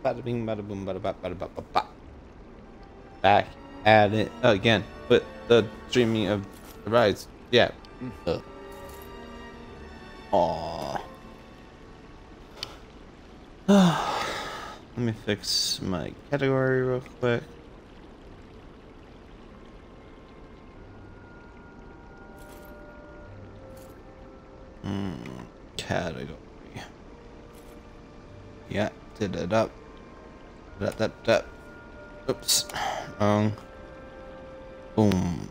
Bada bing, bada boom, bada bop, bada bop, bop, bop. Back at it again with the streaming of the rides. Yeah. Aww. Let me fix my category real quick. Category. Yeah, did it up. That. Oops. Wrong. Boom.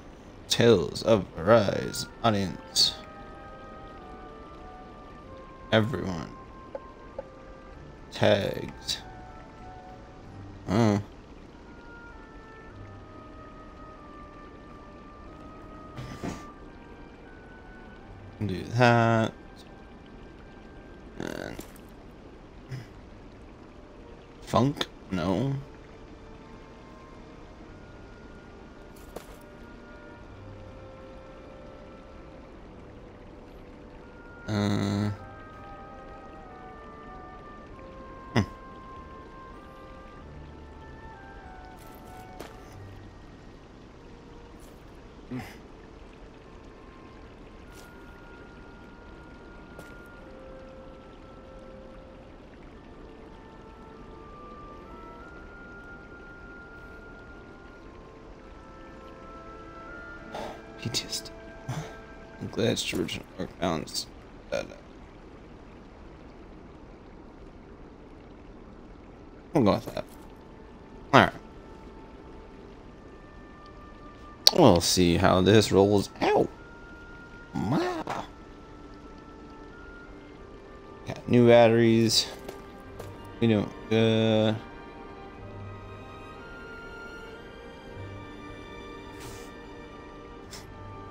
Tales of Arise. Audience. Everyone. Tags. Oh. Do that. And funk? No. Hmm. PTSD. I'm glad it's original work balance. We'll go with that. Alright. We'll see how this rolls out. Wow. Got new batteries. We doing good.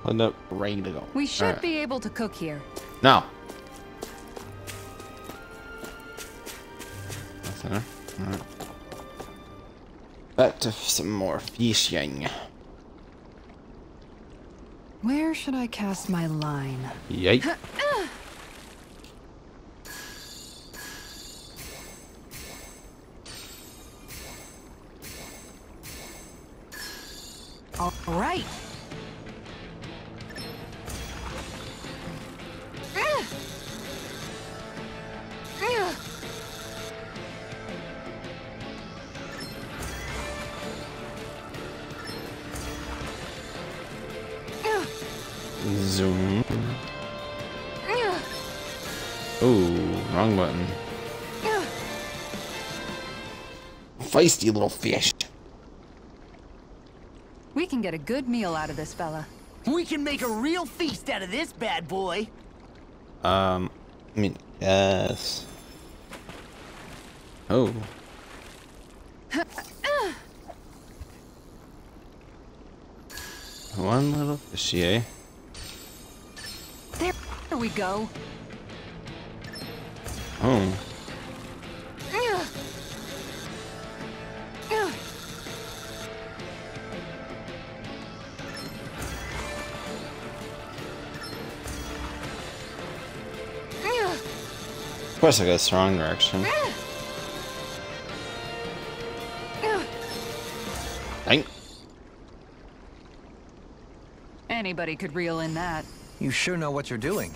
Put up, ready to go. We should be able to cook here. No. Nothing there. Alright. Back to some more fishing. Where should I cast my line? Yay. All right. Zoom. Ooh, wrong button. Feisty little fish. We can get a good meal out of this fella. We can make a real feast out of this bad boy. I mean, yes. Oh. One little fishy, eh? There we go. Oh. Of course I got the wrong direction. Dang. Anybody could reel in that. You sure know what you're doing.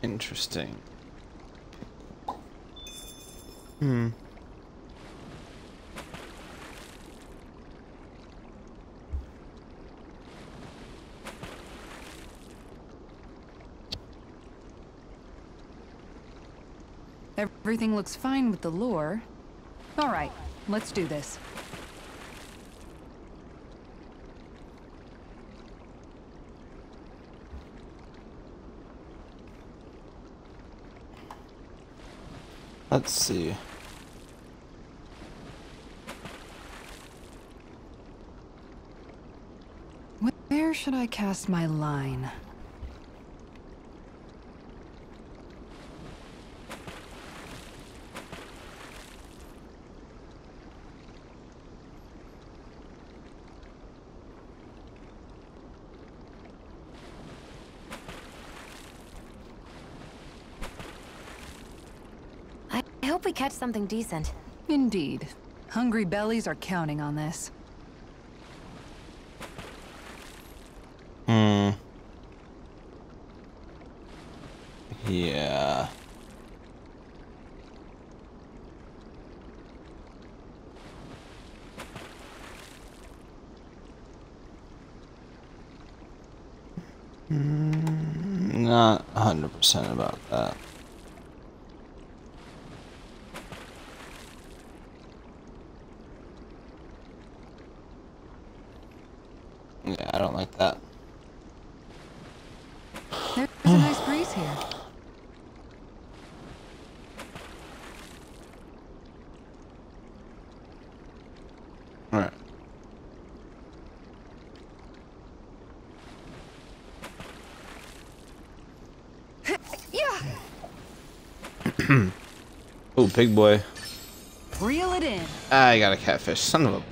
Interesting. Everything looks fine with the lure. All right, let's do this. Let's see. Where should I cast my line? we catch something decent. Indeed. Hungry bellies are counting on this. Yeah. Not 100% about that. Yeah, I don't like that. There's a nice breeze here. All right. Oh, big boy. Reel it in. I got a catfish. Son of a.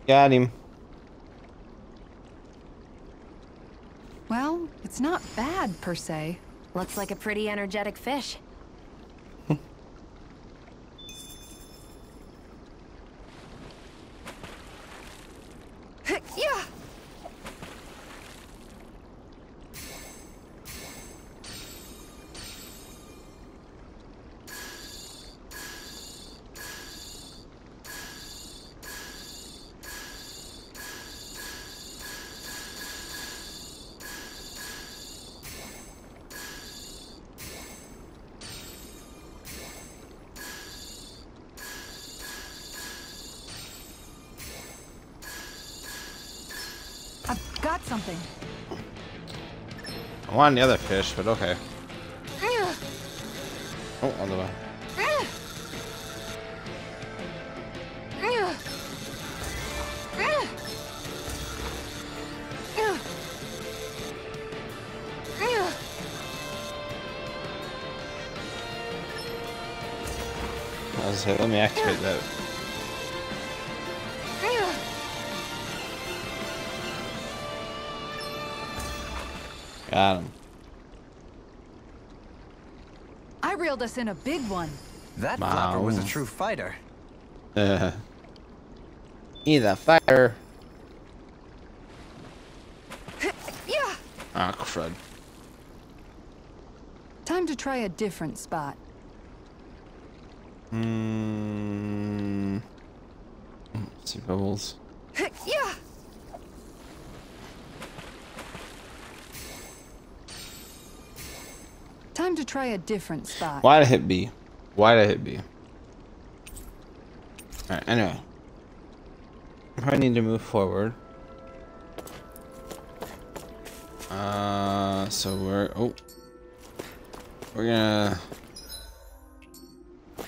Got him. Well, it's not bad per se. Looks like a pretty energetic fish. Yeah. I've got something. I want the other fish, but okay. Oh, on the way. I was like, let me activate that. Got him. I reeled us in a big one. That Wow. flapper was a true fighter. He's a fighter. Yeah. Ah, crud. Time to try a different spot. See bubbles. Yeah. Time to try a different spot. Why'd I hit B? Why'd I hit B? Alright, anyway. I probably need to move forward. So we're gonna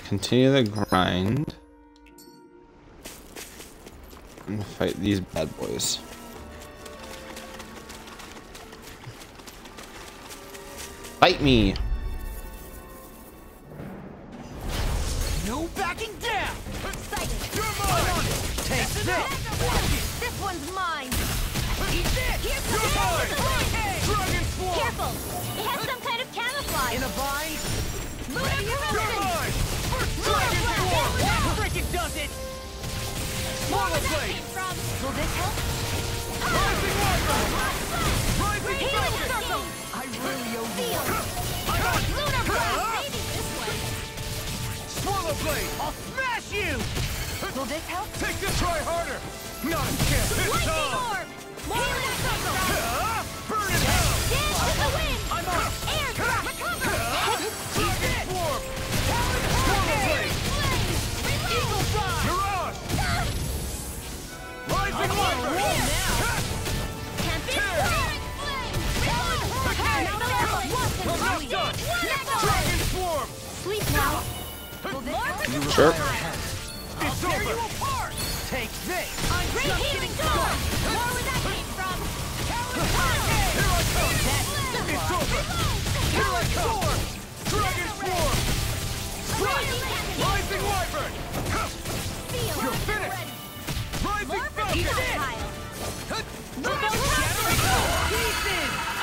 continue the grind and fight these bad boys. Fight me! No backing down! Excited. You're mine! Take this! This one's mine. Eat this! Here's the You're mine! Hey. Dragon Swarm! Careful. It has some kind of camouflage. In a bind? Lunar You're Corrosion. mine! Dragon Swarm! Freaking does it! Swallow Where that Blade! came from. Will this help? Rising Wyvern! Rising Healing Falcon! circle. I really owe you Feel. one. I'm on! Lunar Blade. Maybe this way. Swallow Blade! I'll smash you! Will this help? Take this, try harder! Not a chance this Lightning time! orb. Healing circle. Burn in hell! Dance with the wind. I'm on! Air drop. Recover. Dragon Swarm! Swallow Blade! Eagle fly. You're on! Rising Wyvern! Can't be Tear. Reload. I'm not done! Dragon Swarm! Sleep Sure. I'll tear you apart! Take this! I'm Great just healing getting storm! started! More where that came from! Here I come! It's over! Here I come! Dragon Swarm! Strike! Rising Wyvern! You're finished! Rising Falcon! Pieces!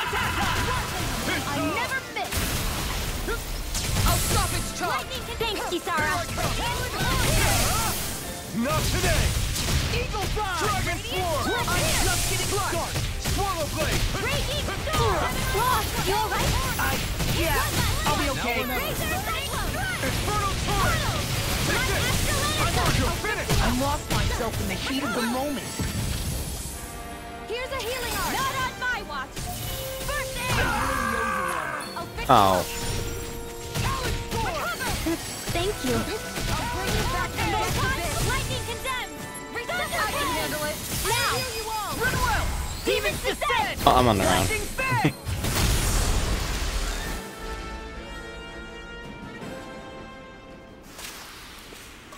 Attack! I never miss! I'll stop its charge! Lightning can thanks, Kisara! Not today! Eagle Fly! Dragon Swarm! I'm just getting started! Swallow Blade! Raging storm! Lost! You alright? Yeah, I'll be okay. Infernal Torrent! Take this! You're finished! I lost myself in the heat of the moment. Here's a healing art! Not on my watch! First aid! I'll fix Oh. Thank you. I'll bring you back to lightning condemned! Resist! I can handle it! Now! Run well! Demon's Descent! Oh, I'm on the ground. Lightning Fang!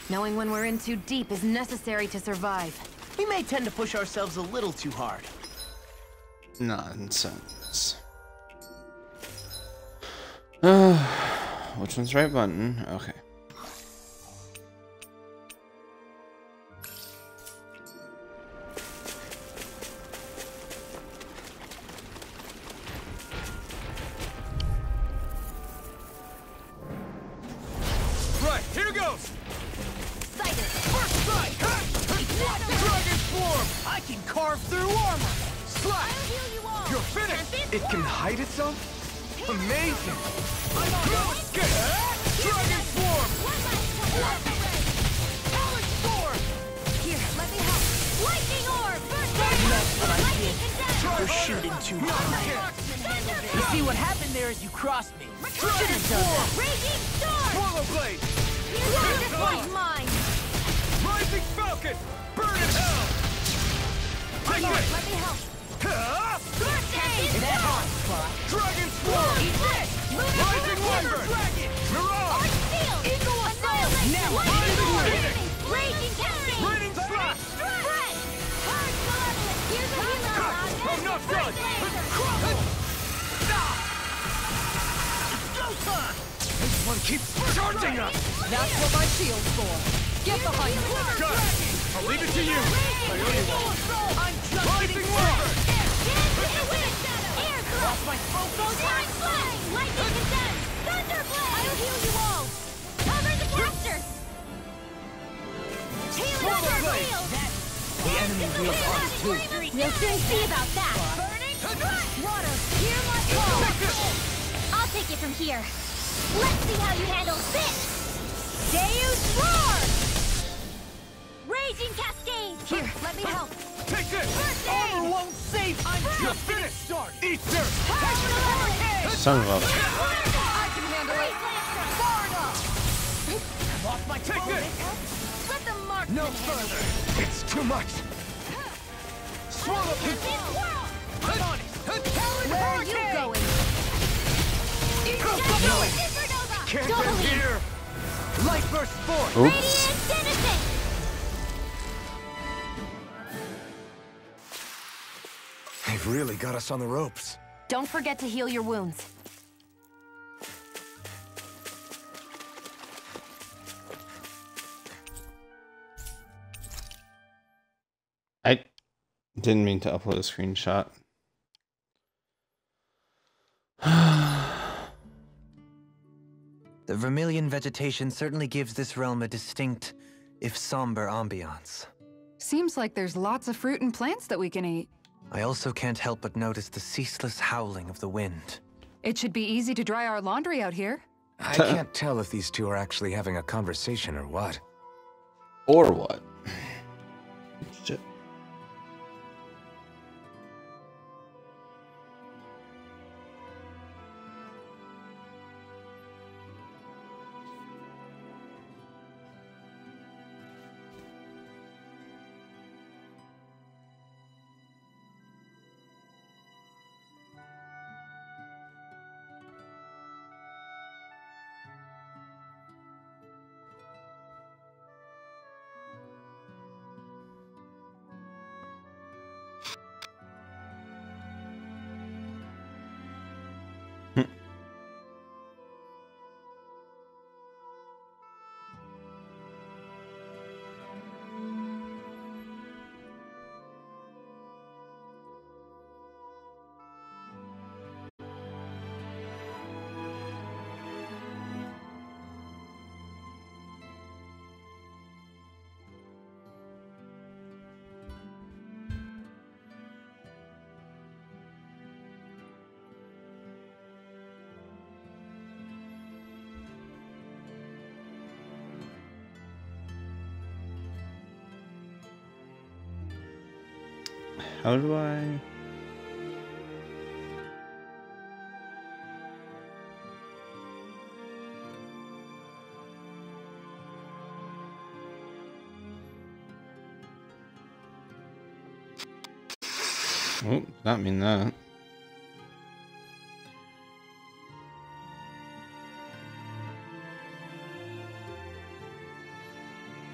Knowing when we're in too deep is necessary to survive. We may tend to push ourselves a little too hard. Nonsense. Which one's the right button? Okay. Right, here goes! Excited! First strike! Dragon Swarm! I can carve through armor! Slash! I'll heal you all! You're finished! It can hide itself? Amazing! No escape! Dragon Swarm! Alex Sword! Here, let me help! Lightning orb! First aid! That's what I Lightning did. condemned! You're shooting too high. You see what happened there is you crossed me. Dragon Swarm! Raging storm! Swallow Blade! This one's mine! Rising Falcon! Burn in hell! Take Let this! me help! First aid! Dragon Swarm! Rising Wyvern! Mirage! Eagle Annihilation! Now, Lightning orb! finish! Raging cascade! Raining Slash! Strike! Hard malevolent! Here's a healing rod! I'm not done! Laser! It's go time! This one keeps charging us! That's what my shield's for. Get behind me. Got it! I'll leave it to you! I owe you one. I'm just Rising Wyvern! Air thrust! My focus! Time flash! Lightning condemned! Thunderblade! I'll heal you all! Cover the casters! Healing Thunderblade! shield! The enemy wields ours too. We'll soon see about that! Burning water! Hear my call! Take this! I'll take it from here. Let's see how you handle this! Deus Roar! Raging Cascade! Here, let me help. Take this! First aid! Armor won't save! You're finished! Eat dirt! Son of a. I can handle it! Far enough! Lost my Take this! Let the marksman No handle it. further! It's too much! Swallow This world! I'm on it! Where are you going? Supernova! Can't Double win hit! here! Light burst forth! Oops. Radiant Denison! They've really got us on the ropes. Don't forget to heal your wounds. I didn't mean to upload a screenshot. The Vermilion vegetation certainly gives this realm a distinct, if somber, ambiance. Seems like there's lots of fruit and plants that we can eat. I also can't help but notice the ceaseless howling of the wind. It should be easy to dry our laundry out here. I can't tell if these two are actually having a conversation or what. Or what? Shit. How do I? Oh, did not mean that.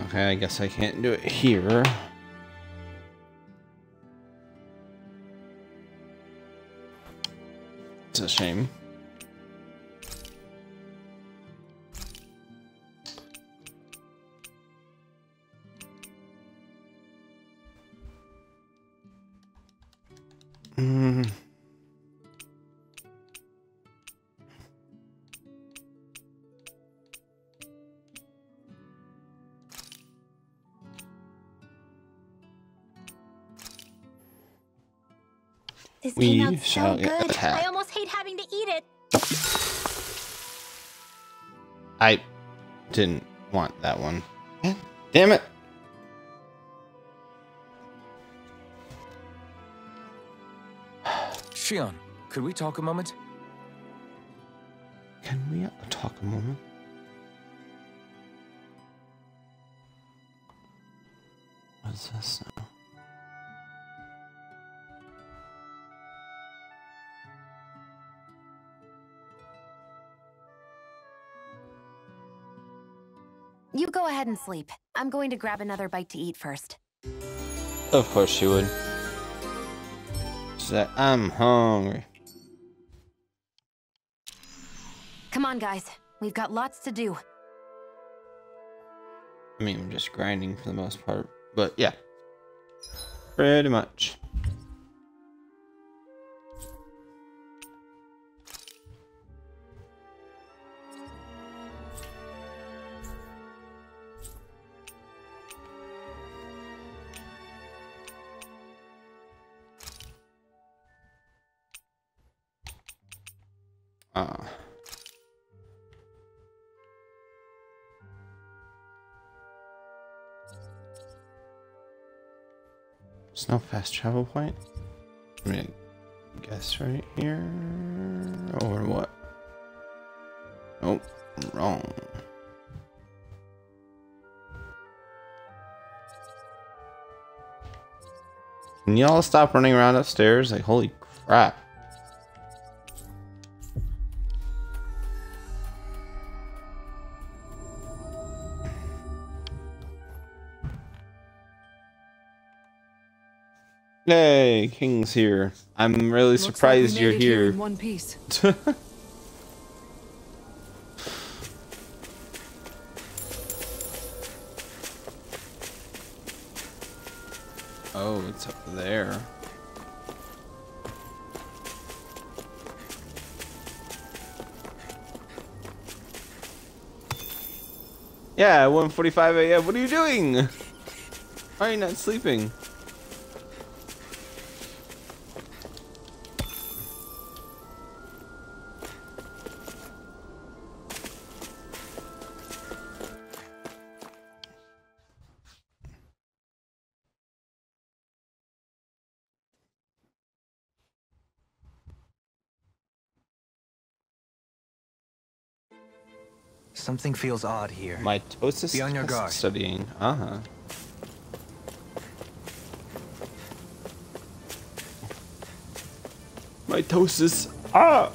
Okay, I guess I can't do it here. It's a shame. This We came out shall so get good. attacked. I almost hate having to eat it. I didn't want that one. Damn it! Shion, could we talk a moment? Can we talk a moment? What is this now? You go ahead and sleep. I'm going to grab another bite to eat first. Of course she would. She said, I'm hungry. Come on, guys. We've got lots to do. I mean, I'm just grinding for the most part. But yeah. Pretty much. There's no fast travel point. I mean, I guess right here, or what? Nope, I'm wrong. Can y'all stop running around upstairs? Like, holy crap. Yay, King's here. I'm really surprised Looks like we you're made it here. in one piece. Oh, it's up there. Yeah, 1:45 a.m. What are you doing? Why are you not sleeping? Something feels odd here. Mitosis Be on your guard. studying. Uh-huh. Mitosis. Ah!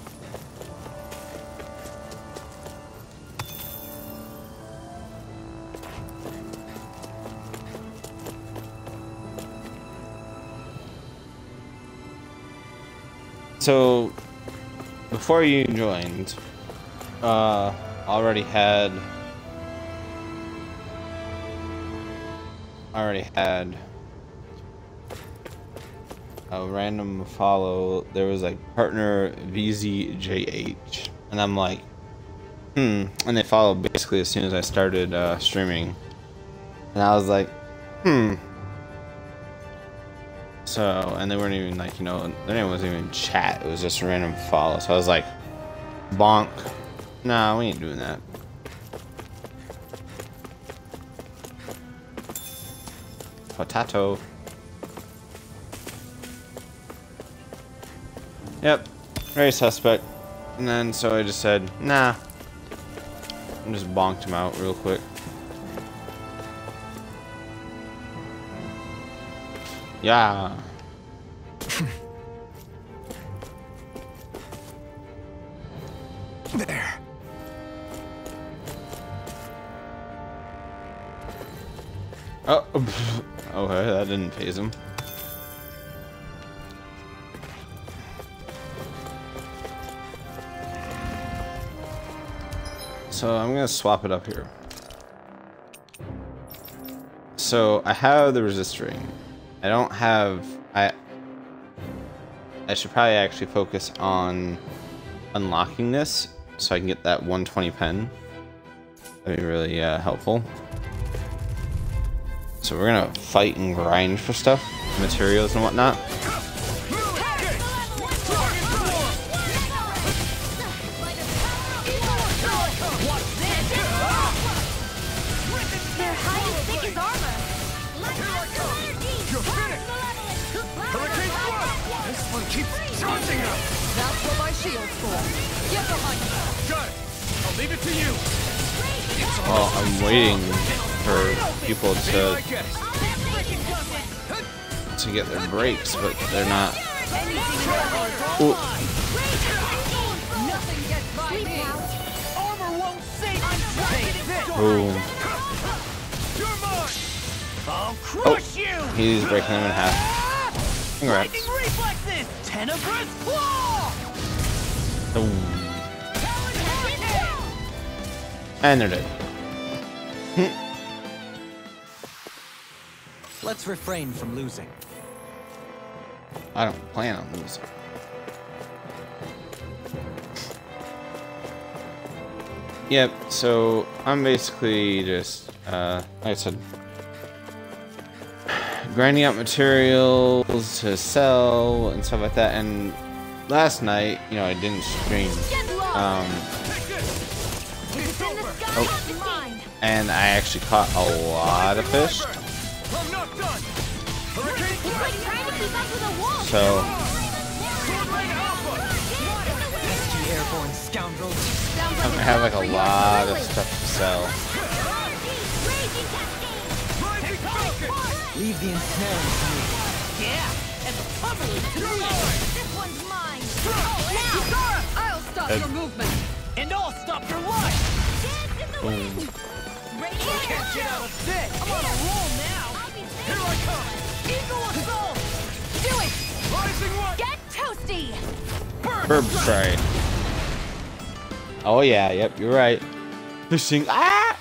So, before you joined, already had a random follow. There was like partner VZJH, and I'm like, and they followed basically as soon as I started streaming, and I was like, So, and they weren't even like, you know, their name wasn't even chat. It was just a random follow. So I was like, bonk. Nah, we ain't doing that. Potato. Yep, very suspect. And then so I just said, nah. And just bonked him out real quick. Yeah. There. Oh, okay, that didn't phase him. So I'm gonna swap it up here. So I have the resist ring. I don't have. I should probably actually focus on unlocking this so I can get that 120 pen. That'd be really helpful. So we're gonna fight and grind for stuff, materials and whatnot. They're high as thick as armor. This one keeps charging us. That's what my shield's for. Get behind me. Got it. I'll leave it to you. Well, I'm waiting for people to get their breaks, but they're not. Ooh. Nothing gets by me. Armor won't save me. Boom. You're mine. I'll Oh, crush you. he's breaking them in half. Congrats. Lightning reflexes. Tenebrous claw. Boom. And they're dead. Let's refrain from losing. I don't plan on losing. Yep, so I'm basically just, like I said, grinding out materials to sell and stuff like that. And last night, you know, I didn't stream. And I actually caught a lot of fish. I'm not done. Hurricane He's like trying to keep up with a wolf. So, Airborne scoundrels. I have like a lot of stuff to sell. Leave the ensnaring to me. Yeah, and the cover is This one's mine. now. I'll stop your movement, and I'll stop your life. Dance in the wind. Radiant Can't get out of this. I'm on a roll now. Here I come. Eagle assault. Do it. Rising one. Get toasty. Bird strike. Oh yeah, yep, you're right. Fishing. Ah!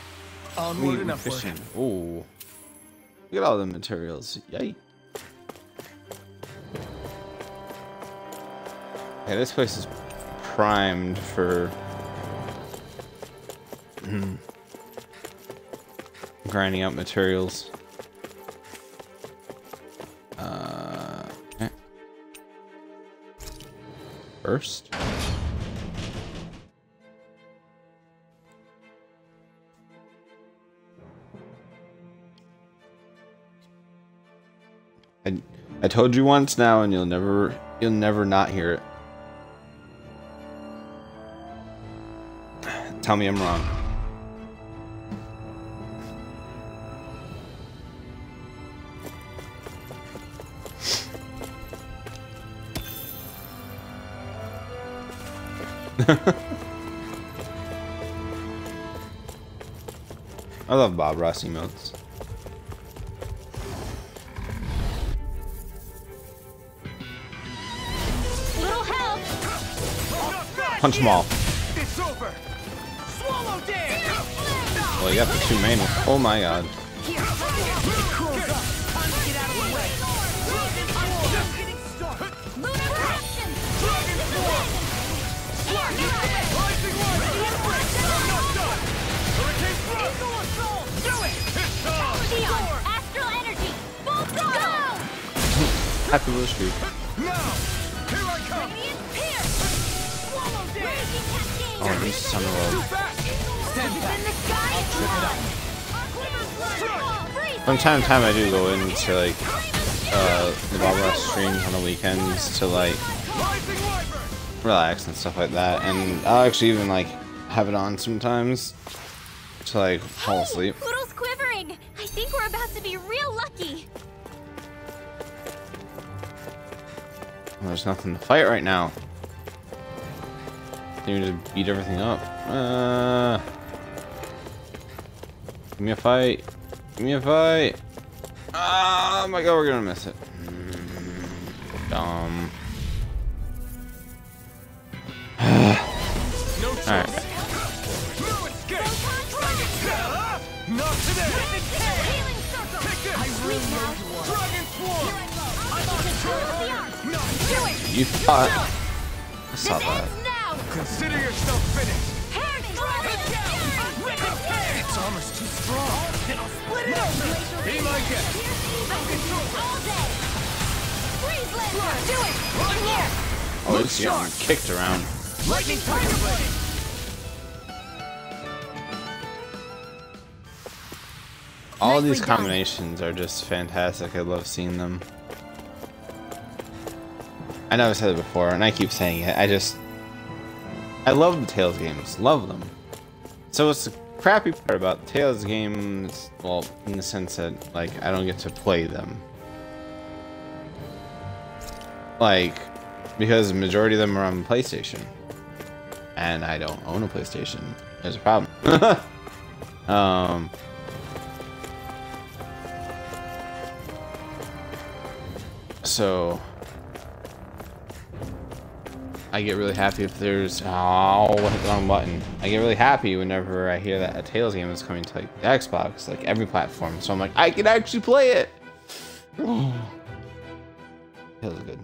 Onward Ooh, and upward. fishing. Ooh. Look at all the materials. Yay. Okay, this place is primed for grinding out materials. Okay. First. I told you once now, and you'll never not hear it. Tell me I'm wrong. I love Bob Ross emotes. Little help. Punch them all. It's over. Swallow dance. Well, you got the two main ones. Oh my god. Here. It cools up. Time to get out of the way. I'm just getting started. Lunar reaction. Dance in the wind. Rising one. I'm not done. Hurricane thrust. Eagle assault. Do it. It's on. Neon. Astral energy. Full throttle. Happy little streak. Now. Here I come. Radiant pierce. Swallow dance. Raging cascade. Oh, these son of Too a... fast. Stand In back. the sky is one. Our quiver's blood. Freeze. From time to time, I do go into like the Bob Ross streams on the weekends to like relax and stuff like that. And I'll actually even like have it on sometimes to like fall asleep. Poodle's quivering. I think we're about to be real lucky. Well, there's nothing to fight right now. You just beat everything up. Give me a fight. Give me a fight. Oh my god, we're gonna miss it. Dumb. Alright. Not today! I really know you are. Dragon Swarm! I'm on control! Do it! You thought. I saw This that. ends now. Consider yourself finished! Hair dragon fury. Its armor's too strong! Then I'll split it open! Be my guest! All day. Freeze laser. Do it. Right here! Oh, it's getting kicked around. Lightning Tiger Blade! All of these combinations are just fantastic. I love seeing them. I know I've said it before, and I keep saying it. I love the Tales games. Love them. So it's the crappy part about the Tales games, well, in the sense that, like, I don't get to play them. Like, because the majority of them are on PlayStation. And I don't own a PlayStation. There's a problem. So I get really happy if there's I hit the wrong button. I get really happy whenever I hear that a Tales game is coming to like the Xbox, like every platform. So I'm like, I can actually play it. Feels good.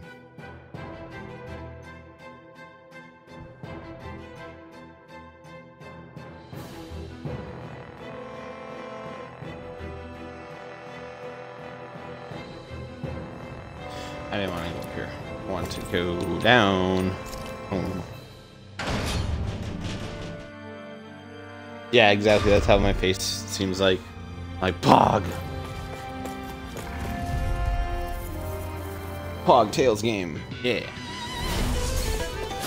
I didn't want to go up here. I want to go down. Oh. Yeah, exactly. That's how my face seems like. Like Pog. Pog Tales game. Yeah.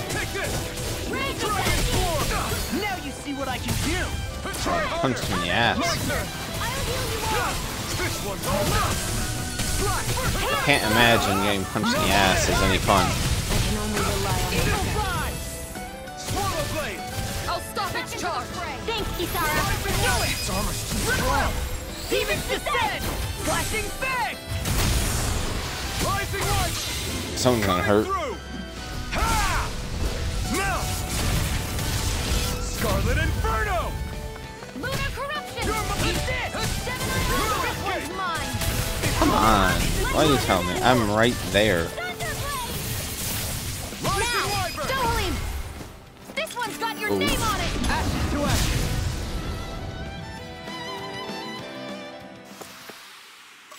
Take this! Dragon Swarm! Now you see what I can do! Punched in the ass. This one's all I can't imagine getting punched in the ass is any fun. Swallow Blade! I'll stop its charge. Thanks, Kisara. Its armor's too strong! Demons descend! Flashing Fang! Rising Light! Someone's gonna hurt. Through! Ha! Now! Scarlet Inferno! Lunar corruption. Eat this! This one's mine. Come on. Why are you telling me? I'm right there. Rising Wyvern! Dohalim. This one's got your Ooh. name on it. Ashes to ashes!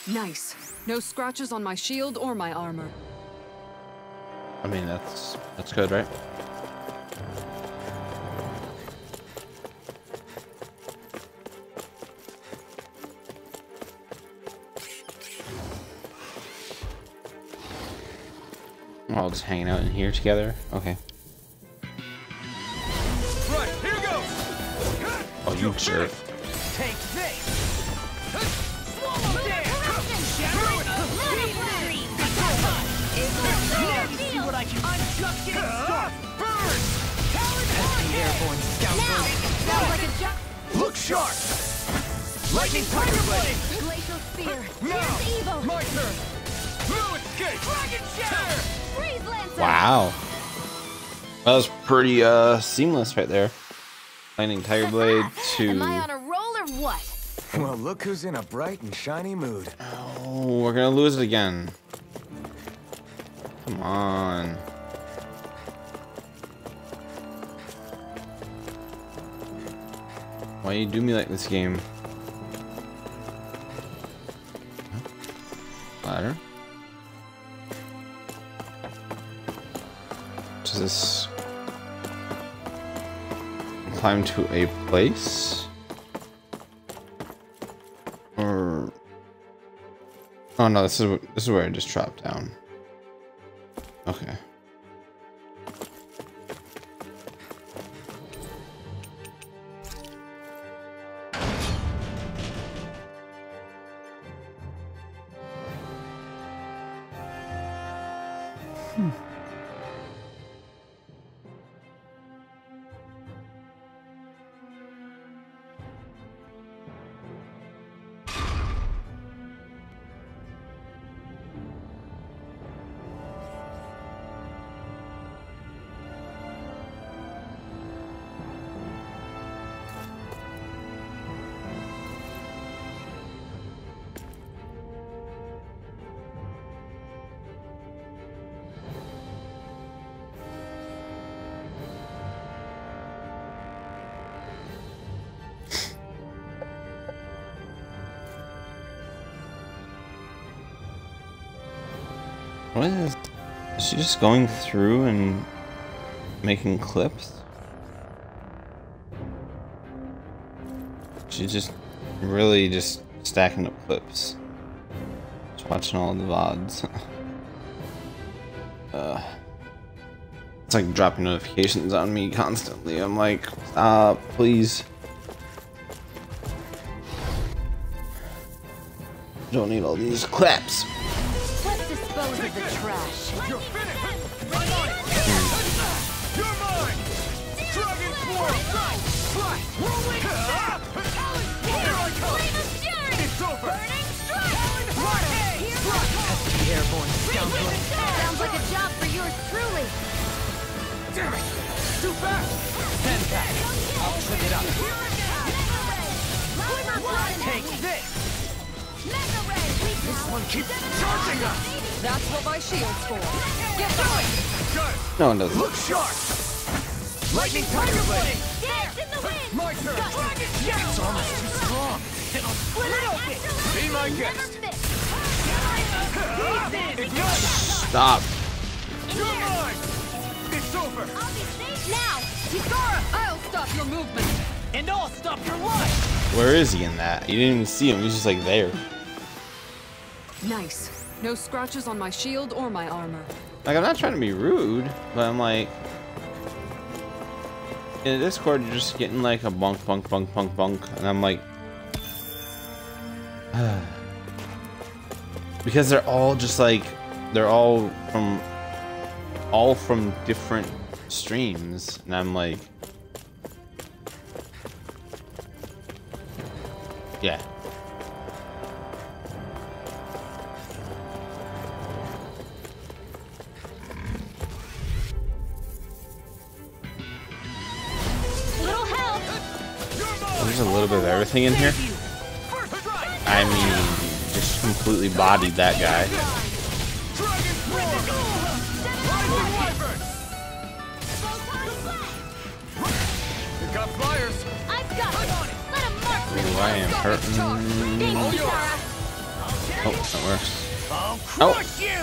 Nice. No scratches on my shield or my armor. I mean, that's good, right? We're all just hanging out in here together. Okay. Right, here goes! Oh, you jerk. Take this! Swallow Dare! Shatter it! Now you see what I can... I'm just getting started! Burn! Pesky airborne scoundrel! Sounds like a jump. Look sharp! Lightning Tiger Blade! Glacial spear. Now! Here's evil. My turn! No escape! Dragon Shatter! Freeze lancer. Wow. That was pretty seamless right there. Lightning Tiger Blade Am I to... on a roll or what? Well, look who's in a bright and shiny mood. Oh, we're gonna lose it again. Come on. Why you do me like this game? Ladder. Does this climb to a place? Or oh no, this is where I just dropped down. Okay. What is she just going through and making clips? She's just really just stacking up clips. Just watching all the VODs. It's like dropping notifications on me constantly. I'm like, stop, please. Don't need all these clips. Let's dispose of the trash. You're finished! I'm on it! You're mine! Dragon Form! Fly! Whirlwind Snap! Here I come! It's over! Burning strike! Right! Here Airborne scoundrel. sounds like a job for yours truly. Damn it! Too fast! Stand back. I'll trip it up. Take this. This one keeps charging us! That's what my shield's for. Get going! Good! No one does. Look sharp! Lightning Tiger Blade! Dance in the wind! My turn! It's almost too strong! It'll split it open! Be my guest! Ignite! Stop. You're mine! It's over! Now! Kisara, I'll stop your movement. And I'll stop your life. Where is he in that? You didn't even see him. He's just like there. Nice. No scratches on my shield or my armor. Like, I'm not trying to be rude, but I'm like, in the Discord, you're just getting like a bunk, bunk, bunk, bunk, bunk, and I'm like, because they're all just like, they're all from different streams, and I'm like, yeah. Little help! There's a little bit of everything in here. I mean, just completely bodied that guy. Dragon Form! Lightning Wyvern! You got flyers! I've got it! Let him mark this! Ooh, I am hurting. Thank you, Kisara. Oh, that works. I'll Oh. crush you.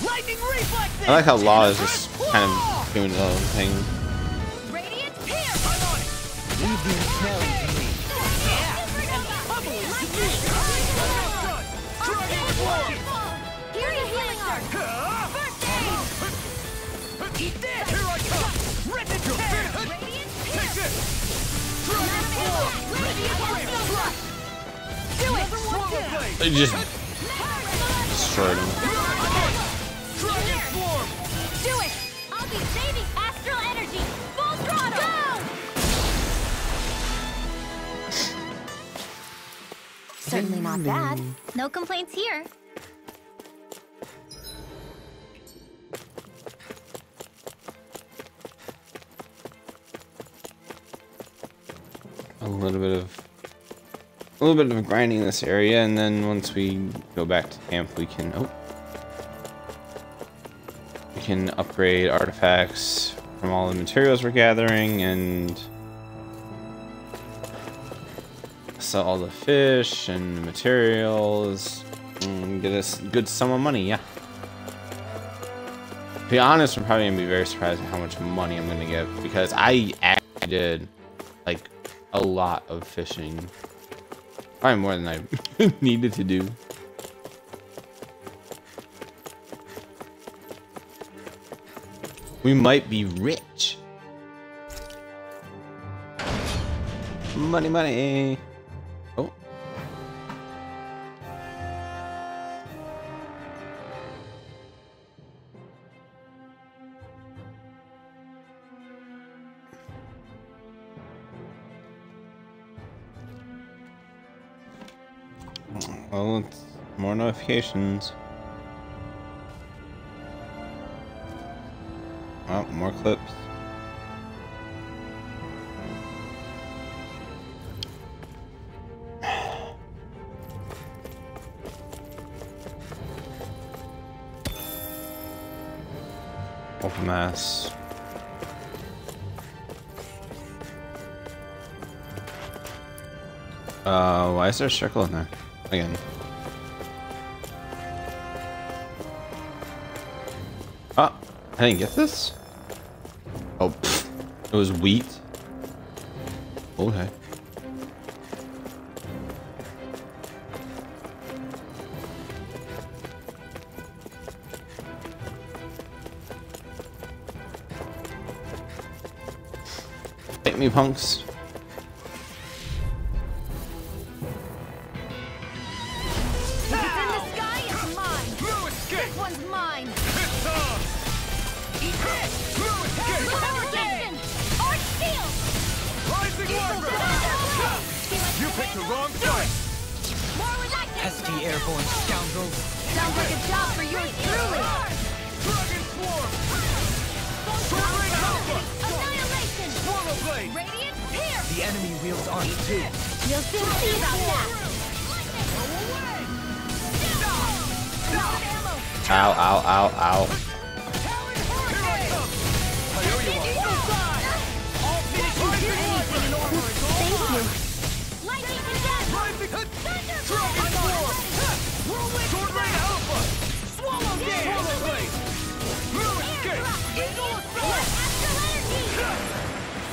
Lightning reflexes. I like how Law is just kind of doing his own thing. Radiant here! Leave the smelly to me. Here's a healing arc! First aid! Eat this! Here I come! Rip it to tear. Radiant Take this! Dragon Form! Do it! Swallow Blade! They just destroyed him. Dragon Form! Do it! I'll be saving astral energy! Full throttle! Go! Certainly not bad. No complaints here. A little bit of grinding in this area, and then once we go back to camp, we can upgrade artifacts from all the materials we're gathering and sell all the fish and the materials and get us a good sum of money. Yeah. To be honest, I'm probably gonna be very surprised at how much money I'm gonna get, because I actually did like a lot of fishing. Probably more than I needed to do. We might be rich. Money, money. Oh. Well, it's more notifications. Oh, more clips. Open mass. Why is there a circle in there? Again. Ah, I didn't get this? Oh, pfft. It was wheat. Okay. Hit me, punks. Pesky airborne scoundrels. Sounds like a job for yours truly. Dragon Swarm! Soaring Alpha! Annihilation! Swallow Blade! Radiant here! The enemy wields arms too. You'll soon see about that. Ow, ow, ow, ow. Here I come! I'll finish you anything in armor is all Thank you. mine. Lightning condemned! Rising Dragon Swarm! Sword Rain Alpha! Swallow Blade! Swallow Blade! Blue Escape! Eagle Assault! Astral energy!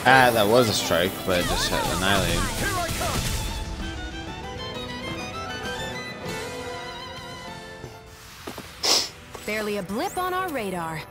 Ah, that was a strike, but it just had annihilated. Here I come! Barely a blip on our radar.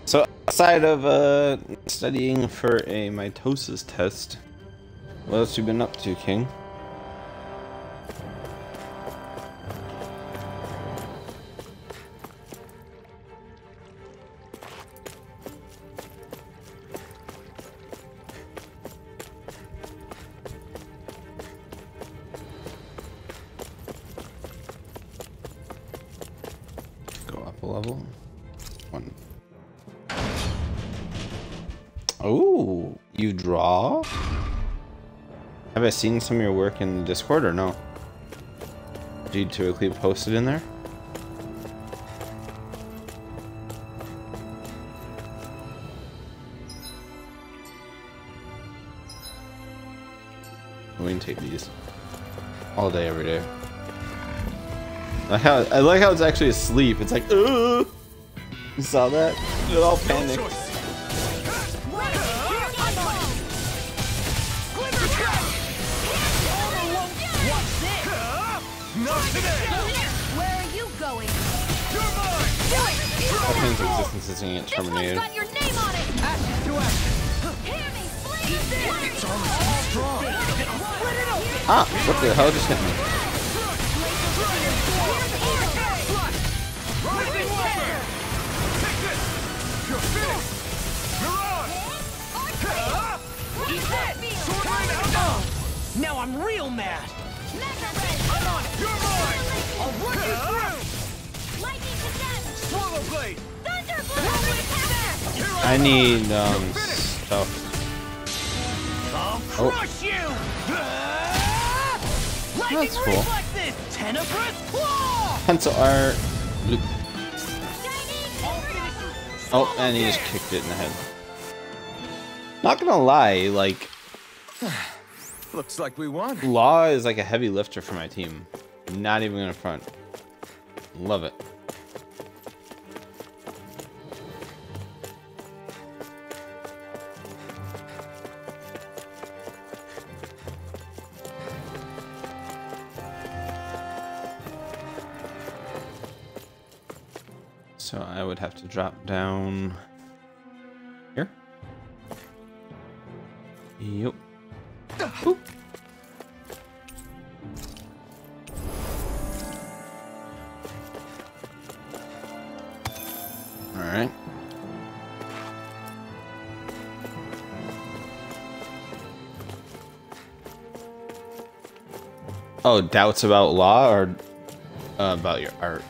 So outside of studying for a mitosis test, what else you been up to, King? Go up a level. One. Oh, you draw? Have I seen some of your work in Discord or no? Do you typically post it in there? We can take these all day, every day. I like how it's actually asleep. It's like, ugh! You saw that? It all panicked. Where are you going? That thing's existence is gonna get This one's terminated. got your name on it! Hear me, please! Its armor is strong. Ah, what the hell just hit me? Rising Warfare! Take this! You're finished! Mirage! Sword Rain Alpha! Now I'm real mad. I'm on it! You're mine! I'll run you through! Lightning condemned! Swallow Blade! Thunderbolt! Here I come! need You're finished! stuff. I'll Oh. crush you! That's cool. Reflexes! Tenebrous Claw! Pencil art. Bloop. I'll finish you! Oh, and he just kicked it in the head. Not gonna lie, like, Looks like we won. Law is like a heavy lifter for my team. Not even gonna front. Love it. So I would have to drop down here. Yup. Boop. Oh, doubts about law or about your art?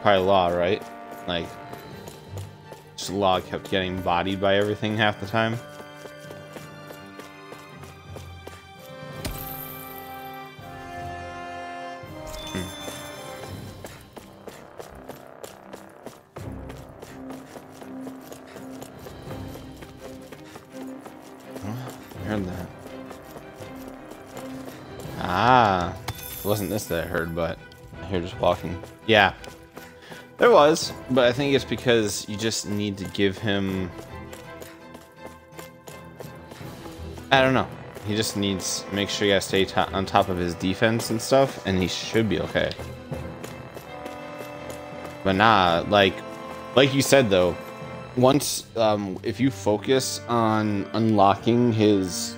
Probably law, right? Like, just law kept getting bodied by everything half the time. Heard that. Ah, it wasn't this that I heard, but I hear just walking. Yeah, there was, but I think it's because you just need to give him. I don't know. He just needs to make sure you gotta stay on top of his defense and stuff, and he should be okay. But nah, like you said though. Once, if you focus on unlocking his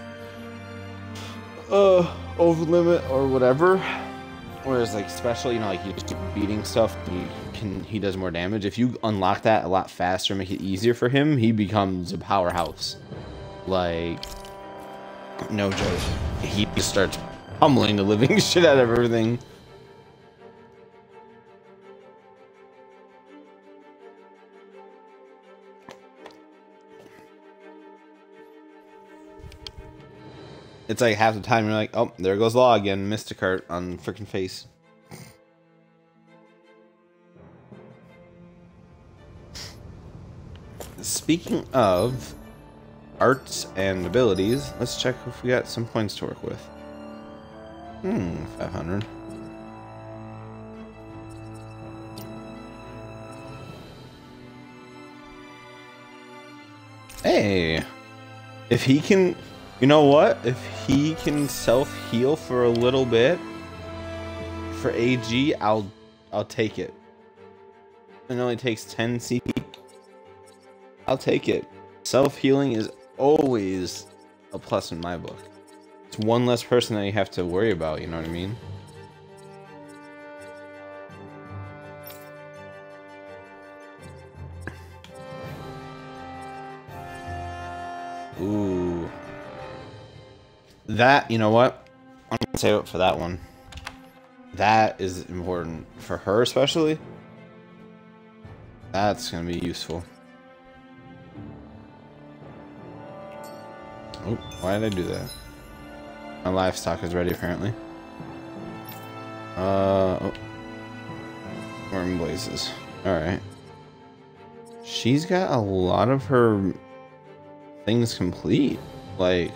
over limit or whatever, whereas like special, you know, like you just keep beating stuff, he does more damage. If you unlock that a lot faster, make it easier for him, he becomes a powerhouse. Like, no joke, he just starts pummeling the living shit out of everything. It's like half the time you're like, oh, there goes Law again, Mysticart on freaking face. Speaking of arts and abilities, let's check if we got some points to work with. 500. Hey, if he can, you know what? If he can self-heal for a little bit for AG, I'll take it. It only takes 10 CP. I'll take it. Self-healing is always a plus in my book. It's one less person that you have to worry about, you know what I mean? Ooh. That, you know what? I'm gonna save it for that one. That is important for her, especially. That's gonna be useful. Oh, why did I do that? My livestock is ready, apparently. Oh. We're in blazes. Alright. She's got a lot of her things complete. Like,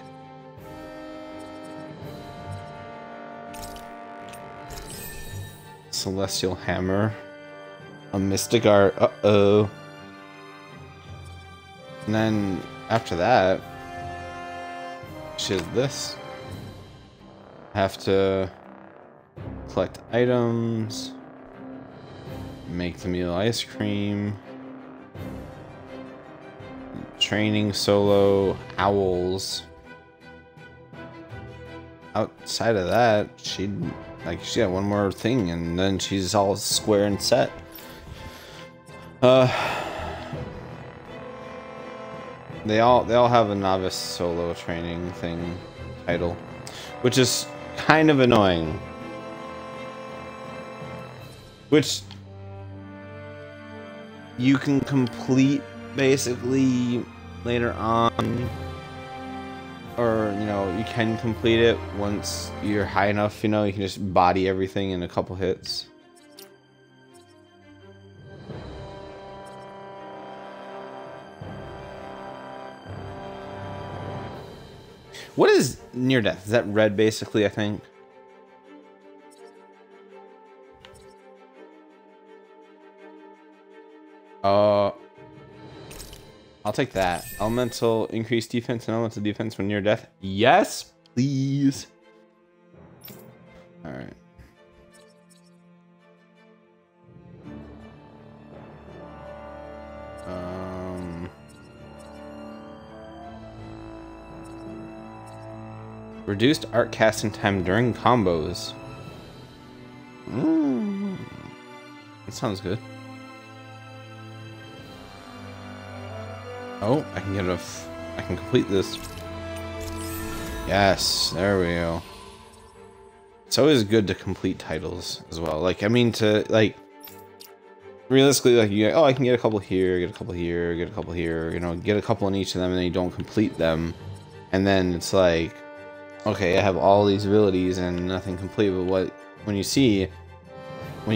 Celestial Hammer, a Mystic Art, uh-oh. And then after that, she has this. Have to collect items, make the meal ice cream, training solo, owls. Outside of that, she got one more thing, and then she's all square and set. They all have a novice solo training thing title, which is kind of annoying. Which you can complete basically later on, or you know, you can complete it once you're high enough. You know, you can just body everything in a couple hits. What is near death? Is that red basically, I think? I'll take that. Elemental increased defense and elemental defense when near death. Yes, please. All right. Reduced art casting time during combos. That sounds good. Oh, I can complete this. Yes, there we go. It's always good to complete titles as well. Like, I mean, to, like, realistically, like, you get, oh, I can get a couple here, get a couple here, get a couple here, you know, get a couple in each of them, and then you don't complete them. And then it's like, okay, I have all these abilities and nothing complete, but when you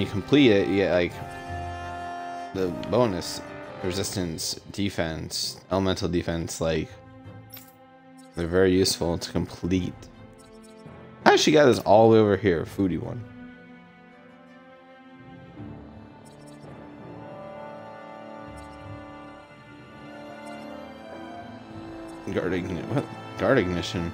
complete it, you get, like, the bonus, resistance, defense, elemental defense, like, they're very useful to complete. I actually got this all the way over here, foodie one. Guard ignition.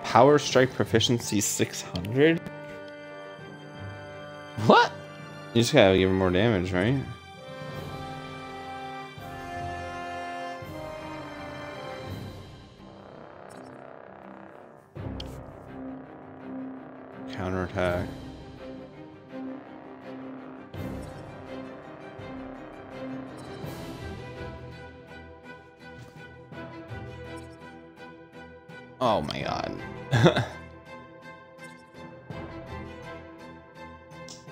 Power strike proficiency 600? What? You just gotta give him more damage, right? Counterattack. Oh my god.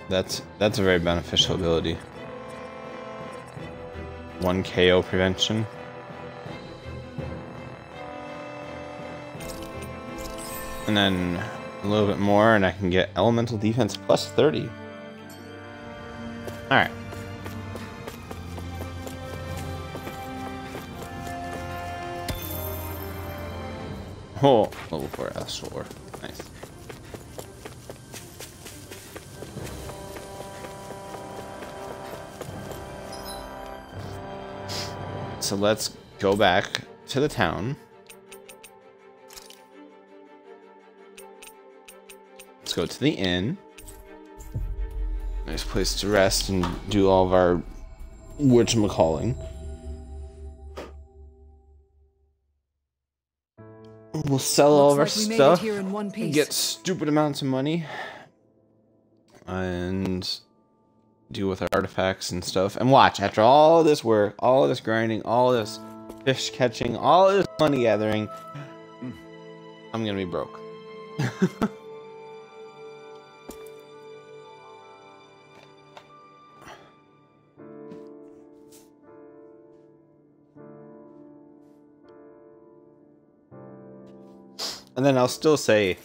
That's a very beneficial ability. 1 KO prevention. And then a little bit more and I can get elemental defense plus 30. Alright. Oh, level 4 Astral. Nice. So let's go back to the town. Let's go to the inn. Nice place to rest and do all of our whatchamacalling. We'll sell all of our stuff, get stupid amounts of money, and deal with our artifacts and stuff. And watch, after all this work, all this grinding, all this fish catching, all this money gathering, I'm gonna be broke. And then I'll still say,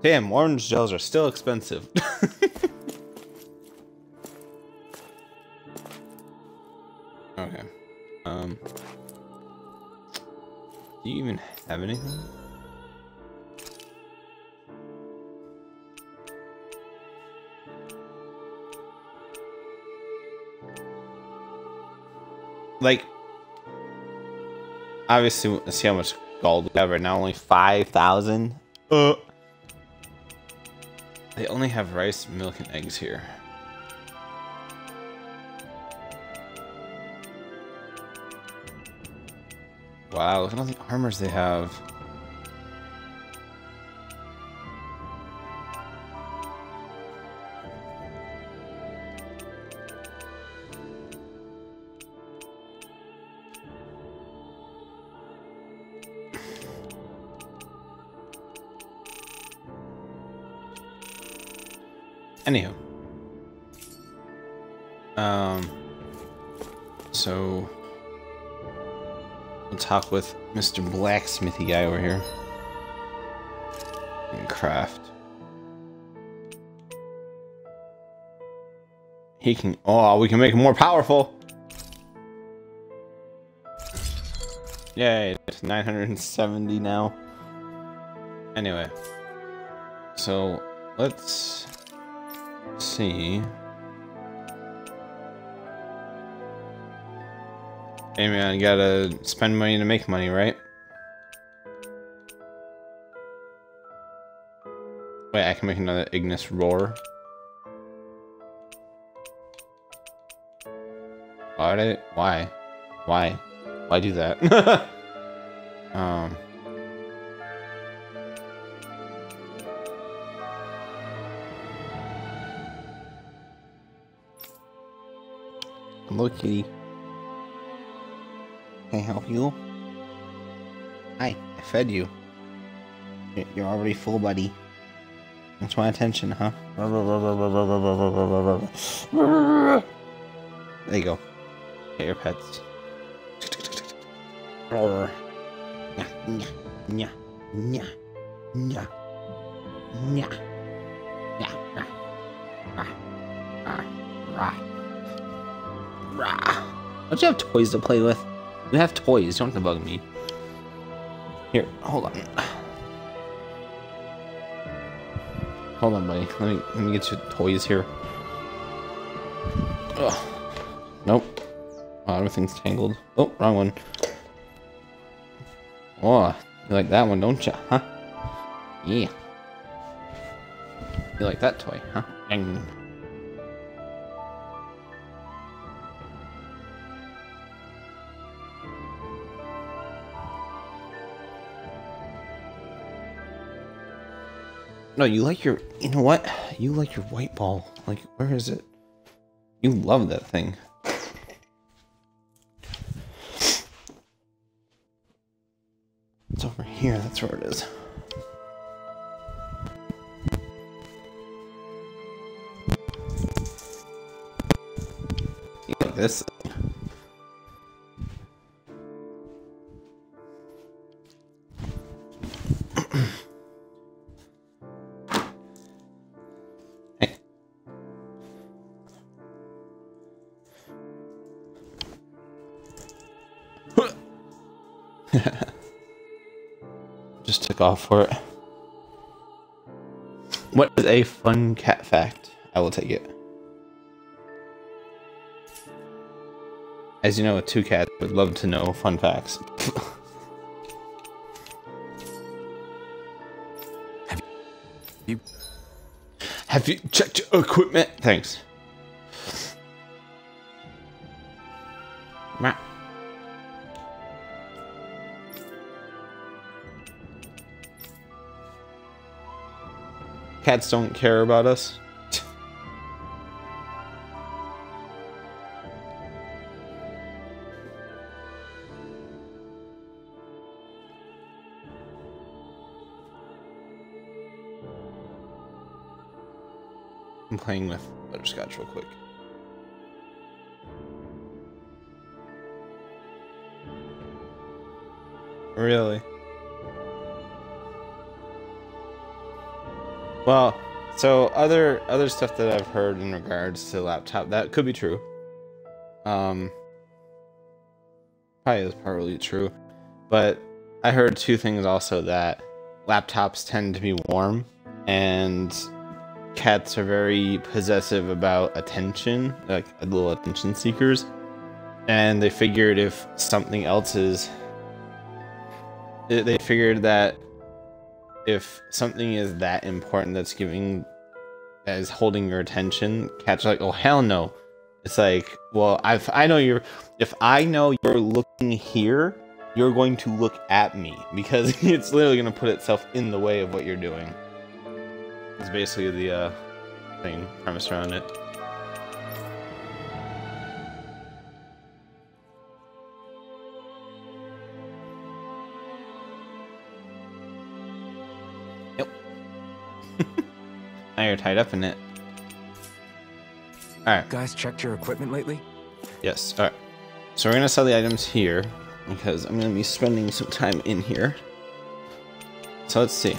damn, orange gels are still expensive. Okay. Do you even have anything? Like, obviously, let's see how much gold we have right now. Only 5,000. They only have rice, milk, and eggs here. Wow, look at all the armors they have. Anywho. So we'll talk with Mr. Blacksmithy guy over here. And craft. He can, oh, we can make him more powerful. Yay, it's 970 now. Anyway. So let's see. Hey man, you gotta spend money to make money, right? Wait, I can make another Ignis Roar. Why? Why do that? Hello, kitty. Can I help you? Hi, I fed you. You're already full, buddy. That's my attention, huh? There you go. Get your pets. Nya, nya, nya, nya, nya, nya, nya, don't you have toys to play with? You have toys, don't have to bug me. Here, hold on. Hold on, buddy. Let me get your toys here. Ugh. Nope. Oh, everything's tangled. Oh, wrong one. Oh, you like that one, don't you? Huh? Yeah. You like that toy, huh? Dang. No, you like your, you know what? You like your white ball. Like, where is it? You love that thing. It's over here, that's where it is. You like this? Just took off for it. What is a fun cat fact? I will take it. As you know, two cats would love to know fun facts. Have you checked your equipment? Thanks. Meow. Cats don't care about us. I'm playing with butterscotch real quick. Really? Well, so other stuff that I've heard in regards to laptop, that could be true. Probably is partly true. But I heard two things also, that laptops tend to be warm and cats are very possessive about attention, like little attention seekers. And they figured if something else is... They figured that if something is that important that's holding your attention, cats are like, oh hell no. It's like, well, if I know you're looking here, you're going to look at me, because it's literally going to put itself in the way of what you're doing. It's basically the thing premise around it. Now you're tied up in it. Alright. Guys, checked your equipment lately? Yes, alright. So we're gonna sell the items here, because I'm gonna be spending some time in here. So let's see.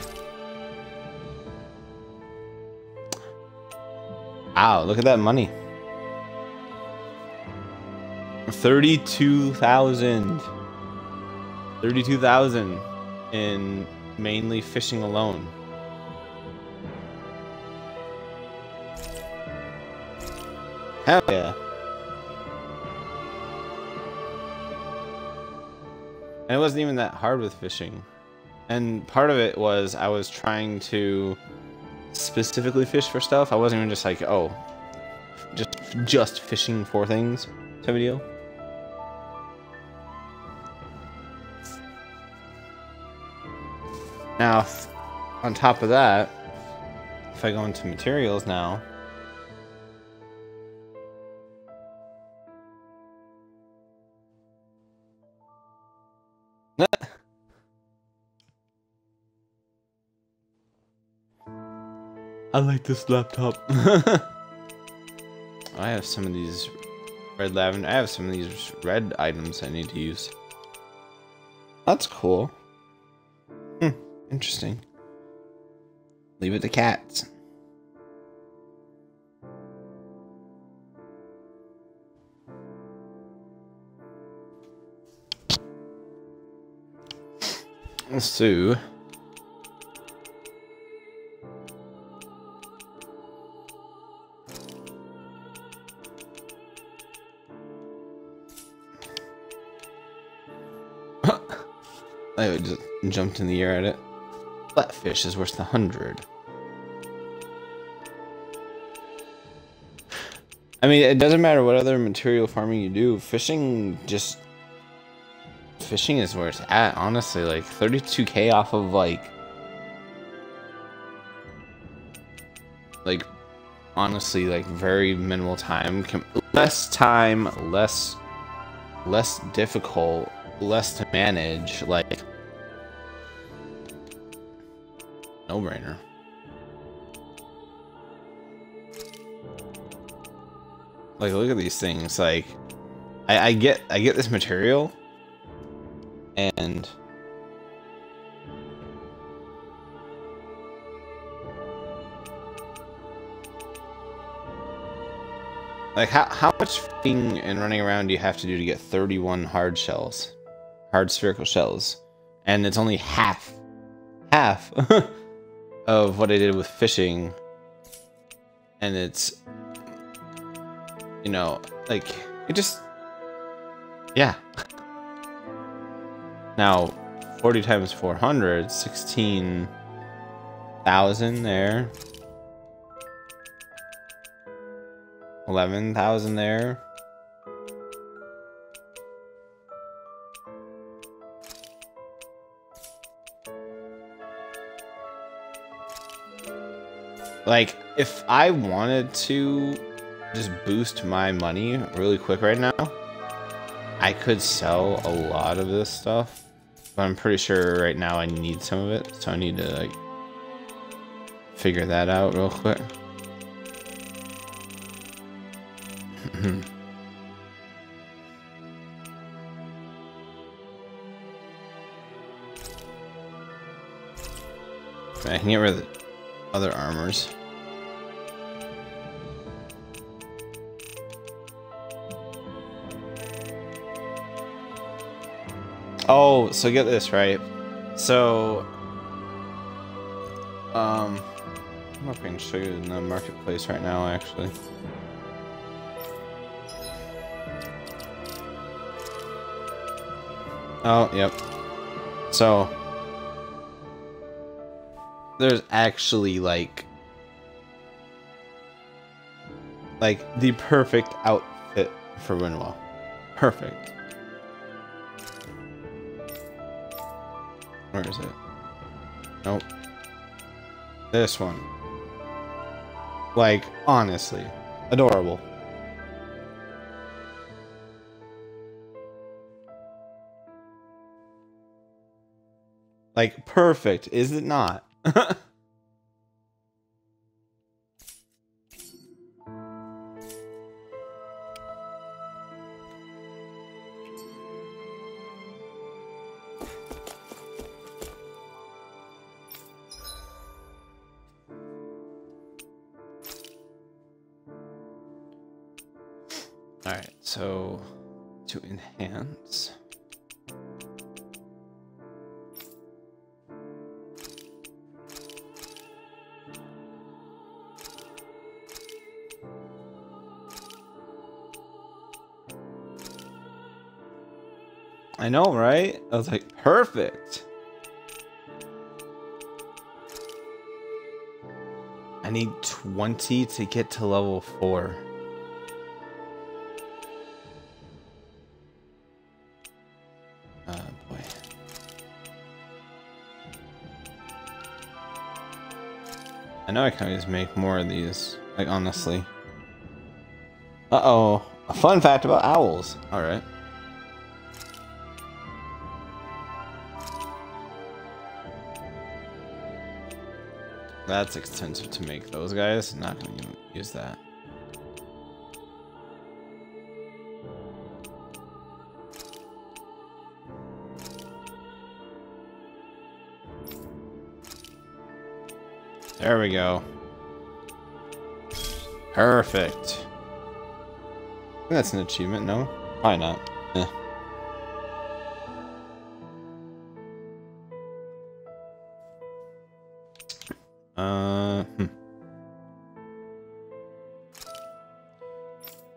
Wow, look at that money. 32,000. 32,000 in mainly fishing alone. Hell yeah. And it wasn't even that hard with fishing. And part of it was I was trying to specifically fish for stuff. I wasn't even just like, oh, just fishing for things type of deal. Now, on top of that, if I go into materials now, I like this laptop. I have some of these red lavender. I have some of these red items I need to use. That's cool. Interesting. Leave it to cats. So I just jumped in the air at it. Flatfish is worth 100. I mean, it doesn't matter what other material farming you do. Fishing is where it's at, honestly. Like 32k off of like honestly, like very minimal time, less time, less difficult, less to manage, like no-brainer. Like, look at these things. Like, I get this material, and like how much fighting and running around do you have to do to get 31 hard spherical shells? And it's only half of what I did with fishing, and it's, you know, like, it just, yeah. Now 40 times 400, 16,000 there, 11,000 there. Like, if I wanted to just boost my money really quick right now, I could sell a lot of this stuff, but I'm pretty sure right now I need some of it, so I need to like figure that out real quick. I can get rid of the other armors. Oh, so get this, right? So, I'm not going to show you in the marketplace right now, actually. Oh, yep. So, there's actually like the perfect outfit for Rinwell. Perfect. Where is it? Nope. This one. Like, honestly, adorable. Like, perfect, is it not? Alright, so to enhance. I know, right? I was like, perfect. I need 20 to get to level 4. Boy. I know I can always make more of these, like, honestly. Uh-oh. A fun fact about owls. Alright. That's expensive to make. Those guys, not gonna use that. There we go. Perfect. I think that's an achievement, no? Why not? Eh.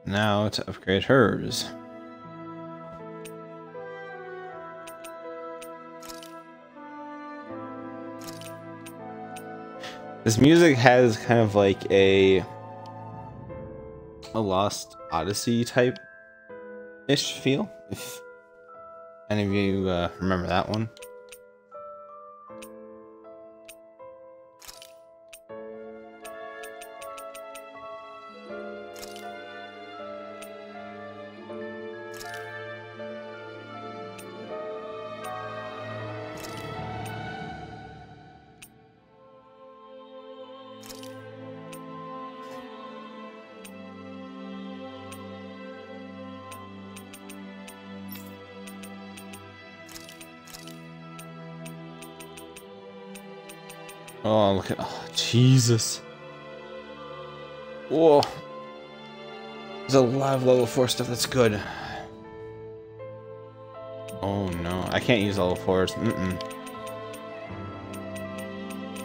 Now to upgrade hers. This music has kind of like a Lost Odyssey type ish feel, if any of you remember that one. Oh, look at, oh, Jesus. Whoa. There's a lot of level 4 stuff that's good. Oh no, I can't use level 4s.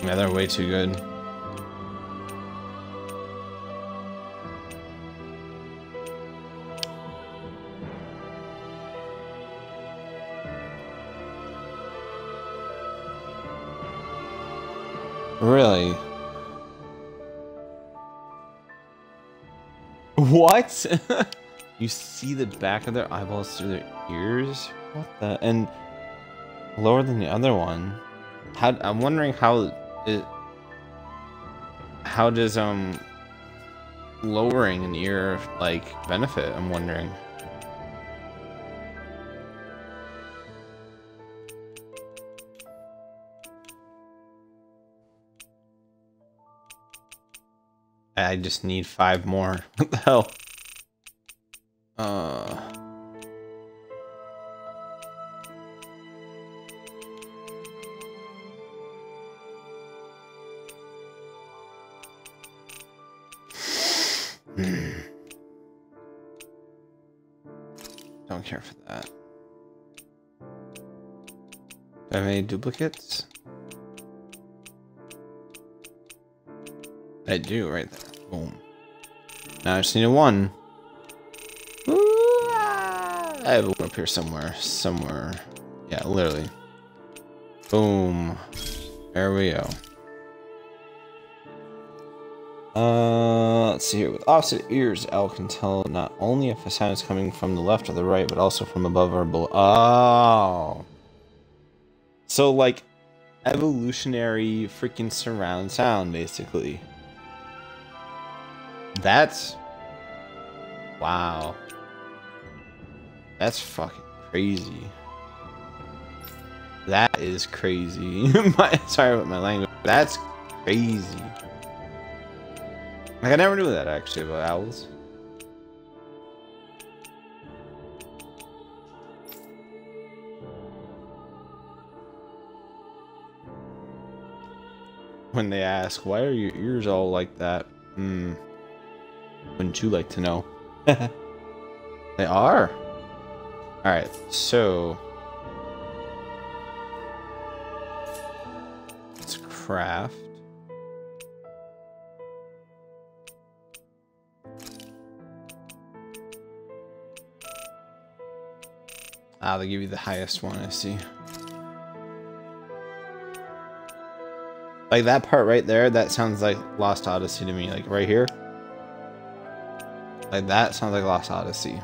Yeah, they're way too good. Really? What? You see the back of their eyeballs through their ears? What the? And lower than the other one. How? I'm wondering how it. How does lowering an ear like benefit? I'm wondering. I just need 5 more. What the hell? Don't care for that. Do I have any duplicates? I do, right there. Boom. Now I just need a 1. Ooh, I have one up here somewhere. Somewhere. Yeah, literally. Boom. There we go. Let's see here. With opposite ears, Owl can tell not only if a sound is coming from the left or the right, but also from above or below. Oh. So, like, evolutionary freaking surround sound, basically. That's... Wow. That's fucking crazy. That is crazy. Sorry about my language. That's crazy. Like, I never knew that, actually, about owls. When they ask, why are your ears all like that? Wouldn't you like to know? They are. Alright, so let's craft. Ah, they give you the highest one, I see. Like that part right there, that sounds like Lost Odyssey to me. Like right here. Like that sounds like Lost Odyssey.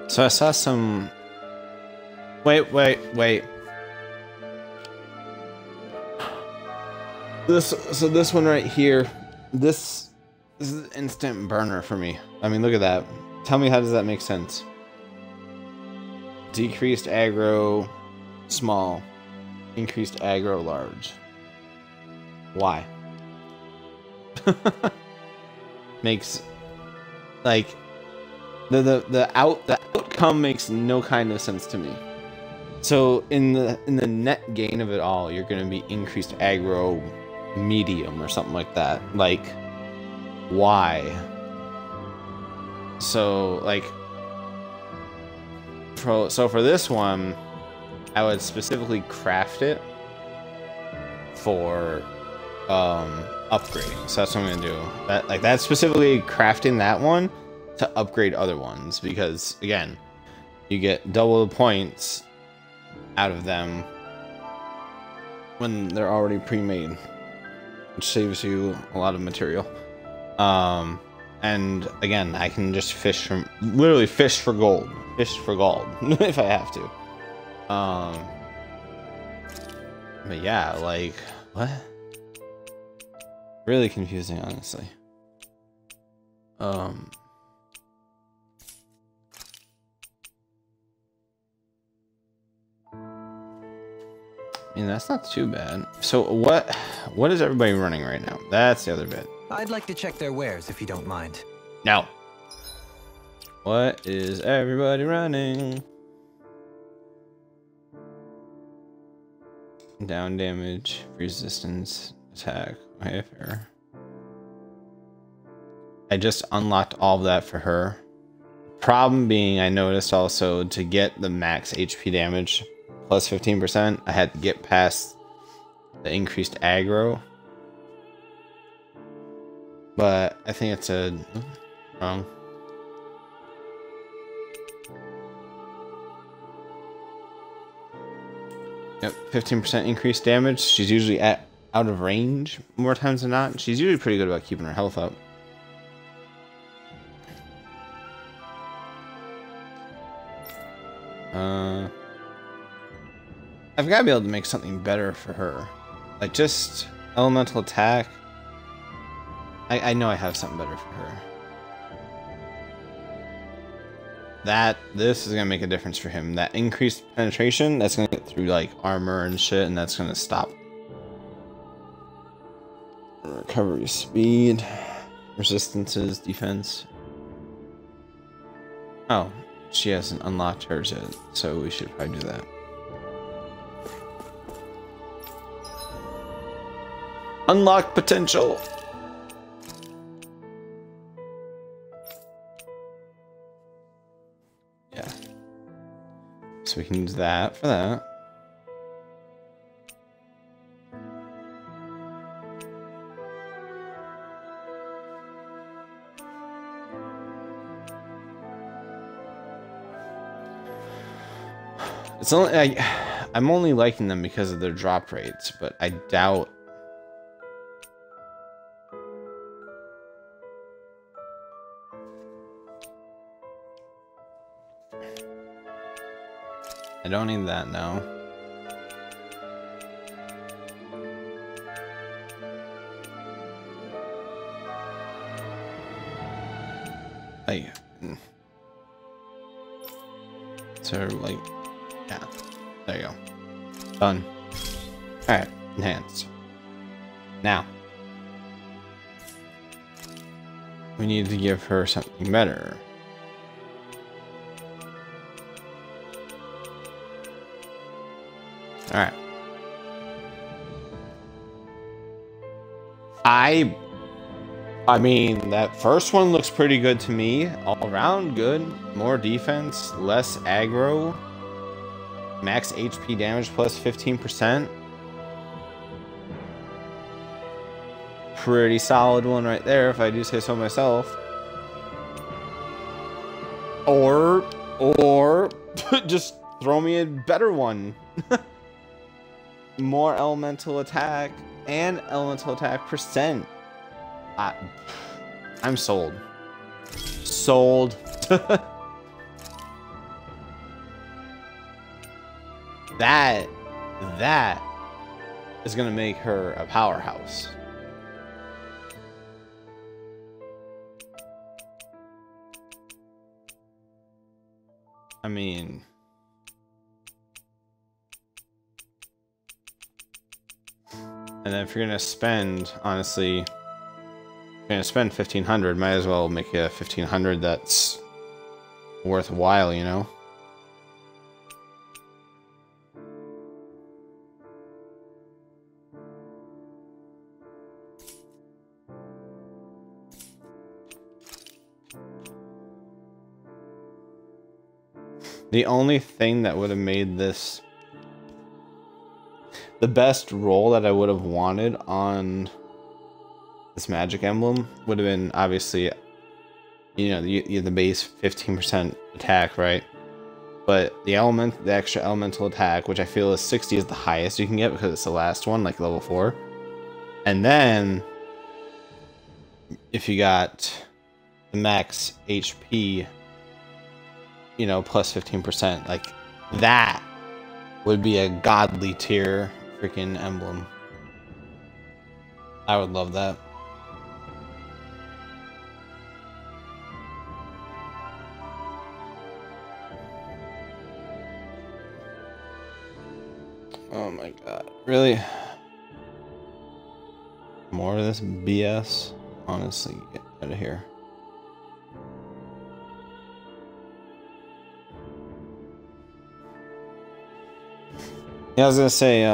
So I saw some... Wait. This one right here, this is an instant burner for me. I mean, look at that. Tell me, how does that make sense? Decreased aggro small, increased aggro large. Why? Makes like the outcome makes no kind of sense to me. So in the net gain of it all, you're going to be increased aggro medium or something like that. Like, why? So like, so for this one, I would specifically craft it for upgrading. So that's what I'm gonna do. That's specifically crafting that one to upgrade other ones, because again, you get double the points out of them when they're already pre-made, which saves you a lot of material. And again, I can just literally fish for gold if I have to. But yeah, like, what? Really confusing, honestly. I mean, that's not too bad. So what is everybody running right now? That's the other bit. I'd like to check their wares if you don't mind. No. What is everybody running? Down damage, resistance, attack. Okay, fair. I just unlocked all of that for her. Problem being, I noticed also to get the max HP damage plus 15%, I had to get past the increased aggro. But I think it's wrong. Yep, 15% increased damage. She's usually out of range more times than not. She's usually pretty good about keeping her health up. I've got to be able to make something better for her. Like just elemental attack. I know I have something better for her. This is gonna make a difference for him. That increased penetration, that's gonna get through like armor and shit, and that's gonna stop. Recovery speed, resistances, defense. Oh, she hasn't unlocked hers yet, so we should probably do that. Unlock potential. Yeah. So we can use that for that. It's only I'm only liking them because of their drop rates, but I doubt. I don't need that now. Like, so like, yeah, there you go. Done. All right, enhanced. Now, we need to give her something better. All right. I mean, that first one looks pretty good to me. All around good. More defense, less aggro. Max HP damage plus 15%. Pretty solid one right there, if I do say so myself. Or just throw me a better one. More elemental attack and elemental attack percent. I'm sold. Sold. That is gonna make her a powerhouse. I mean, and then if you're gonna spend, honestly, if you're gonna spend 1,500, might as well make it a 1,500 that's worthwhile, you know? The only thing that would have made this the best roll that I would have wanted on this magic emblem would have been, obviously, you know, the base 15% attack, right? But the extra elemental attack, which I feel is 60, is the highest you can get because it's the last one, like level 4. And then if you got the max HP, you know, plus 15%, like that would be a godly tier freaking emblem. I would love that. Oh my god, really? More of this BS? Honestly, get out of here. Yeah, I was gonna say,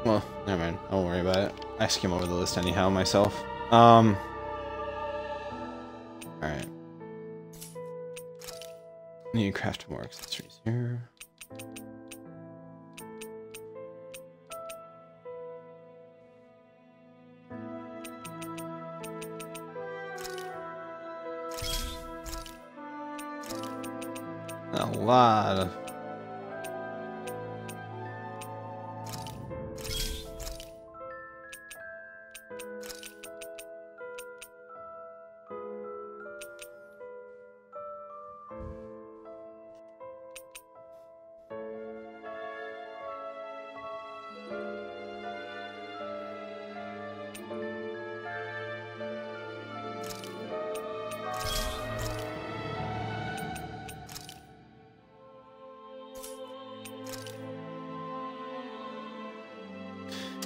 well, never mind. Don't worry about it. I skim over the list anyhow myself. Alright. Need to craft more accessories here. A lot of...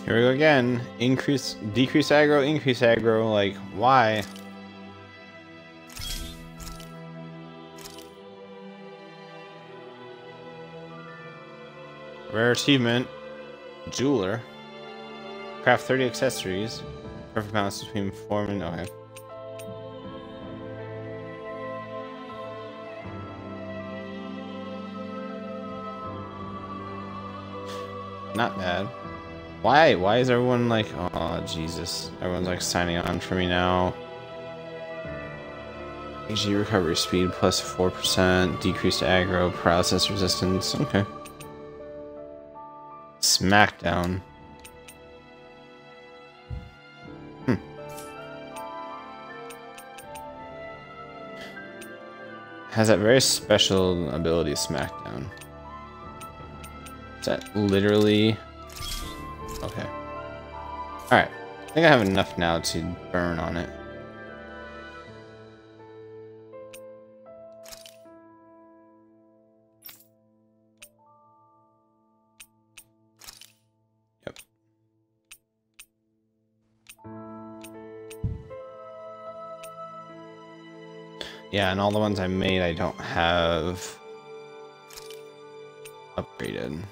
Here we go again. Decrease aggro, increase aggro. Like, why? Rare achievement. Jeweler. Craft 30 accessories. Perfect balance between form and... Okay. Not bad. Why? Why is everyone like, oh Jesus, everyone's like signing on for me now. AG recovery speed plus 4%, decreased aggro, paralysis resistance. Okay. Smackdown. Has that very special ability, Smackdown. Is that literally... Okay. Alright. I think I have enough now to burn on it. Yep. Yeah, and all the ones I made I don't have upgraded.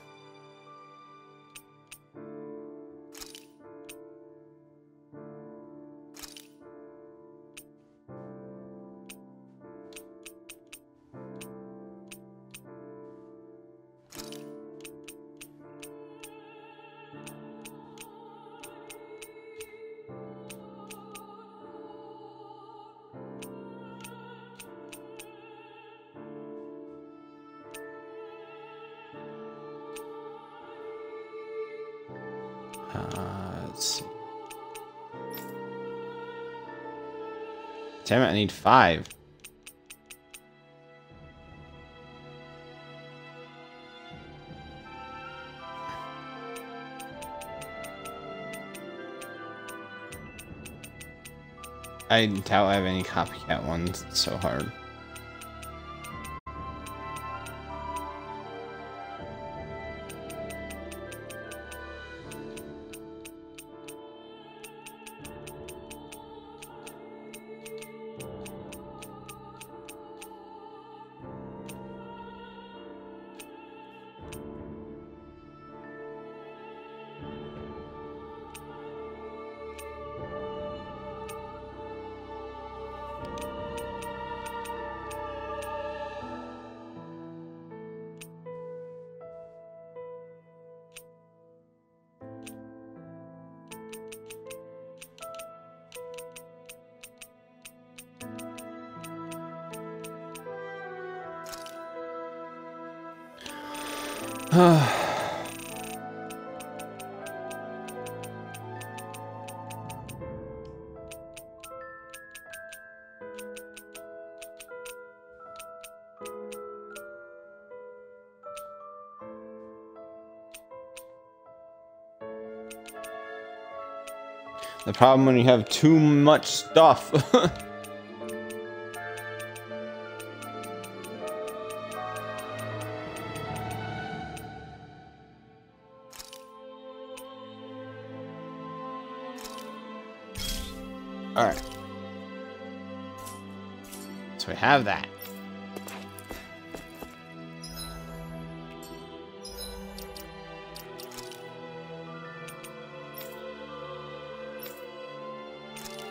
Let's see. Damn it, I need 5. I doubt I have any copycat ones. It's so hard. The problem when you have too much stuff. Alright. So we have that.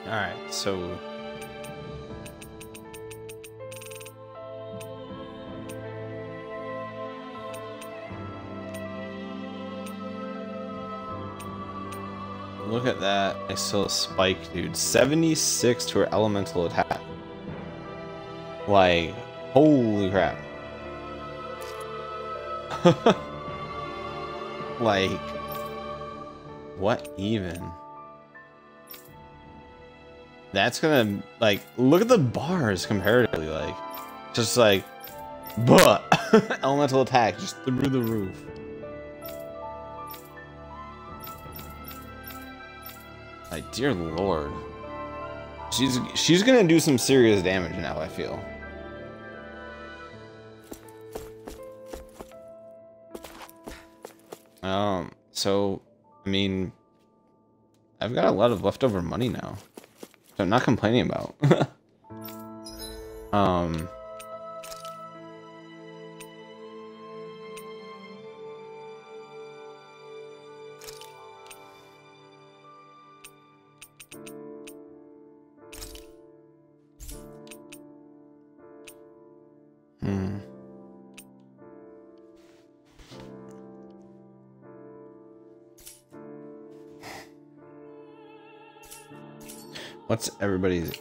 Alright, so... Look at that. I still spike, dude. 76 to her elemental attack. Like, holy crap. Like, what even? That's gonna, like, look at the bars comparatively, like, just like, but elemental attack just through the roof. Like, dear lord, she's gonna do some serious damage now, I feel. So I mean, I've got a lot of leftover money now. So I'm not complaining about.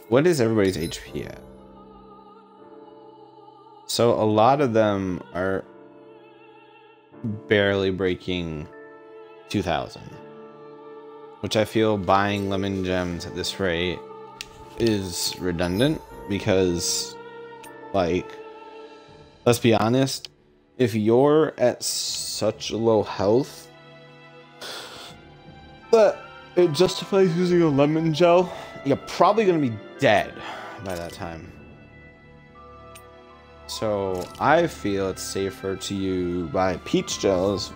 What is everybody's HP at? So a lot of them are barely breaking 2,000, which I feel buying lemon gems at this rate is redundant because, like, let's be honest, if you're at such low health that it justifies using a lemon gel, you're probably going to be dead by that time. So I feel it's safer to buy peach gels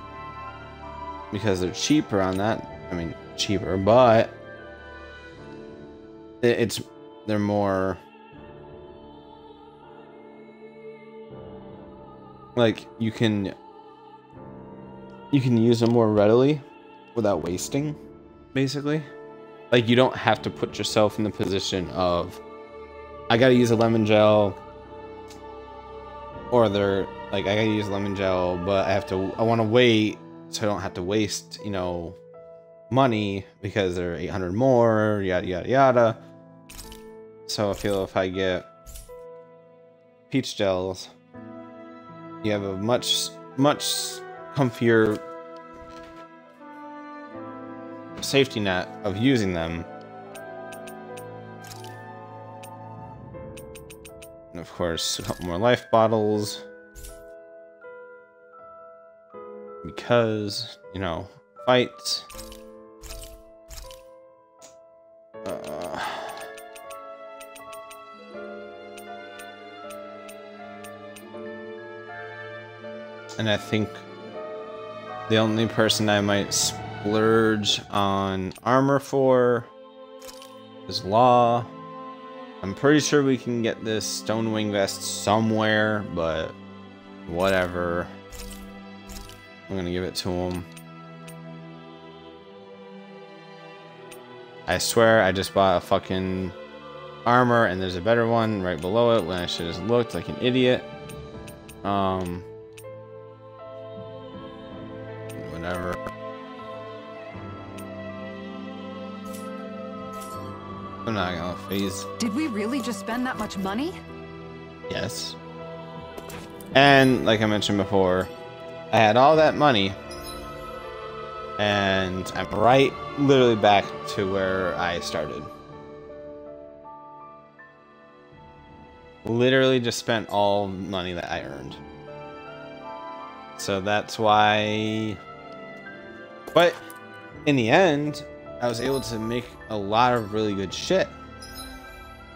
because they're cheaper on that. I mean, cheaper, but they're more like you can use them more readily without wasting, basically. Like, you don't have to put yourself in the position of, I gotta use a lemon gel, or they're like, I gotta use a lemon gel, but I want to wait so I don't have to waste, you know, money because they're 800 more, yada yada yada. So I feel if I get peach gels, you have a much comfier safety net of using them. And of course, a couple more life bottles. Because, you know, fights. And I think the only person I might splurge on armor for is Law. I'm pretty sure we can get this Stonewing vest somewhere, but whatever. I'm gonna give it to him. I swear I just bought a fucking armor and there's a better one right below it when I should have just looked like an idiot. Whatever. I'm not gonna phase. Did we really just spend that much money? Yes. And like I mentioned before, I had all that money and I'm right literally back to where I started. Literally just spent all money that I earned. So that's why. But in the end, I was able to make a lot of really good shit.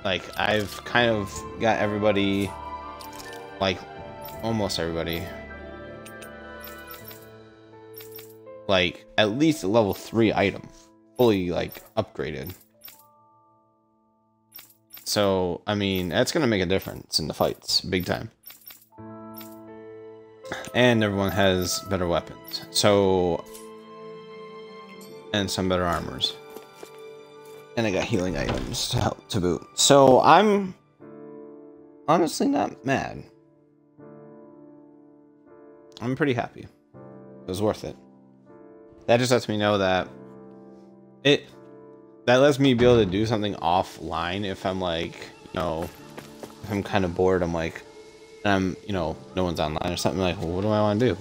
Like, I've kind of got everybody, like, almost everybody, like, at least a level 3 item, fully, like, upgraded. So, I mean, that's gonna make a difference in the fights, big time. And everyone has better weapons. So, and some better armors. And I got healing items to help to boot. So I'm honestly not mad. I'm pretty happy. It was worth it. That just lets me know that that lets me be able to do something offline if I'm like, you know, if I'm kind of bored, I'm like, and I'm, you know, no one's online or something, like, well, what do I want to do?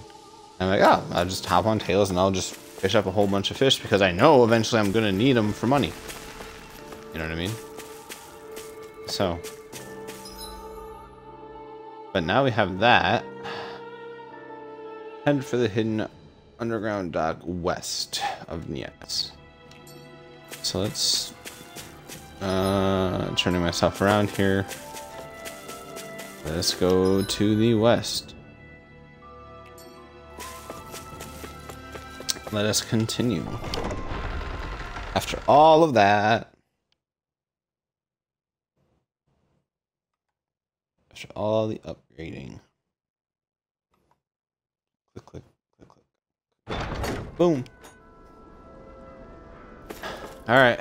And I'm like, oh, I'll just hop on Tails and I'll just fish up a whole bunch of fish because I know eventually I'm going to need them for money. You know what I mean? So. But now we have that. Head for the hidden underground dock west of Nias. So let's turning myself around here. Let's go to the west. Let us continue. After all of that, after all the upgrading, click, click, click, click, boom. All right,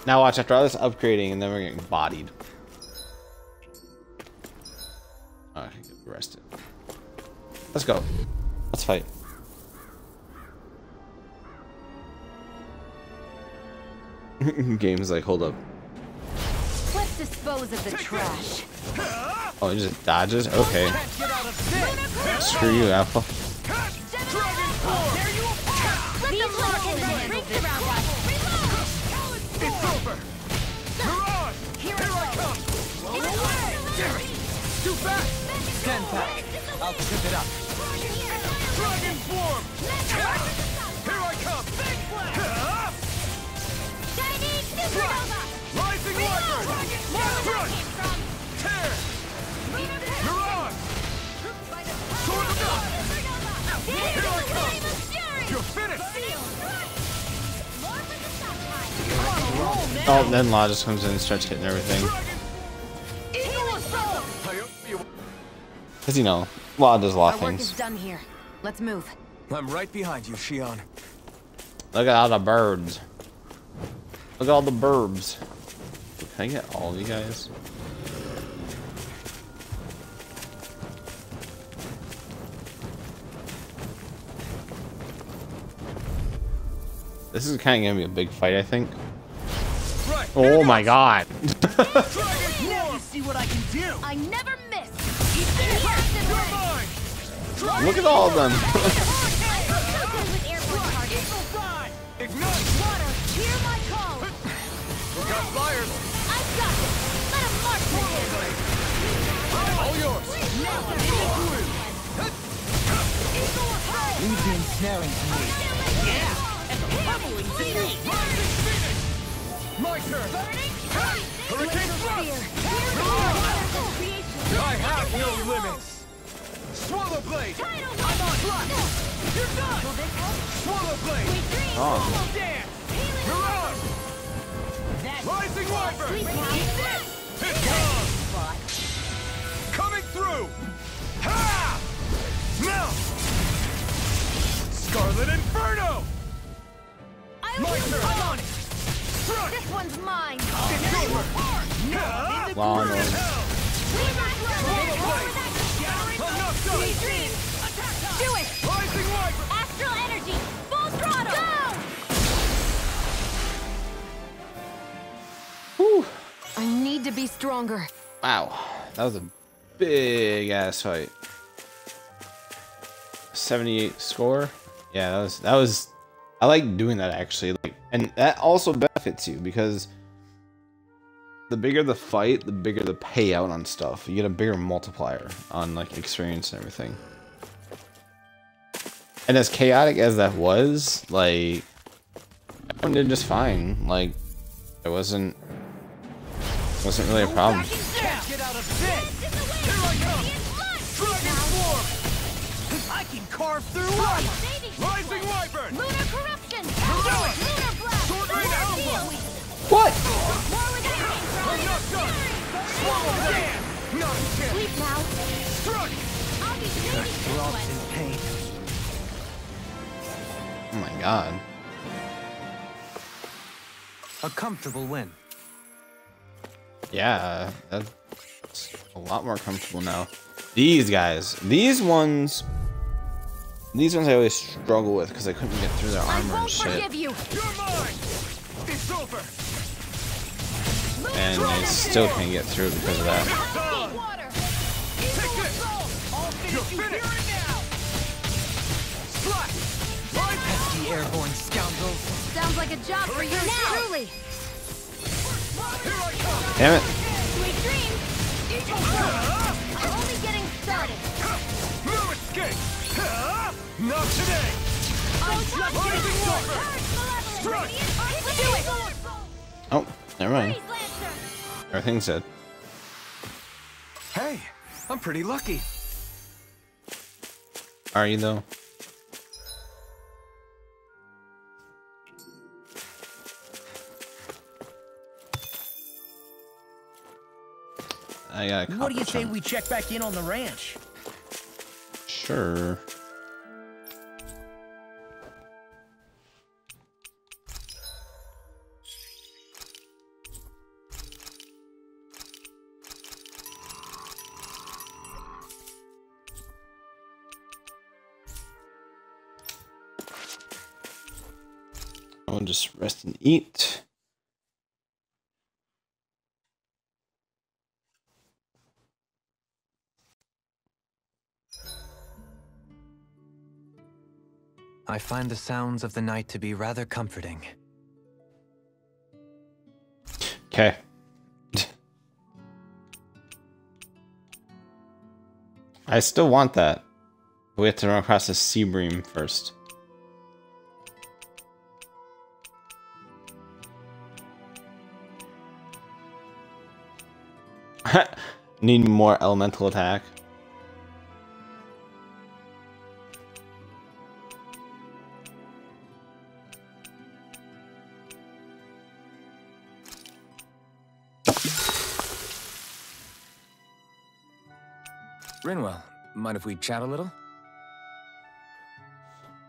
now watch. After all this upgrading, and then we're getting bodied. Oh, I can get arrested. Let's go. Let's fight. Game's like, hold up. Let's dispose of the trash. Oh, he just dodges? Okay. Screw you, Alpha. It's over! Mirage! Here I come! Too fast! Stand back. I'll trip it up. Dragon form! Here I come! Chinese supernova! Rising lightning! Crush! Tear! Mirage! Sword of God! Here I come! You're finished! Oh, then Law just comes in and starts hitting everything. Because, you know, Law does Law Our work things. is done here. Let's move. I'm right behind you, Shion. Look at all the birds. Look at all the burbs. Can I get all of you guys? This is kind of gonna be a big fight, I think. Right. Oh my god. Dragon form! See what I can do. I never miss! You're mine! Look at all of them. Ignite! Water, hear my call! We got flyers! I got it! Let him march for All yours! Leave the ensnaring to me. My turn! Hurricane thrust! I have no limits! Swallow blade! Tidal I'm on flat! You're done! Will this help? Swallow blade! Sweet dreams. Oh. Double dance! Healing You're word. on! That's Rising Wyvern! Sleep now. It comes! Spot. Coming through! Ha! Now! Scarlet Inferno! My turn! I'm on it! Struck! This one's mine. It's over! Ha! Long Burn in one. hell! Swallow blade! I'm not done! Sweet dreams. Attack time. Do it. Rising Wyvern! Astral energy. Full throttle. Go. Whew. I need to be stronger. Wow, that was a big ass fight. 78 score. Yeah, that was. I like doing that actually, like, and that also benefits you because the bigger the fight, the bigger the payout on stuff. You get a bigger multiplier on like experience and everything. And as chaotic as that was, like, everyone did just fine. Like, it wasn't really a problem. Can't get out of this! Here I come! Dragon form! I can carve through ice! Rising Wyvern! Lunar corruption. Heroic! Lunar blast. Sword Rain Lunar Alpha! seal. What? More with I'm not done! Swallow blade! Not a chance! Sleep now. Struck! I'll be shady Throbs this in pain. Oh my god. A comfortable win. Yeah, that's a lot more comfortable now. These guys, these ones I always struggle with because I couldn't get through their I armor and won't shit. forgive you. You're mine! It's over! And I still can't get through it because of that. Done! water. Take this! I'll finish you here and now! Slash! Right! Pesky airborne scoundrels. Sounds like a job for you now. Truly. Here I come! Damn it. Sweet dreams. I'm only getting started. No escape! Ha! Not today! Rising Wyvern! Struck! Do it. Oh, never mind. Freeze Lancer. Everything's dead. Hey, I'm pretty lucky. Are you though? I got a What do you copper say chunk. we check back in on the ranch? Sure. I'll just rest and eat. I find the sounds of the night to be rather comforting. Okay. I still want that. We have to run across the sea bream first. Need more elemental attack. Rinwell, mind if we chat a little?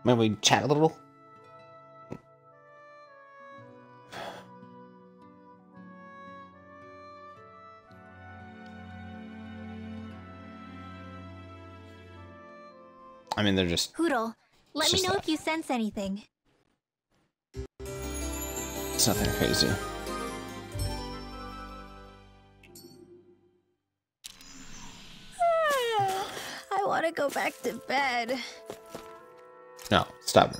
Maybe we chat a little? I mean, they're just... Poodle, let It's me just know that. if you sense anything. It's nothing crazy. I want to go back to bed. No, stop.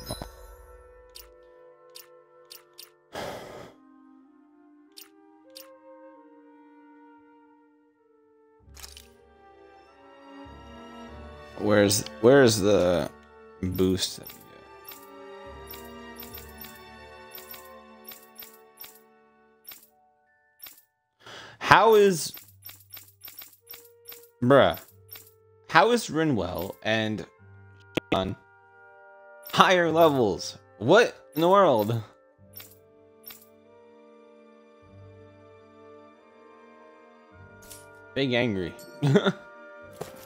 Where's the boost that we get? How is... Bruh. How is Rinwell and on higher levels? What in the world? Big angry.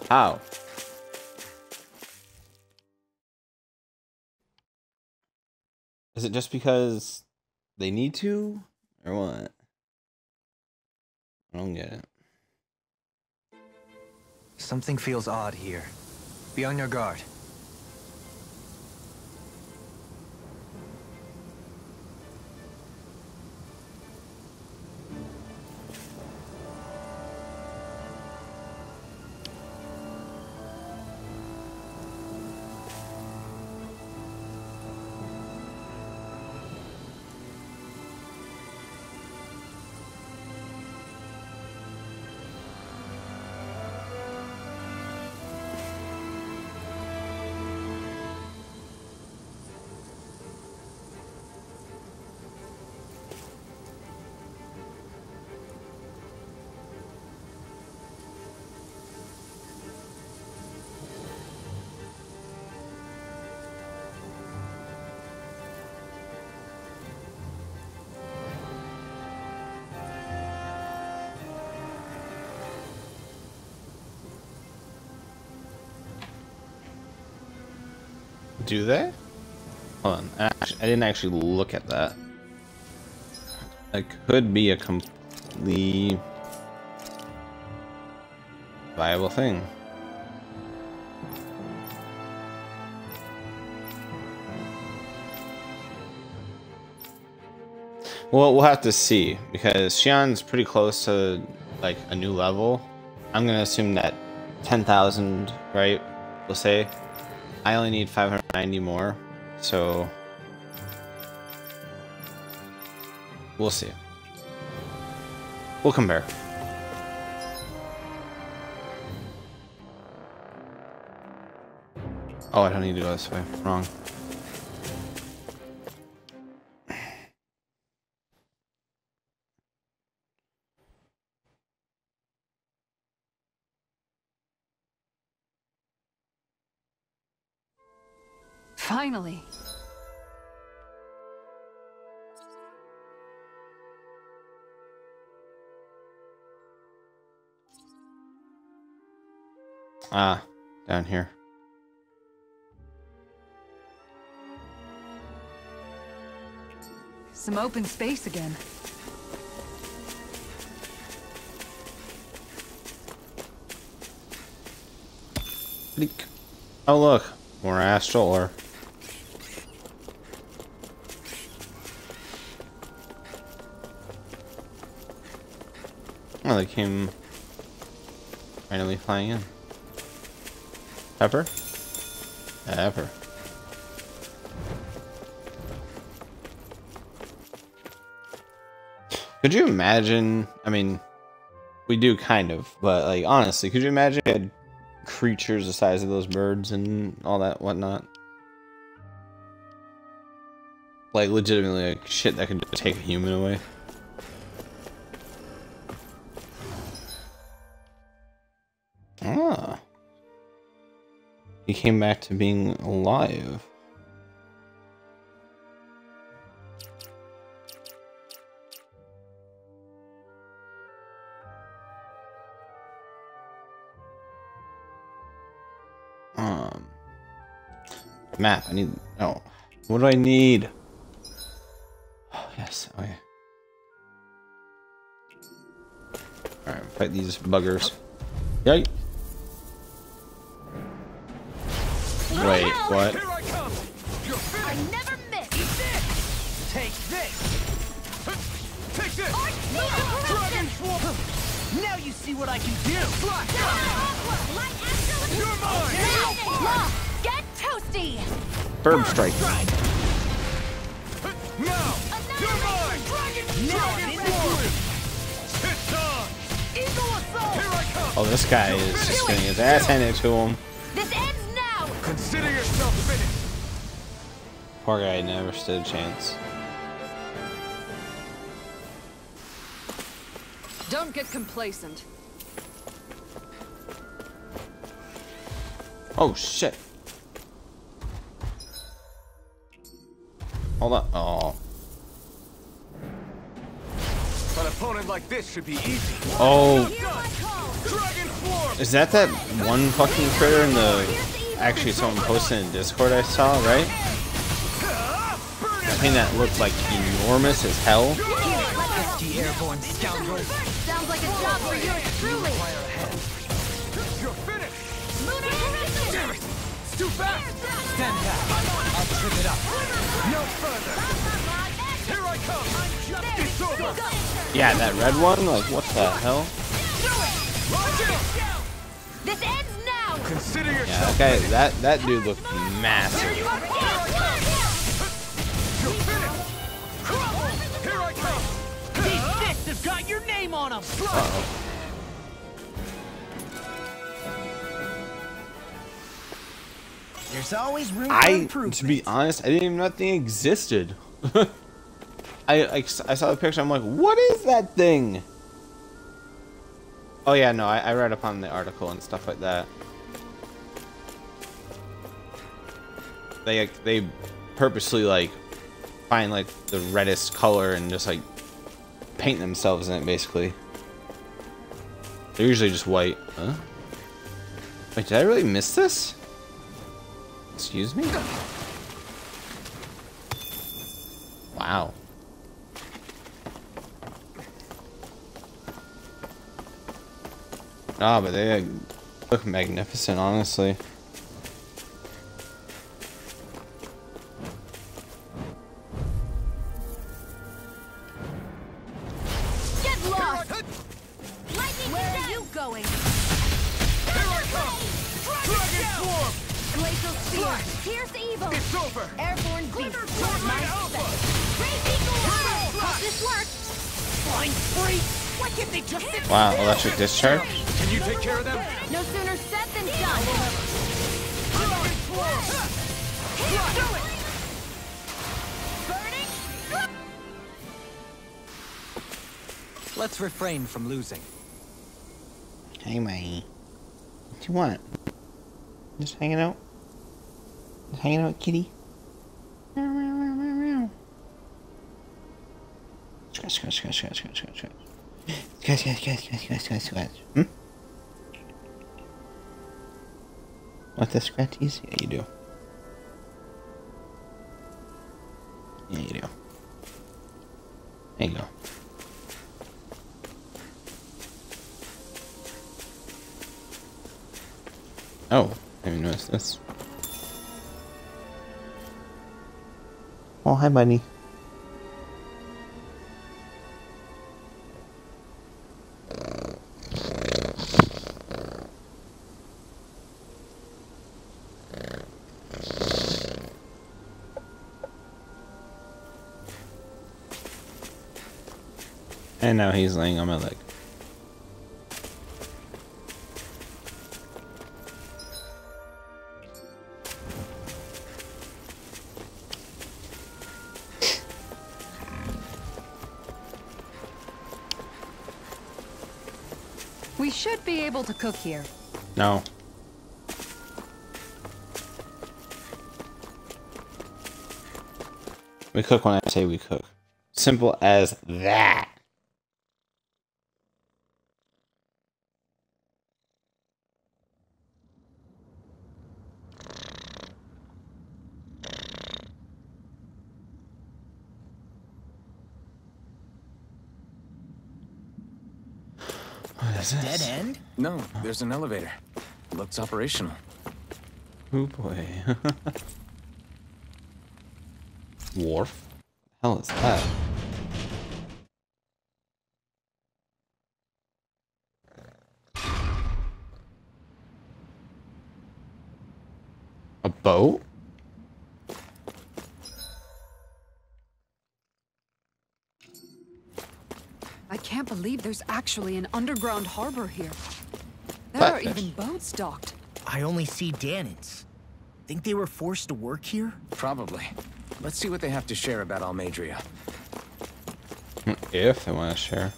How? Is it just because they need to? Or what? I don't get it. Something feels odd here. Be on your guard. Do they? Hold on. I didn't actually look at that. That could be a completely viable thing. Well, we'll have to see, because Xian's pretty close to like a new level. I'm gonna assume that 10,000, right? We'll say. I only need 590 more, so we'll see. We'll compare. Oh, I don't need to go this way. Wrong. Finally. Ah, down here. Some open space again. Bleak. Oh look, more astral ore. Oh, they came randomly flying in. Pepper? Pepper. Could you imagine? I mean, we do kind of, but like honestly, could you imagine if you had creatures the size of those birds and all that whatnot? Like legitimately, like shit that could just take a human away. Ah. He came back to being alive. Map, I need, oh, what do I need? Oh, yes, okay. Alright, fight these buggers. Yikes. Wait, what? Here I come! You're finished! I never miss. Take this! Take this! Dragon Swarm! Now you see what I can do! You're mine! Get toasty! Bird strike. Now! You're mine! Dragon Swarm! It's on! Eagle assault! Here I come! Oh, this guy is just getting his ass handed to him. This ends now! Consider yourself finished! Poor guy never stood a chance. Don't get complacent. Oh shit. Hold on. Oh. An opponent like this should be easy. Oh. Dragon form. Is that one fucking critter in the... Actually, someone posted in Discord I saw, right? The thing that looked like enormous as hell. Pesky airborne scoundrel. Sounds like a job for yours truly. You're finished. Damn it! It's too fast. Stand back. I'll trip it up. No further. Here I come. It's over. Yeah, that red one? Like, what the hell? This ends now. Consider Yeah, yourself. that guy, that dude looked massive. You're finished. Here I come. These fists have got your name on them. Uh-oh. There's always room for improvement. To be honest, I didn't even know that thing existed. I saw the picture, I'm like, what is that thing? Oh yeah, no, I read up on the article and stuff like that. They purposely like find like the reddest color and just like paint themselves in it basically. They're usually just white. Huh? Wait, did I really miss this? Excuse me? Wow. Ah, but they look magnificent, honestly. Get lost. Lightning, where are you going? Here I come. Dragon form. Glacial spear. Pierce evil. It's over. Airborne beast. Tornado Alpha. Crazy Galactic. Hope this works. Flying free. Why can't they just sit Wow, electric discharge? Can you take care of them? No sooner said than done. Dragon form. Do it. Burning. Let's refrain from losing. Hey, man. What you want? Just hanging out? Just hanging out, kitty? Scratch, scratch, scratch, scratch, scratch, scratch, scratch. Scratch, scratch, scratch, scratch, scratch, scratch, scratch. Hmm? Want the scratchies? Yeah, you do. Yeah, you do. There you go. Oh, I didn't notice this. Oh, hi, buddy. And now he's laying on my leg. We should be able to cook here. No. We cook when I say we cook. Simple as that. What is dead this? end? No, there's an elevator. Looks operational. Oh boy. Wharf? The hell is that? A boat? I can't believe there's actually an underground harbor here. There are Flatfish. even boats docked. I only see Danans. Think they were forced to work here? Probably. Let's see what they have to share about Almadria. If they want to share.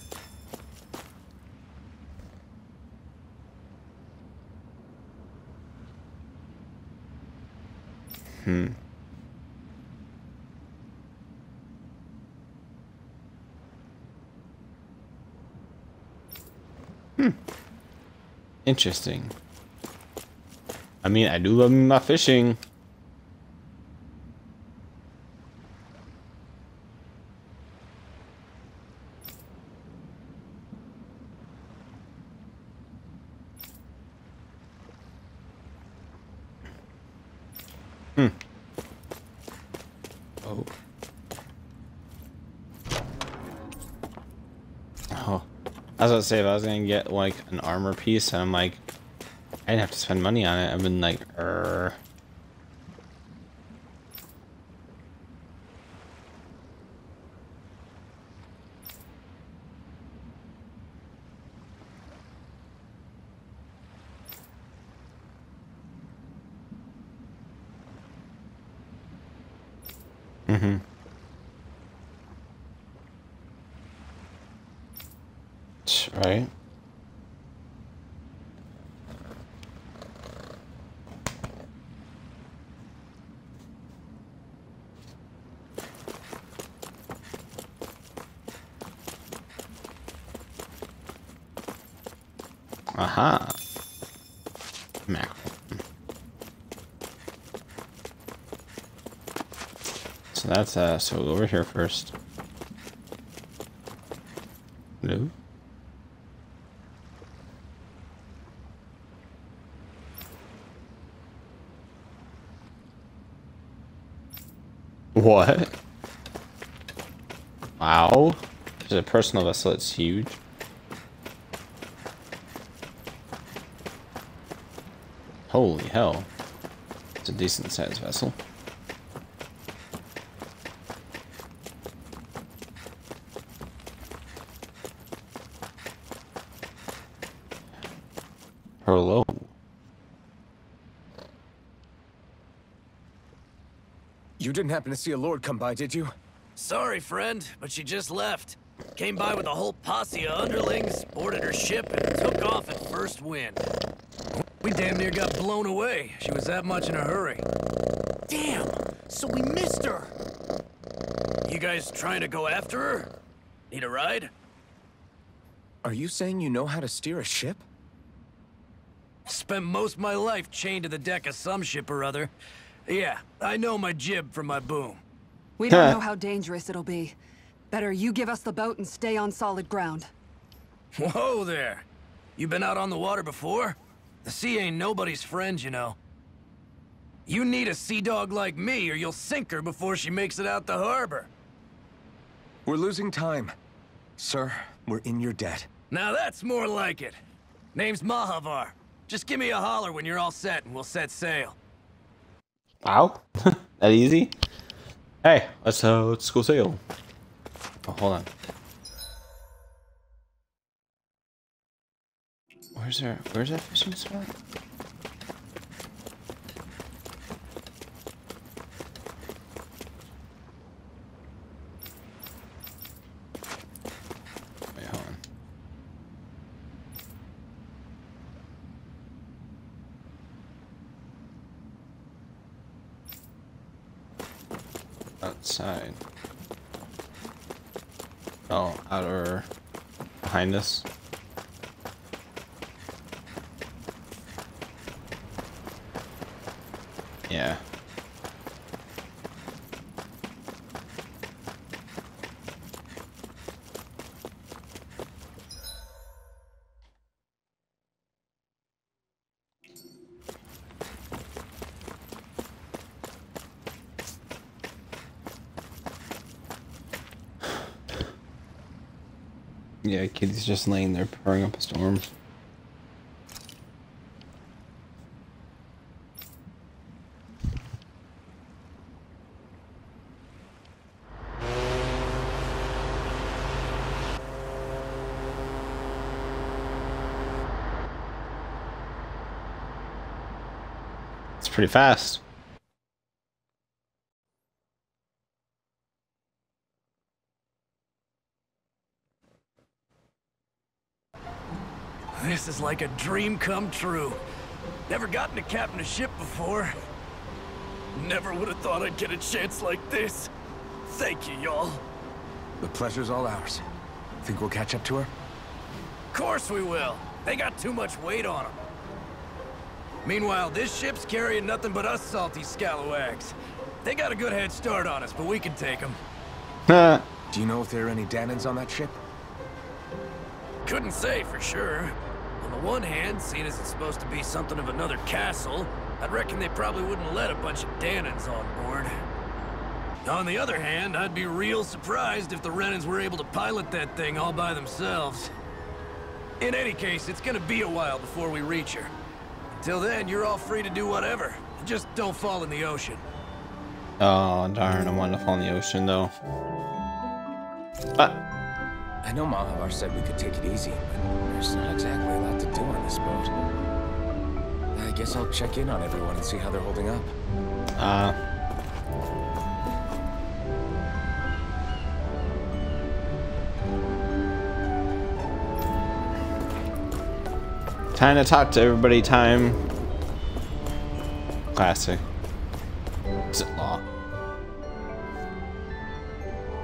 Interesting. I mean, I do love my fishing. Oh. Oh. I was about to say, if I was gonna get like an armor piece, and I'm like, I didn't have to spend money on it. I've been like, Right. Aha. Mackerel. So that's so we'll go over here first. Hello? What? Wow. There's a personal vessel that's huge. Holy hell. It's a decent sized vessel. Hello. You didn't happen to see a lord come by, did you? Sorry, friend, but she just left. Came by with a whole posse of underlings, boarded her ship, and took off at first wind. We damn near got blown away. She was that much in a hurry. Damn! So we missed her! You guys trying to go after her? Need a ride? Are you saying you know how to steer a ship? Spent most of my life chained to the deck of some ship or other. Yeah, I know my jib from my boom. We don't know how dangerous it'll be. Better you give us the boat and stay on solid ground. Whoa there! You been out on the water before? The sea ain't nobody's friend, you know. You need a sea dog like me, or you'll sink her before she makes it out the harbor. We're losing time. Sir, we're in your debt. Now that's more like it. Name's Mahavar. Just give me a holler when you're all set, and we'll set sail. Wow. That easy? Hey, let's go sail. Oh, hold on. Where's that fishing spot? Wait, hold on. Outside. Oh, outer behind us. Yeah. Yeah, Kitty's just laying there pouring up a storm. It's pretty fast. This is like a dream come true. Never gotten to captain a ship before. Never would have thought I'd get a chance like this. Thank you, y'all. The pleasure's all ours. Think we'll catch up to her? Of course we will. They got too much weight on them. Meanwhile, this ship's carrying nothing but us salty scalawags. They got a good head start on us, but we can take them. Do you know if there are any Danans on that ship? Couldn't say for sure. On the one hand, seeing as it's supposed to be something of another castle, I'd reckon they probably wouldn't let a bunch of Danans on board. On the other hand, I'd be real surprised if the Renans were able to pilot that thing all by themselves. In any case, it's gonna be a while before we reach her. Until then, you're all free to do whatever. Just don't fall in the ocean. Oh, darn. I wanted to fall in the ocean, though. I know Malabar said we could take it easy, but there's not exactly a lot to do on this boat. I guess I'll check in on everyone and see how they're holding up. Time to talk to everybody. Time. Classic. Exit law.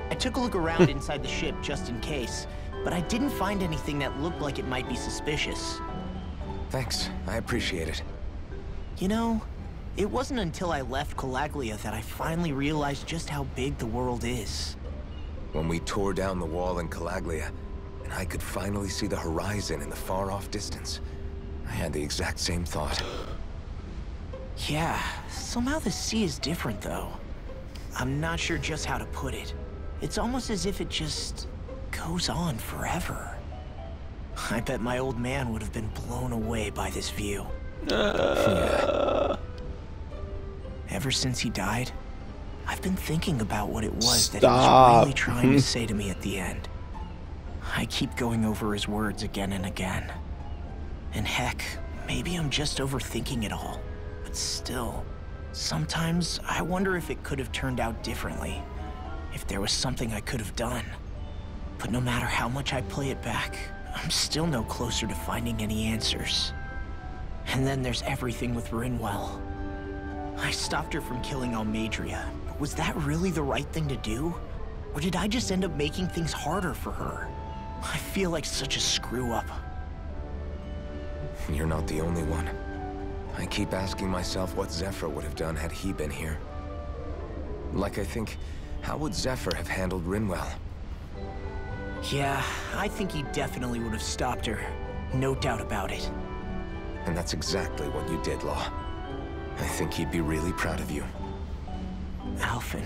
I took a look around inside the ship just in case, but I didn't find anything that looked like it might be suspicious. Thanks. I appreciate it. You know, it wasn't until I left Calaglia that I finally realized just how big the world is. When we tore down the wall in Calaglia, and I could finally see the horizon in the far-off distance, I had the exact same thought. Yeah, somehow the sea is different though. I'm not sure just how to put it. It's almost as if it just goes on forever. I bet my old man would have been blown away by this view. Yeah. Ever since he died, I've been thinking about what it was that he was really trying to say to me at the end. I keep going over his words again and again. And heck, maybe I'm just overthinking it all. But still, sometimes I wonder if it could have turned out differently. If there was something I could have done. But no matter how much I play it back, I'm still no closer to finding any answers. And then there's everything with Rinwell. I stopped her from killing Almeidrea. Was that really the right thing to do? Or did I just end up making things harder for her? I feel like such a screw-up. You're not the only one. I keep asking myself what Zephyr would have done had he been here. Like I think, how would Zephyr have handled Rinwell? Yeah, I think he definitely would have stopped her. No doubt about it. And that's exactly what you did, Law. I think he'd be really proud of you. Alphen.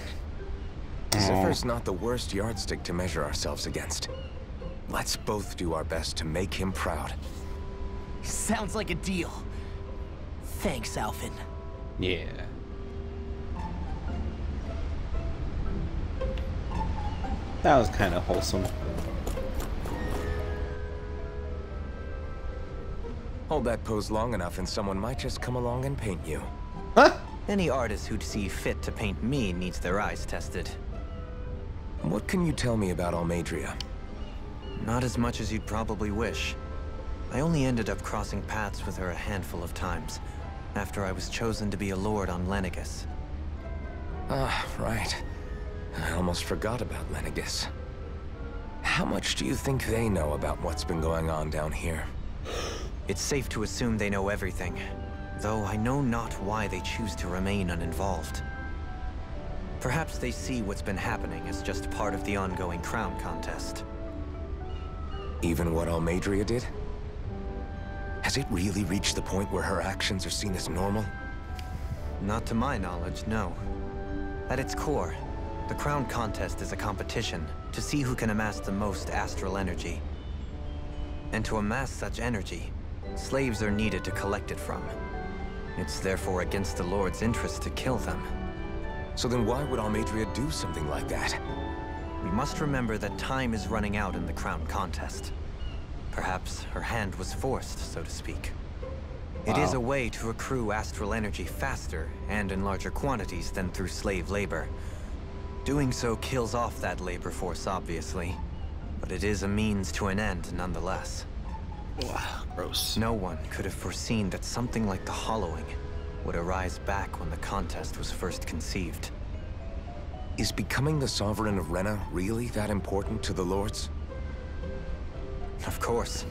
Zephyr's not the worst yardstick to measure ourselves against. Let's both do our best to make him proud. Sounds like a deal. Thanks, Alphen. Yeah. That was kind of wholesome. Hold that pose long enough and someone might just come along and paint you. Huh? Any artist who'd see fit to paint me needs their eyes tested. What can you tell me about Almeidrea? Not as much as you'd probably wish. I only ended up crossing paths with her a handful of times, after I was chosen to be a lord on Lenegis. Ah, right. I almost forgot about Lenegis. How much do you think they know about what's been going on down here? It's safe to assume they know everything, though I know not why they choose to remain uninvolved. Perhaps they see what's been happening as just part of the ongoing crown contest. Even what Almeidrea did? Has it really reached the point where her actions are seen as normal? Not to my knowledge, no. At its core, the crown contest is a competition to see who can amass the most astral energy. And to amass such energy, slaves are needed to collect it from. It's therefore against the Lord's interest to kill them. So then why would Almeidrea do something like that? We must remember that time is running out in the crown contest. Perhaps her hand was forced, so to speak. It is a way to accrue astral energy faster and in larger quantities than through slave labor. Doing so kills off that labor force, obviously, but it is a means to an end nonetheless. Wow, gross. No one could have foreseen that something like the Hollowing would arise back when the contest was first conceived. Is becoming the Sovereign of Rena really that important to the Lords? Of course.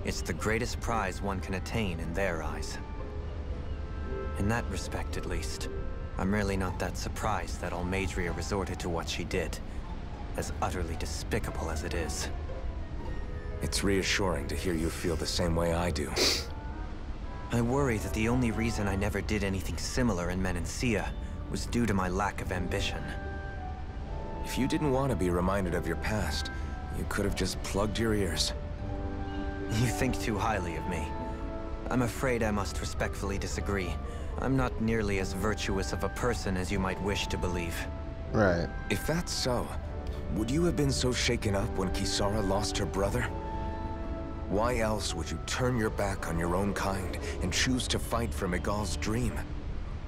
It's the greatest prize one can attain in their eyes. In that respect, at least, I'm really not that surprised that Almeidrea resorted to what she did, as utterly despicable as it is. It's reassuring to hear you feel the same way I do. I worry that the only reason I never did anything similar in Menancia was due to my lack of ambition. If you didn't want to be reminded of your past, you could have just plugged your ears. You think too highly of me. I'm afraid I must respectfully disagree. I'm not nearly as virtuous of a person as you might wish to believe. Right. If that's so, would you have been so shaken up when Kisara lost her brother? Why else would you turn your back on your own kind and choose to fight for Miguel's dream?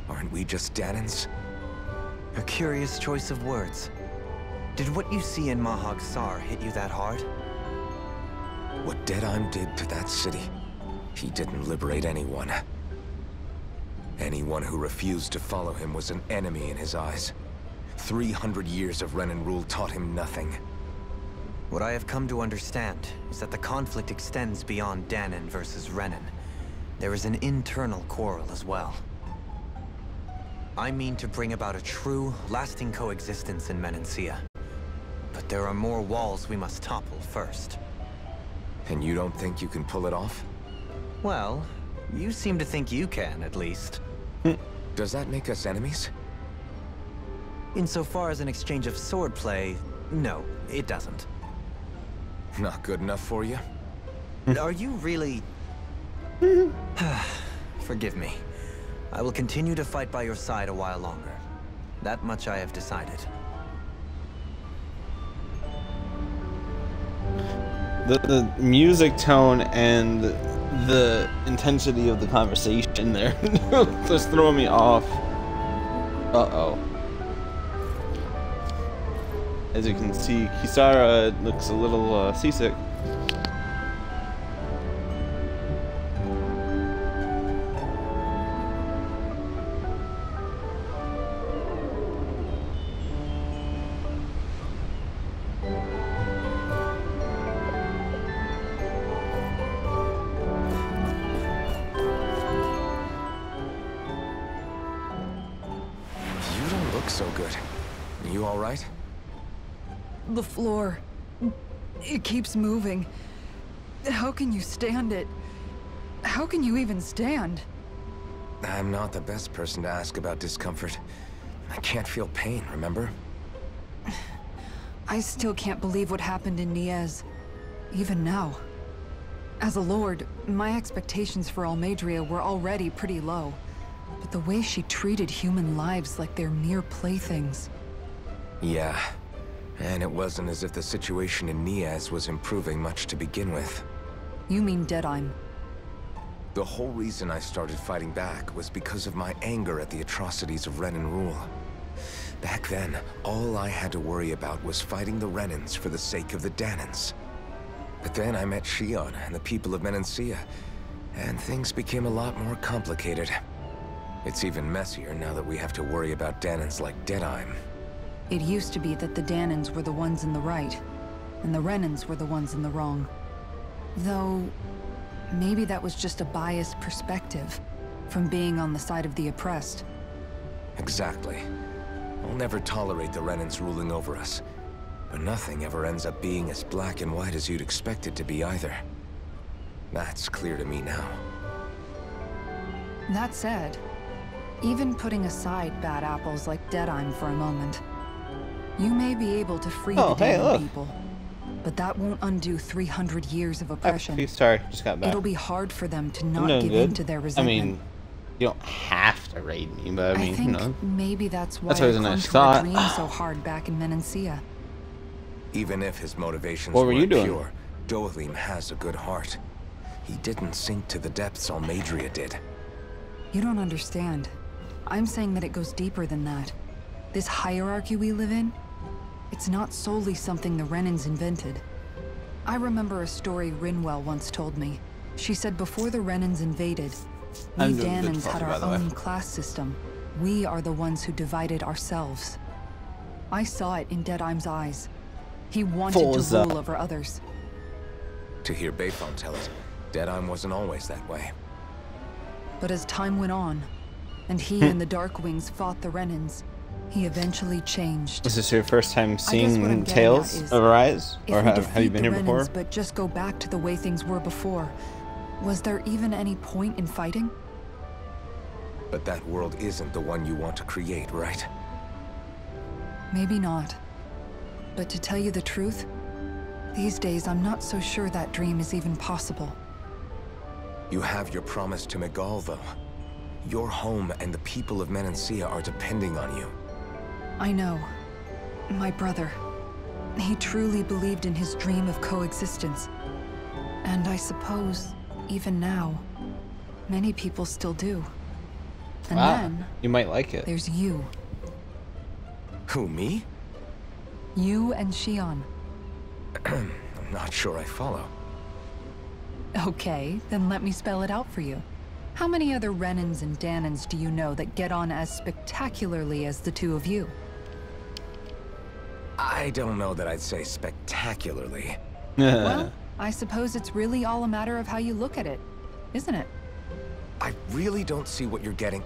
Aren't we just Danans? A curious choice of words. Did what you see in Mahag Saar hit you that hard? What Deadheim did to that city, he didn't liberate anyone. Anyone who refused to follow him was an enemy in his eyes. 300 years of Renan rule taught him nothing. What I have come to understand is that the conflict extends beyond Danan versus Renan. There is an internal quarrel as well. I mean to bring about a true, lasting coexistence in Menancia. But there are more walls we must topple first. And you don't think you can pull it off? Well, you seem to think you can, at least. Does that make us enemies? Insofar as an exchange of swordplay, no, it doesn't. Not good enough for you? Are you really... Forgive me. I will continue to fight by your side a while longer. That much I have decided. The music tone and the intensity of the conversation there just throwing me off. Uh-oh. As you can see, Kisara looks a little seasick. You don't look so good. You all right? The floor. It keeps moving. How can you stand it? How can you even stand? I'm not the best person to ask about discomfort. I can't feel pain, remember? I still can't believe what happened in Niez. Even now. As a lord, my expectations for Almeidrea were already pretty low. But the way she treated human lives like they're mere playthings. Yeah. And it wasn't as if the situation in Niez was improving much to begin with. You mean Deadheim? The whole reason I started fighting back was because of my anger at the atrocities of Renan rule. Back then, all I had to worry about was fighting the Renans for the sake of the Danans. But then I met Shion and the people of Menancia, and things became a lot more complicated. It's even messier now that we have to worry about Danans like Deadheim. It used to be that the Danans were the ones in the right, and the Renans were the ones in the wrong. Though, maybe that was just a biased perspective, from being on the side of the oppressed. Exactly. I'll never tolerate the Renans ruling over us. But nothing ever ends up being as black and white as you'd expect it to be either. That's clear to me now. That said, even putting aside bad apples like Deadheim for a moment, you may be able to free the Danan people, but that won't undo 300 years of oppression. Oh, sorry, just got back. It'll be hard for them to not give in to their resentment. I mean, you don't have to raid me, but I mean, think you know. Maybe that's why That's always I a clung nice to thought. our dream so hard back in Menancia. Even if his motivations What were you weren't doing? pure, Dohalim has a good heart. He didn't sink to the depths Almeidrea did. You don't understand. I'm saying that it goes deeper than that. This hierarchy we live in, it's not solely something the Renans invented. I remember a story Rinwell once told me. She said before the Renans invaded, We I'm doing good Dahnans for had you, by our the way. own class system. We are the ones who divided ourselves. I saw it in Deadeye's eyes. He wanted Forza. to rule over others. To hear Bayfon tell it, Deadeye wasn't always that way. But as time went on, and he and the Darkwings fought the Renans, he eventually changed. Is this your first time what I'm seeing getting Tales at is, arise? If Or we have defeat you been the here before? Renans, but just go back to the way things were before, was there even any point in fighting? But that world isn't the one you want to create, right? Maybe not. But to tell you the truth, these days I'm not so sure that dream is even possible. You have your promise to Megal, though. Your home and the people of Menancia are depending on you. I know. My brother. He truly believed in his dream of coexistence. And I suppose, even now, many people still do. And then, You might like it. there's you. Who, me? You and Shion. I'm not sure I follow. Okay, then let me spell it out for you. How many other Renans and Dahnans do you know that get on as spectacularly as the two of you? I don't know that I'd say spectacularly. Well, I suppose it's really all a matter of how you look at it, isn't it? I really don't see what you're getting.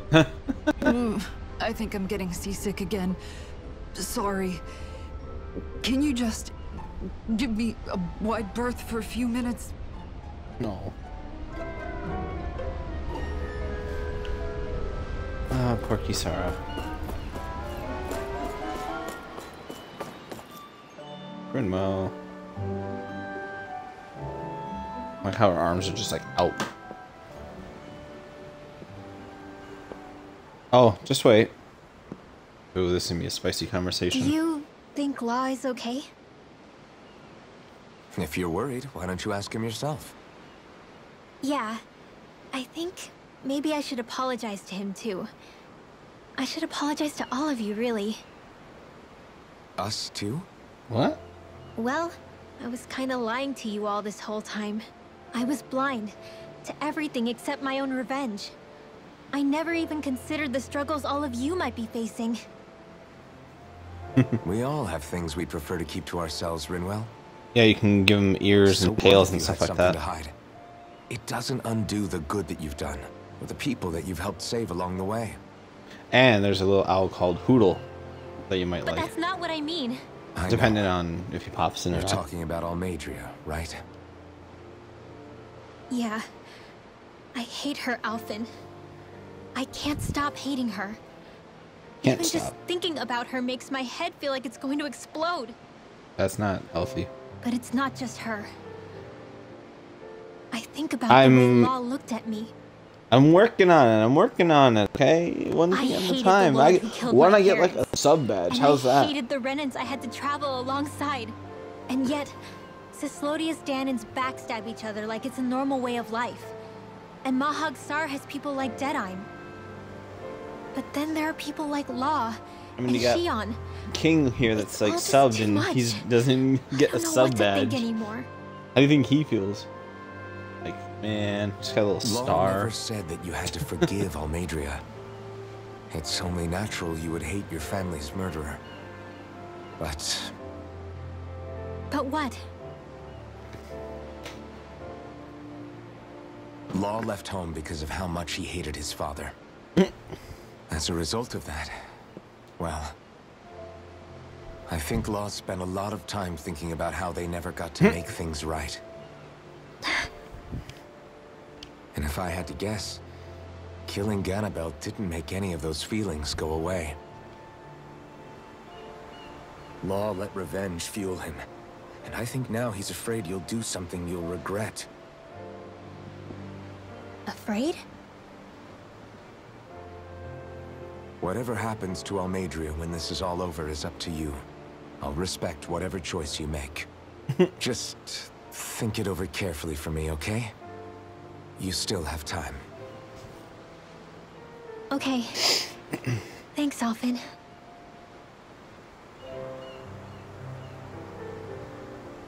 I think I'm getting seasick again. Sorry. Can you just give me a wide berth for a few minutes? No. Ah, poor Kisara. Grinmo. Like how her arms are just like out. Oh, just wait. Ooh, this is gonna be a spicy Do conversation. you think Law is okay? If you're worried, why don't you ask him yourself? Yeah. I think maybe I should apologize to him too. I should apologize to all of you, really. Us too? What? Well, I was kinda lying to you all this whole time. I was blind to everything except my own revenge. I never even considered the struggles all of you might be facing. We all have things we'd prefer to keep to ourselves, Rinwell. Yeah, you can give them ears So and what tails if and you stuff had like something that. to hide? It doesn't undo the good that you've done, or the people that you've helped save along the way. And there's a little owl called Hoodle that you might But like, that's not what I mean. I know. depending on if he pops in or You're not. talking about Almadria, right? Yeah. I hate her, Alphen. I can't stop hating her. Can't Even just stop. thinking about her makes my head feel like it's going to explode. That's not healthy. But it's not just her. I think about I'm- the way Law looked at me. I'm working on it. I'm working on it. Okay, one I thing at a hated the time. Lord who killed Why don't my I get like a parents. sub badge? And How's I that? hated the Renans I had to travel alongside. And yet, Cislodius Dahnans backstab each other like it's a normal way of life. And Mahag Sar has people like Deadeye. But then there are people like Law I mean, and you got Shion. King here It's that's like all just subbed too and much. he doesn't get I a don't know sub what to badge. think anymore. How do you think he feels? Like, man, just got a little Law star. never said that you had to forgive Almadria. It's only natural you would hate your family's murderer. But But what? Law left home because of how much he hated his father. As a result of that, well, I think Law spent a lot of time thinking about how they never got to make things right. And if I had to guess, killing Ganabel didn't make any of those feelings go away. Law let revenge fuel him, and I think now he's afraid you'll do something you'll regret. Afraid? Whatever happens to Almadria when this is all over is up to you. I'll respect whatever choice you make. Just think it over carefully for me, okay? You still have time. Okay. Thanks, Alphen.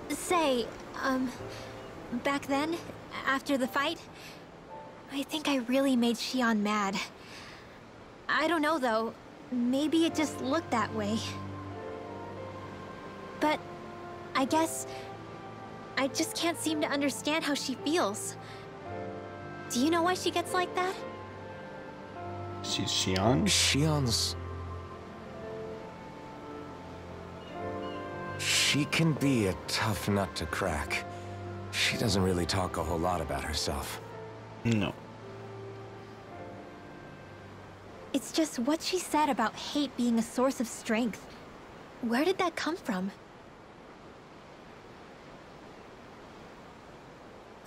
Say, back then, after the fight, I think I really made Xion mad. I don't know though. Maybe it just looked that way. But I guess I just can't seem to understand how she feels. Do you know why she gets like that? She's Xion? Xion's... She can be a tough nut to crack. She doesn't really talk a whole lot about herself. No. It's just what she said about hate being a source of strength. Where did that come from?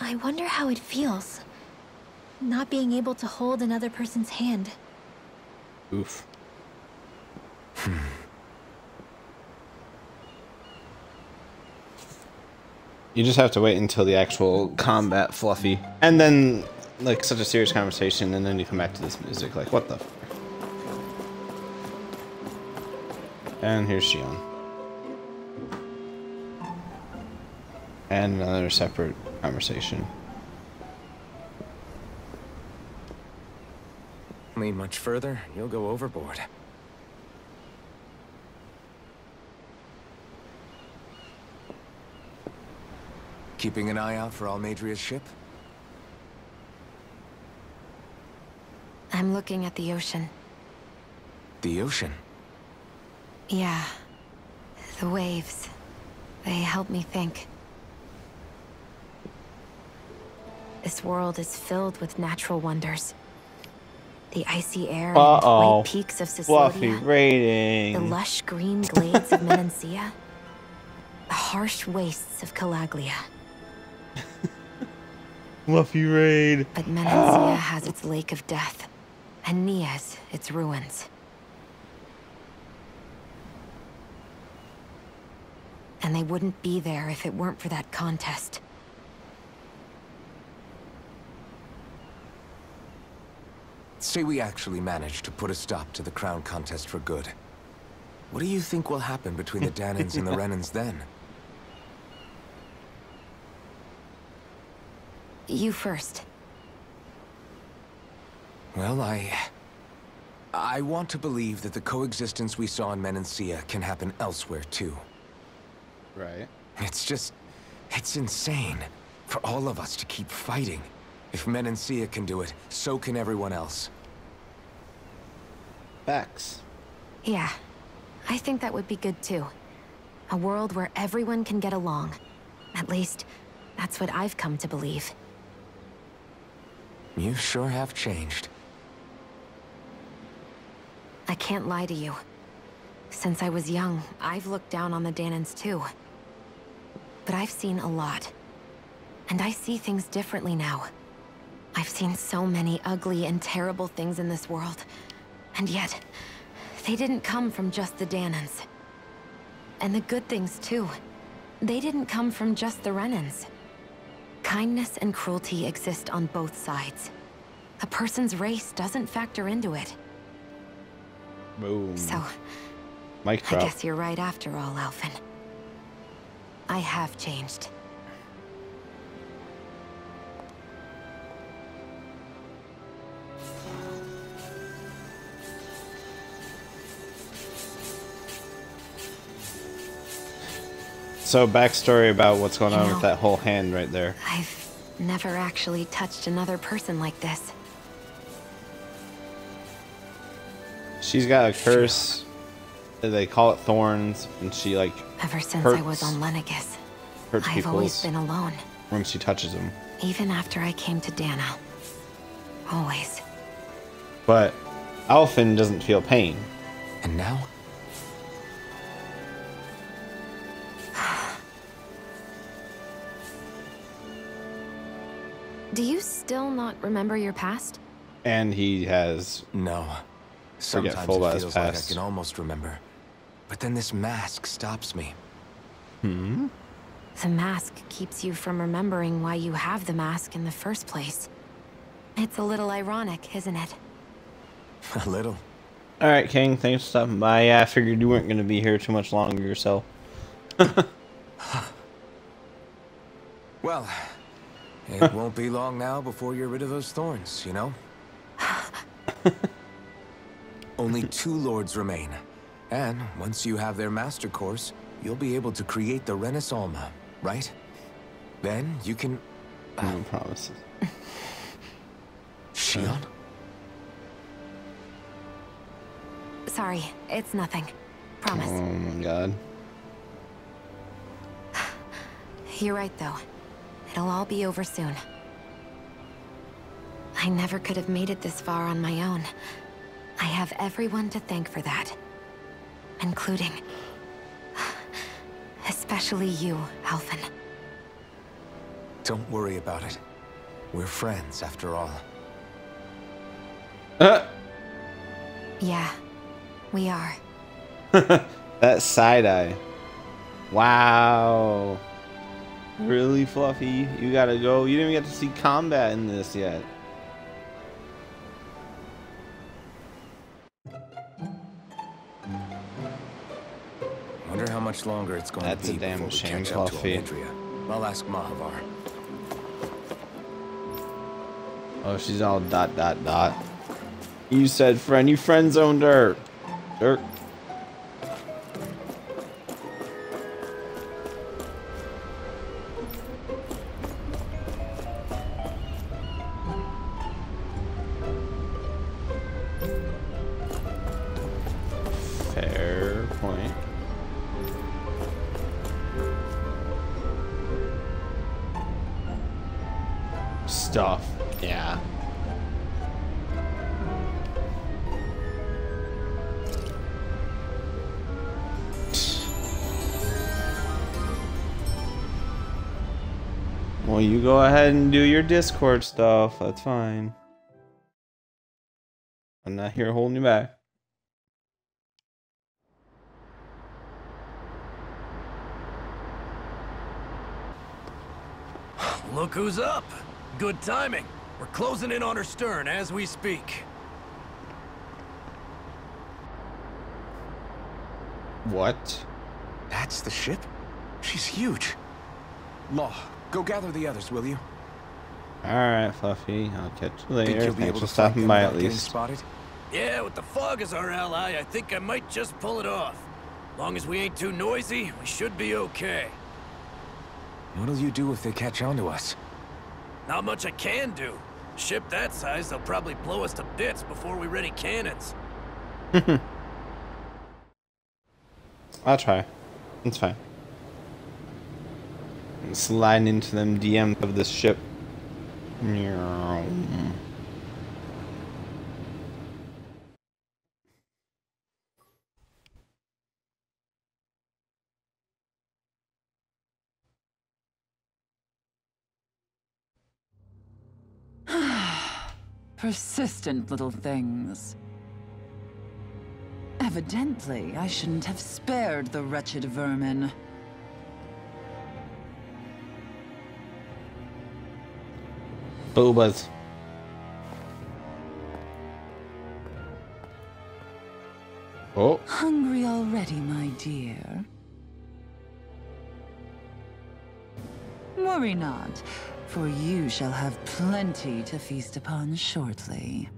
I wonder how it feels, not being able to hold another person's hand. Oof. You just have to wait until the actual combat, Fluffy. And then, like, such a serious conversation, and then you come back to this music, like, what the f. And here's Xion. And another separate conversation. Lean much further, you'll go overboard. Keeping an eye out for Almeidria's ship? I'm looking at the ocean. The ocean? Yeah. The waves. They help me think. This world is filled with natural wonders. The icy air and white peaks of Fluffy Cyslodia. rating. The lush green glades of Menancia. The harsh wastes of Calaglia. Fluffy raid. But Menancia has its lake of death, and Nias its ruins. And they wouldn't be there if it weren't for that contest. Say we actually manage to put a stop to the crown contest for good. What do you think will happen between the Dahnans and the Renans then? You first. Well, I want to believe that the coexistence we saw in Menancia can happen elsewhere too. Right. It's insane for all of us to keep fighting. If Menancia can do it, so can everyone else. Facts. Yeah, I think that would be good too. A world where everyone can get along. At least, that's what I've come to believe. You sure have changed. I can't lie to you. Since I was young, I've looked down on the Dahnans too. But I've seen a lot. And I see things differently now. I've seen so many ugly and terrible things in this world. And yet, they didn't come from just the Dahnans. And the good things too. They didn't come from just the Renans. Kindness and cruelty exist on both sides. A person's race doesn't factor into it. Boom. So, Mic I drop. guess you're right after all, Alphen. I have changed. So backstory about what's going You on know, with that whole hand right there. I've never actually touched another person like this. She's got a curse. They call it thorns, and she like Ever since I was on Lenegis, hurts I've always people's been alone. when she touches them. Even after I came to Dana. Always. But Alphen doesn't feel pain. And now? Do you still not remember your past? And he has No. Sometimes forgetful it about his feels like I past. can almost remember. But then this mask stops me. The mask keeps you from remembering why you have the mask in the first place. It's a little ironic, isn't it? A little. Alright, King, thanks for stopping by. Yeah, I figured you weren't going to be here too much longer, so. Well, It won't be long now before you're rid of those thorns, you know? Only 2 lords remain. And once you have their master course, you'll be able to create the Renis Alma, right? Then you can... No promises. Shionne? Sorry, it's nothing. Promise. Oh my god. You're right, though. It'll all be over soon. I never could have made it this far on my own. I have everyone to thank for that. Including... especially you, Alphen. Don't worry about it. We're friends, after all. Yeah, we are. That side eye. Wow. Really, Fluffy? You gotta go. You didn't even get to see combat in this yet. Wonder how much longer it's going That's to be a damn before we shame, catch up to Fluffy. Almandria. I'll ask Mahavar. Oh, she's all ... You said friend. You friend zoned her. Jerk. Fair point. Stuff. Yeah. Well, you go ahead and do your Discord stuff. That's fine. I'm not here holding you back. Look who's up. Good timing. We're closing in on her stern as we speak. What? That's the ship? She's huge. Law, go gather the others, will you? Alright, Fluffy. I'll catch you Think later. you'll be Thanks able for to flank stopping them by without at getting least. spotted? Yeah, with the fog as our ally, I think I might just pull it off. Long as we ain't too noisy, we should be okay. What'll you do if they catch on to us? Not much I can do. A ship that size, they'll probably blow us to bits before we ready cannons. I'll try. It's fine. I'm sliding into them DMs of this ship. Meow. Persistent little things. Evidently, I shouldn't have spared the wretched vermin. Boobas. Oh. Hungry already, my dear? Worry not, for you shall have plenty to feast upon shortly.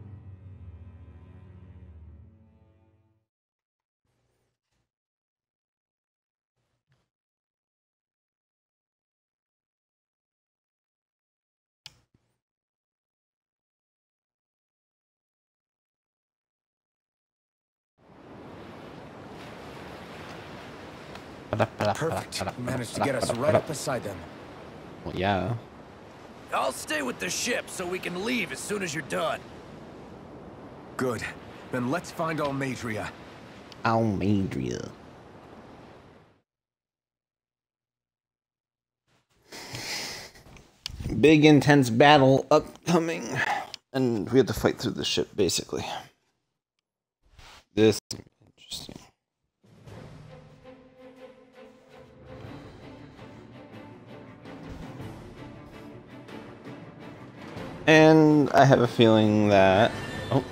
Perfect. You managed to get us right up beside them. Well, yeah. I'll stay with the ship so we can leave as soon as you're done. Good. Then let's find Almandria. Almandria. Big intense battle upcoming. And we have to fight through the ship, basically. This is interesting. And I have a feeling that... Oh.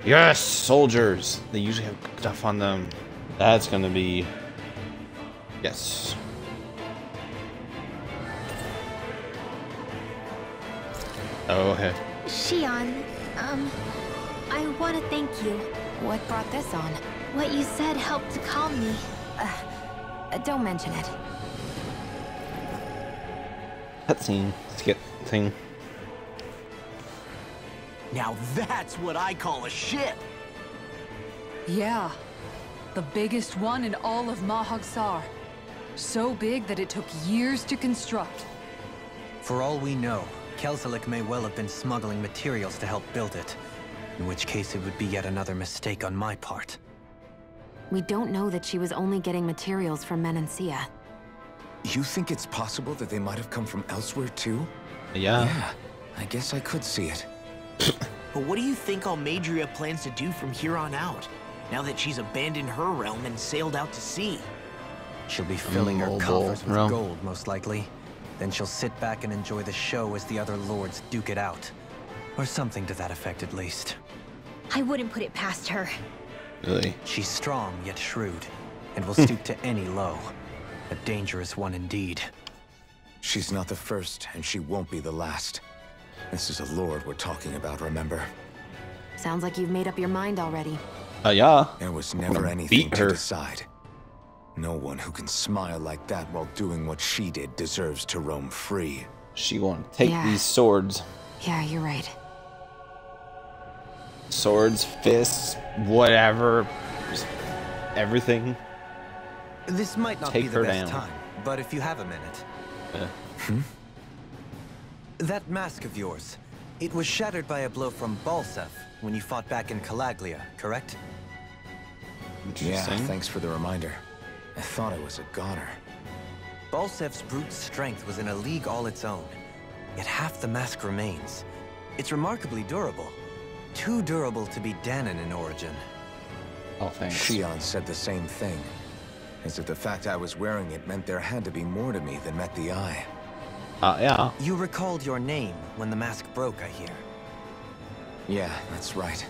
Yes! Soldiers! They usually have stuff on them. That's gonna be... Yes. Oh, okay. Shion, I want to thank you. What brought this on? What you said helped to calm me. Don't mention it. Cutscene. Skip thing. Now that's what I call a ship! Yeah. The biggest one in all of Mahag Saar. So big that it took years to construct. For all we know, Kelzelik may well have been smuggling materials to help build it. In which case it would be yet another mistake on my part. We don't know that she was only getting materials from Menancia. You think it's possible that they might have come from elsewhere too? Yeah. Yeah, I guess I could see it. But what do you think Almeidrea plans to do from here on out, now that she's abandoned her realm and sailed out to sea? She'll be filling her Mobile coffers with realm. gold, most likely. Then she'll sit back and enjoy the show as the other lords duke it out. Or something to that effect, at least. I wouldn't put it past her. Really? She's strong, yet shrewd, and will stoop to any low. A dangerous one indeed. She's not the first, and she won't be the last. This is a lord we're talking about, remember? Sounds like you've made up your mind already. Yeah. There was I'm never gonna anything beat to her. decide. No one who can smile like that while doing what she did deserves to roam free. She gonna take Yeah. these swords. Yeah, you're right. Swords, fists, whatever. Just everything. This might not Take be the her best down. time, but if you have a minute. Yeah. That mask of yours, it was shattered by a blow from Balsef when you fought back in Calaglia, correct? Yeah, Interesting. thanks for the reminder. I thought I was a goner. Balsef's brute strength was in a league all its own, yet half the mask remains. It's remarkably durable. Too durable to be Danon in origin. Oh, thanks. Shion said the same thing. As if the fact I was wearing it meant there had to be more to me than met the eye. Yeah. You recalled your name when the mask broke, I hear. Yeah, that's right.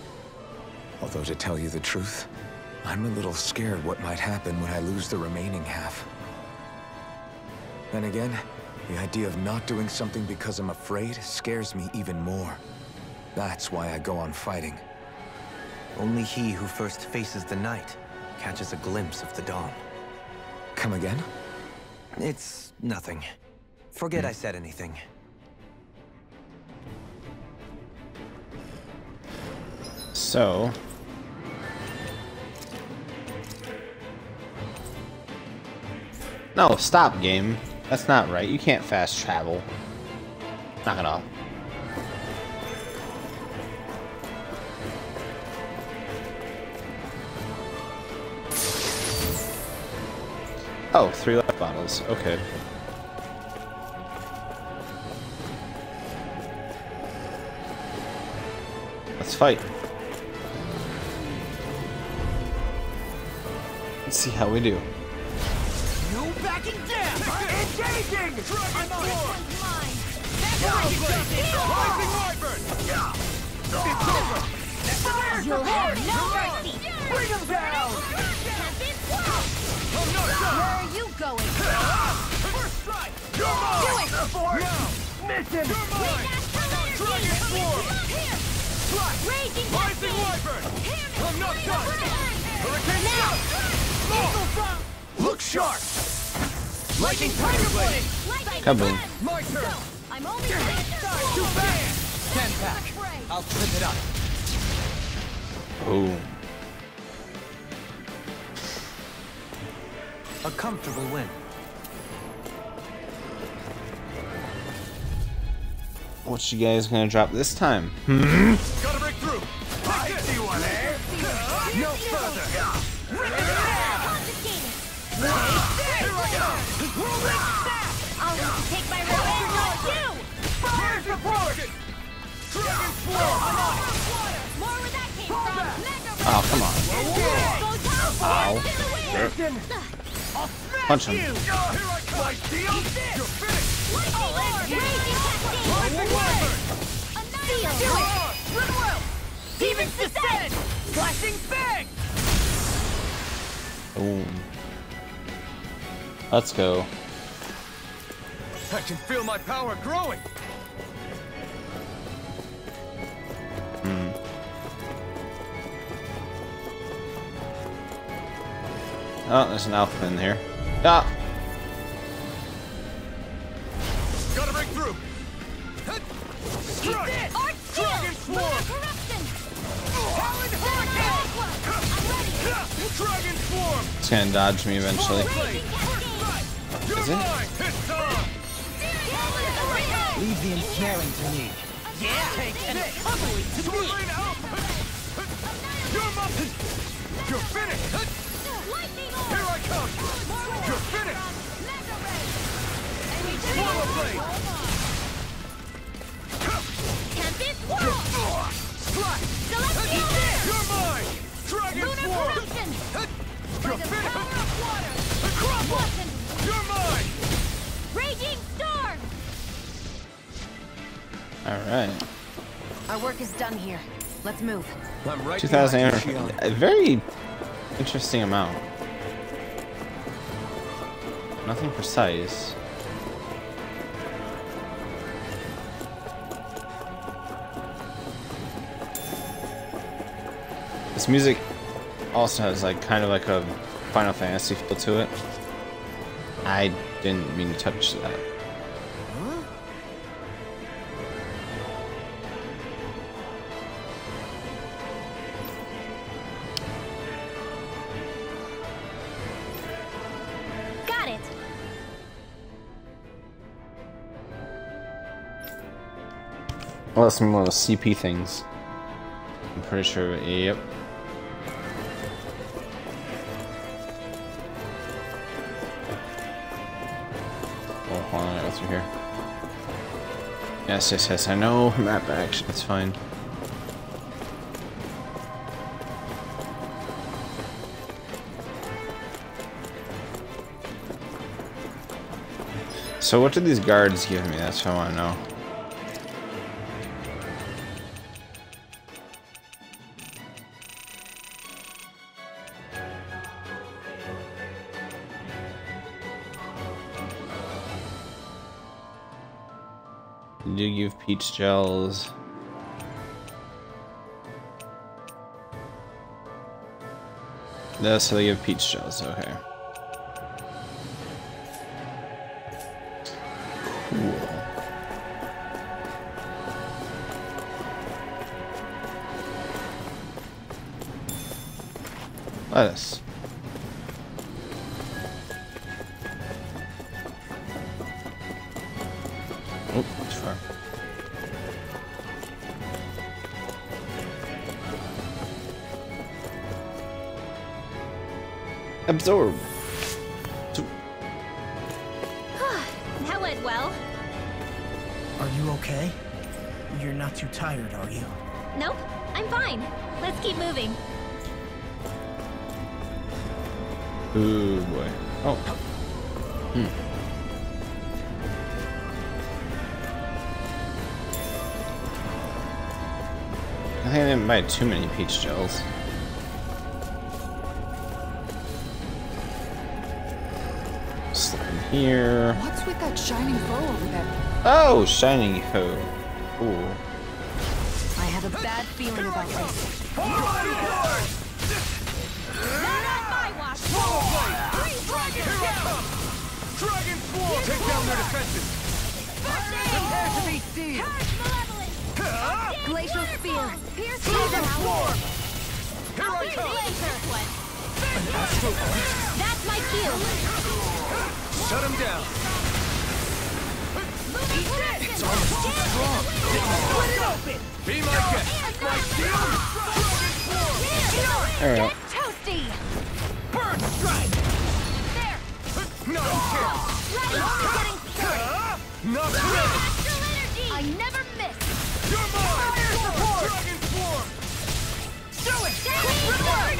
Although to tell you the truth, I'm a little scared what might happen when I lose the remaining half. Then again, the idea of not doing something because I'm afraid scares me even more. That's why I go on fighting. Only he who first faces the night catches a glimpse of the dawn. Come again? It's nothing. Forget I said anything. So. No, stop, game. That's not right. You can't fast travel. Knock it off. Oh, 3 life bottles. Okay. Let's fight. Let's see how we do. No backing down! Engaging! Dragon Force! Rising Wyvern! It's over! You'll have no mercy! Bring him down! I'm not Where done! are you going? First strike! You're mine! Do it! Now! Mission! You're mine! Dragon Force! Raging Rising Wyvern! I'm not done! Hurricane Shot! Look sharp! Lightning Tiger Blade! Kaboom. My turn! I'm only Too fast! 10 pack. I'll trip it up. Boom. A comfortable win. What you guys gonna drop this time? Gotta break through! I see one, eh? No further! Here I go! I'll have to take my revenge on you! Here's your target! Dragon Swarm! More where that came from! Oh, come on. Ow. I'll smash Punch him. you! Here I come! My deal? You're finished! Demons descend! Flashing Fang! Boom. Let's go. I can feel my power growing! Oh, there's an alpha in here. Ah! Gotta break through. Strike! Dragon Swarm! Talon Hurricane! Dragon Swarm! It's gonna dodge me eventually. Is it? It's time! Leave the ensnaring to me. Yeah! Take an recovery to me! You're finished! Here I come! You're finished! Swallow Blade! Tempest Whirl! Strike! You're mine! Dragon Lunar Swarm! Corruption! You're finished! Crumble! You're mine! Raging Storm! Alright. Our work is done here. Let's move. I'm right 2,000 behind you, Shion. a very interesting amount. Nothing precise. This music also has like kind of like a Final Fantasy feel to it. I didn't mean to touch that. Got it! Well, that's some little CP things. I'm pretty sure. Yep. Oh, hold on, I gotta go through here. Yes, yes, yes. I know map action. That's fine. So, what did these guards give me? That's what I want to know. They do give peach gels. No, so they give peach gels, okay. Cool. Lettuce. Oh, too far. Absorb. That went well. Are you okay? You're not too tired, are you? Nope, I'm fine. Let's keep moving. Ooh boy. Oh. I think I didn't buy too many peach gels. Slip in here. What's with that shining foe over there? Oh, shining foe. Cool. I have a bad feeling about this. Not on my watch! Dragon Swarm! Take down their defenses! Prepare to be seized! Glacial Spear! Pierce Dragon Swarm! Here I come! That's my cue! Shut him down! It's almost too strong! Split it open! Be my guest! My shield! Alright. Get toasty! Burn strike! There! No chance! Ready! Getting started! Not ready! Astral energy! I never miss! You're mine! Dragon Swarm! Do it! Quick reward!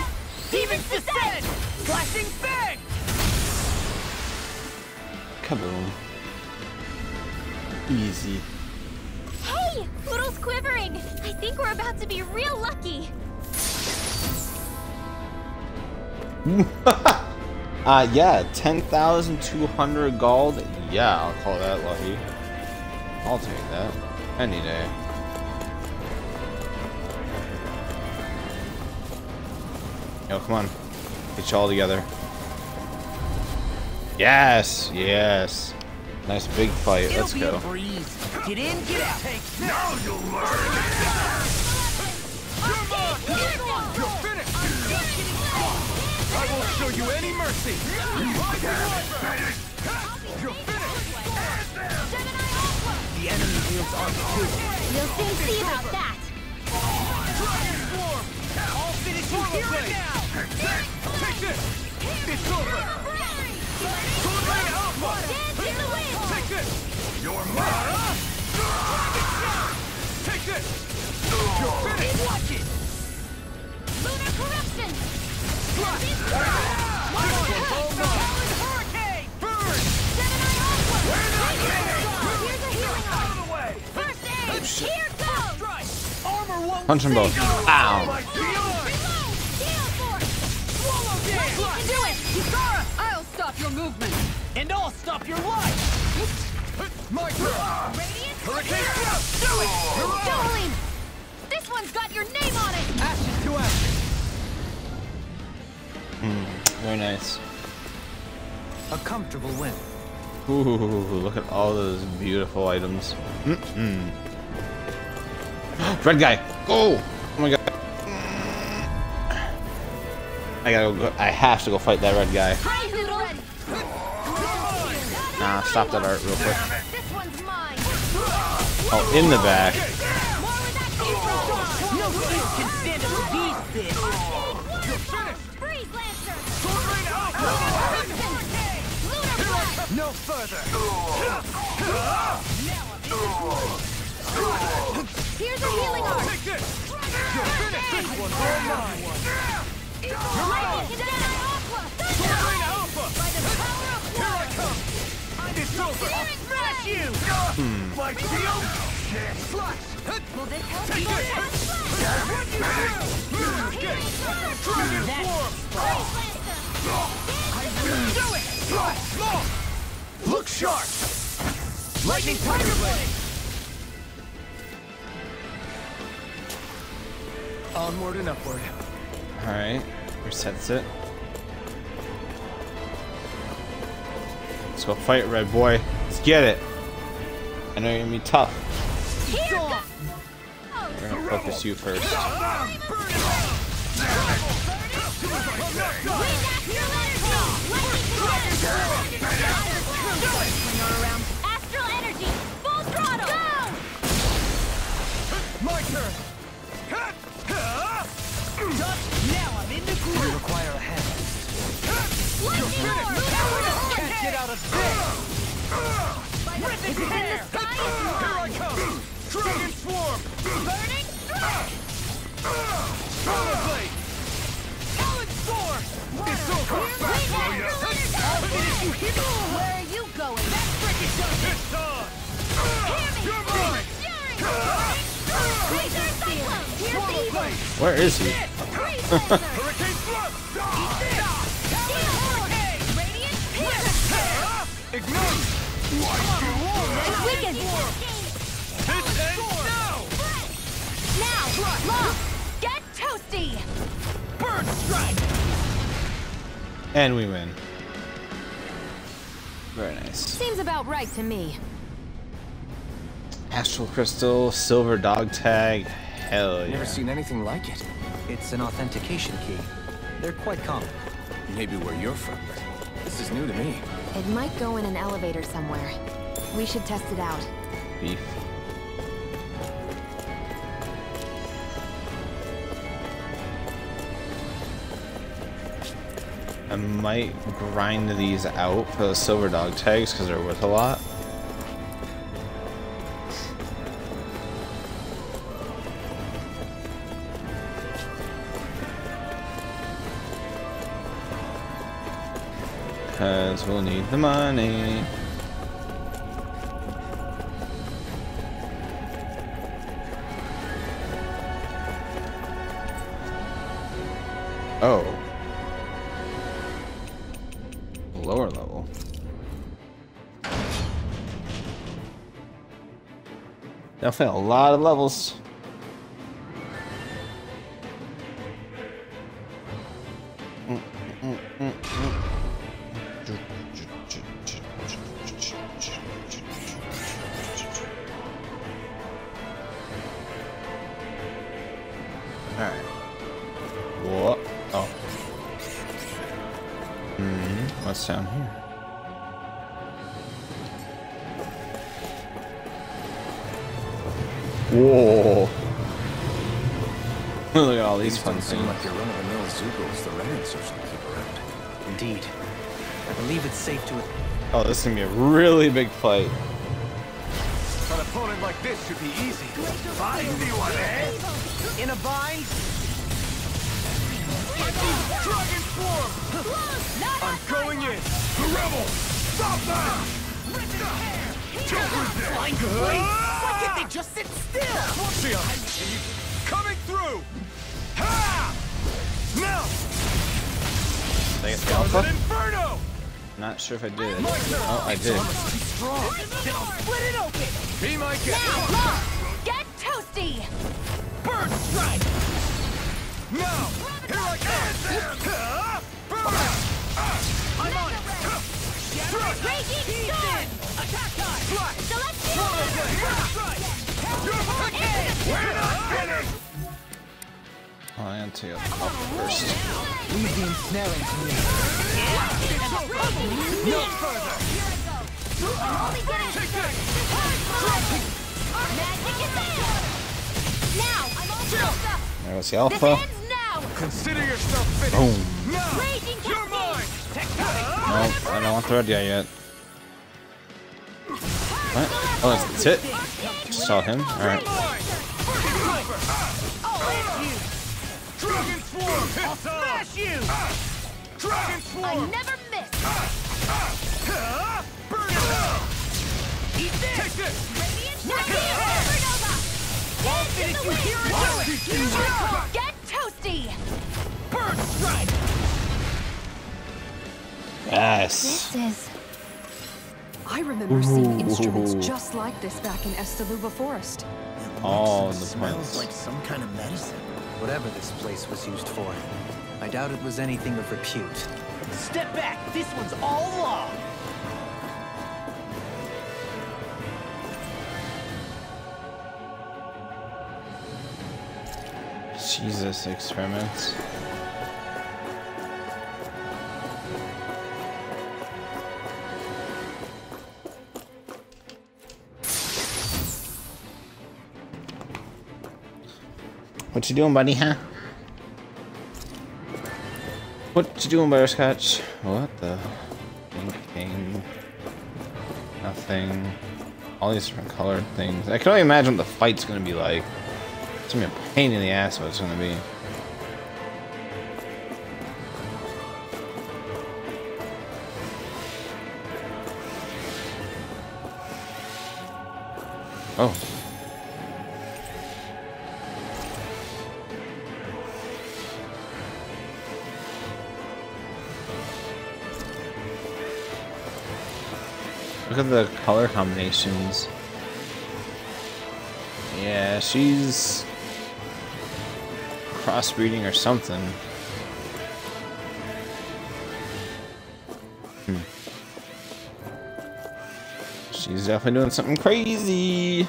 Demon's Descent! Flashing Fang! Kaboom. Easy. Hey! Poodle's quivering! I think we're about to be real lucky! Yeah, 10,200 gold. Yeah, I'll call that lucky. I'll take that any day. Yo, come on. Get you all together. Yes, yes. Nice big fight. It'll Let's be go. a breeze. Get in, get out. Now you'll learn! You're mine! You're finished! I won't show you any mercy! You're finished! The enemy wields arms too. We'll soon see about that. Dragon Swarm! I'll finish you here and now! Take this! It's over! Tornado Alpha! Dance in the wind! Take this! You're mine! Dragon Shot! Take this! You're finished! Watch it! Lunar corruption! This one's all mine! Hurricane! Burn! Gemini Aqua! We're not finished! Here's a healing Out of arm! the way! First aid! Here goes! Strike! Armor won't Punch them both. save you! Ow. My shield! Reload! Gale Force! Swallow You dance! can do it! Kisara! I'll stop your movement! And I'll stop your life. My turn! Radiant! Hurricane Shot! Do it! You're on! Jolene! This one's got your name on it! Ashes to ashes! Very nice. A comfortable win. Ooh, look at all those beautiful items. Red guy, go! Oh my god. I gotta go. I have to go fight that red guy. Hi, Noodle! Nah, stop that art real quick. This one's mine! Oh, in the back. More where that came from! No shield can stand up to these fish. You're finished! Freeze Lancer! Tornado Alpha! Lunar Blast! No further! Here's a healing arm! Take this! You're finished! This one's all mine! Lightning Jedi Aqua! Tornado Alpha! By the power of Here I water! come! It's over! I'll smash you! My shield! Slash! Will this help Take you? this! What you do? Dragon Swarm! Do it! Slash! Long! Look sharp! Lightning Tiger Blade! Onward and upward. Alright, resets it. Let's go fight, red boy. Let's get it. I know you're gonna be tough. Here goes! We're gonna focus you first. Astral energy! Full throttle! Go! My turn! Now I'm in the We groove. require a hand. Lightning orb! Can't get out of this! Is it in the sky? Here I come! Dragon Swarm! Burning strike! Solar Blade! Talon Sword! It's over! Where are you going? It's on! You're mine! Laser Cyclone! Here's Solar the evil! Blade! Where is he? Freeze Lancer! Hurricane Thrust! Steel Hurricane! Radiant Pierce! Ignite! It's weakened! This ends now! Now! Lock! Get toasty! Burn Strike! And we win. Very nice. Seems about right to me. Astral Crystal, Silver Dog Tag. Hell yeah. Never seen anything like it. It's an authentication key. They're quite common. Maybe where you're from, but this is new to me. It might go in an elevator somewhere. We should test it out. Beef. I might grind these out for the silver dog tags because they're worth a lot. Because we'll need the money. Oh. Lower level. Definitely a lot of levels. Alright. What? Oh. What's down here? Whoa. Look at all these fun things. Seem like your run-of-the-mill Zeugles the Renans usually keep around. Indeed. I believe it's safe to... Oh, this is gonna be a really big fight. An opponent like this should be easy. Find me one, eh? In a bind? Dragon Swarm! I'm going in! The rebel! Stop that! Flying blade? Why can't they just sit still? Lucian! Coming through! Ha! Now! Did I get the Scarlet alpha? Inferno! Not sure if I did. Oh, I did. Then I'll split it open! Be my guest! Now, get toasty! Bird strike! Now! Here I come! Burn! I'm on it! Raging storm! Attack time! Celestial! We're not finished! Oh, I had to go first. Leave the ensnaring to me. No further! Magic is there! Now, I'm all built up! There was the This alpha. ends now! Consider yourself finished! Boom. Now! Raging You're mine! Nope, I don't want the red guy yet. What? Oh, that's it? Just saw him. Alright. Dragon Swarm! I'll smash you! Dragon I Swarm! never miss! Burn it down! Eat this! Take this! Now here! Supernova! I'll finish you here and do it! Get toasty! Bird strike! Yes. This is... I remember seeing instruments just like this back in Estaluba Forest. All the smells points. like some kind of medicine. Whatever this place was used for, I doubt it was anything of repute. Step back! This one's all law! Jesus, experiments. What you doing, buddy, huh? What you doing, Butterscotch? What the? Anything? Nothing. All these different colored things. I can only imagine what the fight's gonna be like. It's gonna be a pain in the ass what it's gonna be. Oh. Look at the color combinations. Yeah, she's crossbreeding or something. She's definitely doing something crazy.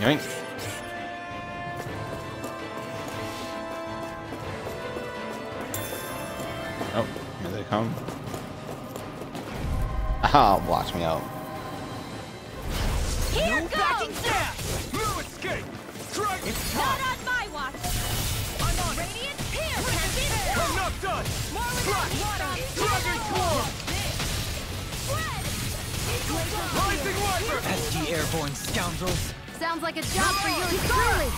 Yoink. Oh, here they come. Ah, blocked me out. Here No goes! backing down! No escape! Dragon Not on my watch! I'm on Radiant Pierce! I'm not done! Dragon Swarm! Rising Wyvern! Pesky airborne scoundrels. Sounds like a job for you truly!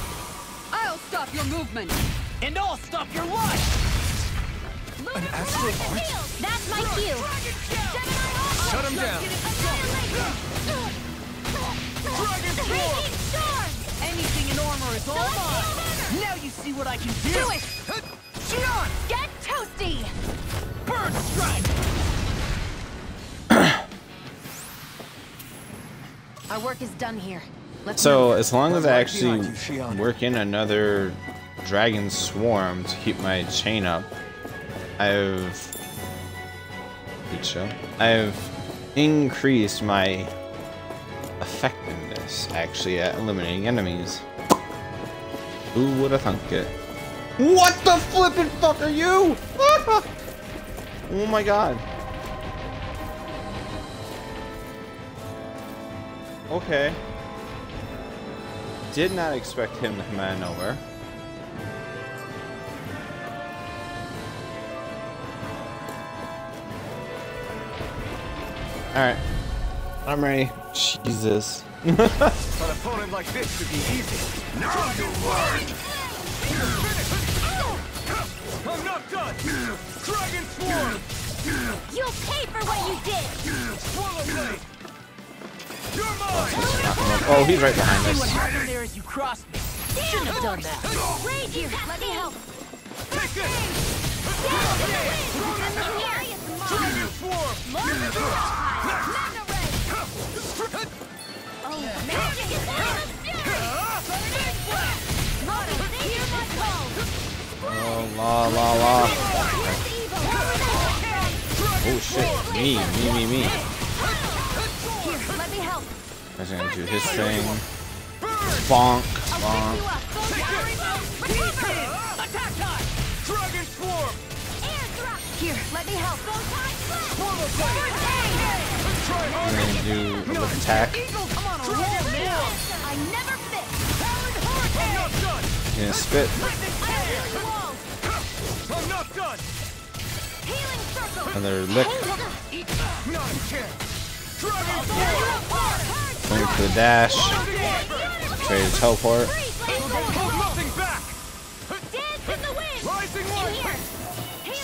I'll stop your movement! And I'll stop your life! An astral art? That's my cue! Shut him down! Dragon Swarm! Raging Storm! Anything in armor is all mine! Now you see what I can do! Do it! Gion! Get toasty! Bird strike! Our work is done here. Let's So move. as long as I actually behind you, Shion. work in another dragon swarm to keep my chain up, I've increased my effectiveness, actually, at eliminating enemies. Who would have thunk it? What the flippin' fuck are you? Oh my god. Okay. Did not expect him to come out of nowhere. Alright. I'm ready. Jesus. An opponent like this should be easy. Now you learn! I'm not done! Dragon Swarm! You'll pay for what you did! Swallow Blade! You're mine! Oh, he's right behind What us. happened there as you crossed me? Shouldn't have done that. Rage here, let me help! Take this! Dragon Swarm! Magic is Oh, la la la. Oh shit. Me. Here, let me help. I'm gonna do his thing. Bonk. Bonk. Attack time! Dragon Swarm! Here, let me help. Swallow Blade! Try I'm harder! gonna do a little attack. I never miss. I'm not done! Gonna spit. I'm not done! Healing circle. Another lick. Not a chance! Dragon Swarm! Going for the dash. Ready to teleport. Hold nothing back! Dance in the wind. Rising light!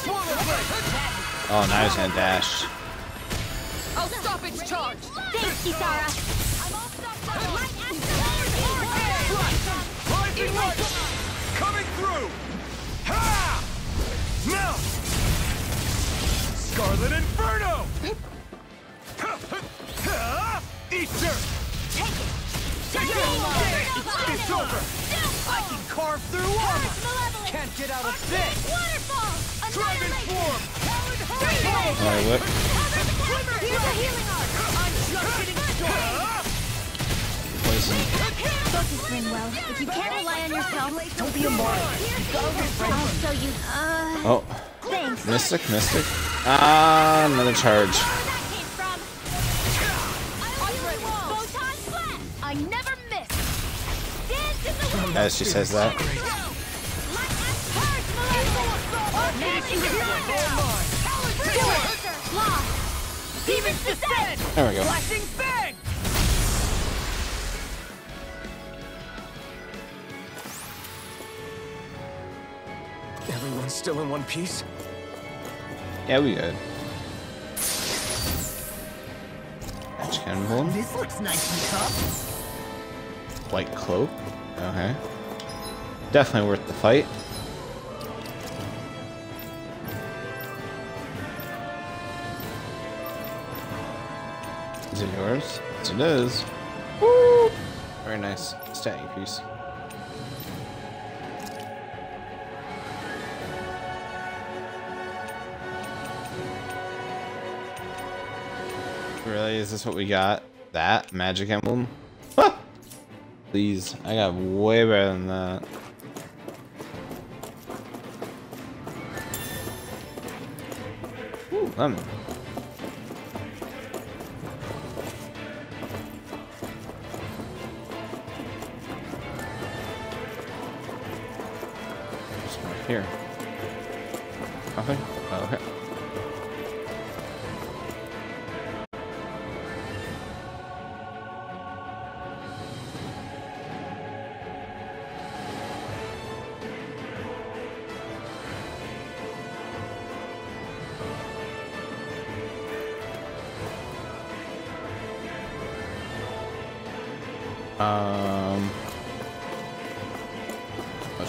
Swallow Blade! Oh, now he's gonna dash. I'll stop its charge. Thanks, Kisara. I'm all stopped up. Rising light! Coming through! Ha! Now! Scarlet Inferno! Easter! Take it! It's over! I can carve through armor! Can't get out of this! Waterfall. Dragon Swarm! Alright, whip. Here's a healing arc. I'm just getting started. Poison. Focus, Ringwell. If you can't rely on yourself, don't be a martyr. I'll show you. Oh. Thanks. Mystic. Ah, another charge. I never miss. Dance in the wind. As she says that. Demons descend. There we go. Flashing Fang! Everyone's still in one piece? Yeah, we good. Magic Emblem. This looks nice and tough. White cloak. Okay. Definitely worth the fight. Is it yours? Yes, it is. Woo! Very nice. Stat increase. Really? Is this what we got? That? Magic Emblem? Ah! Please. I got way better than that. Ooh, lemon. Just right here. Nothing? Oh, okay.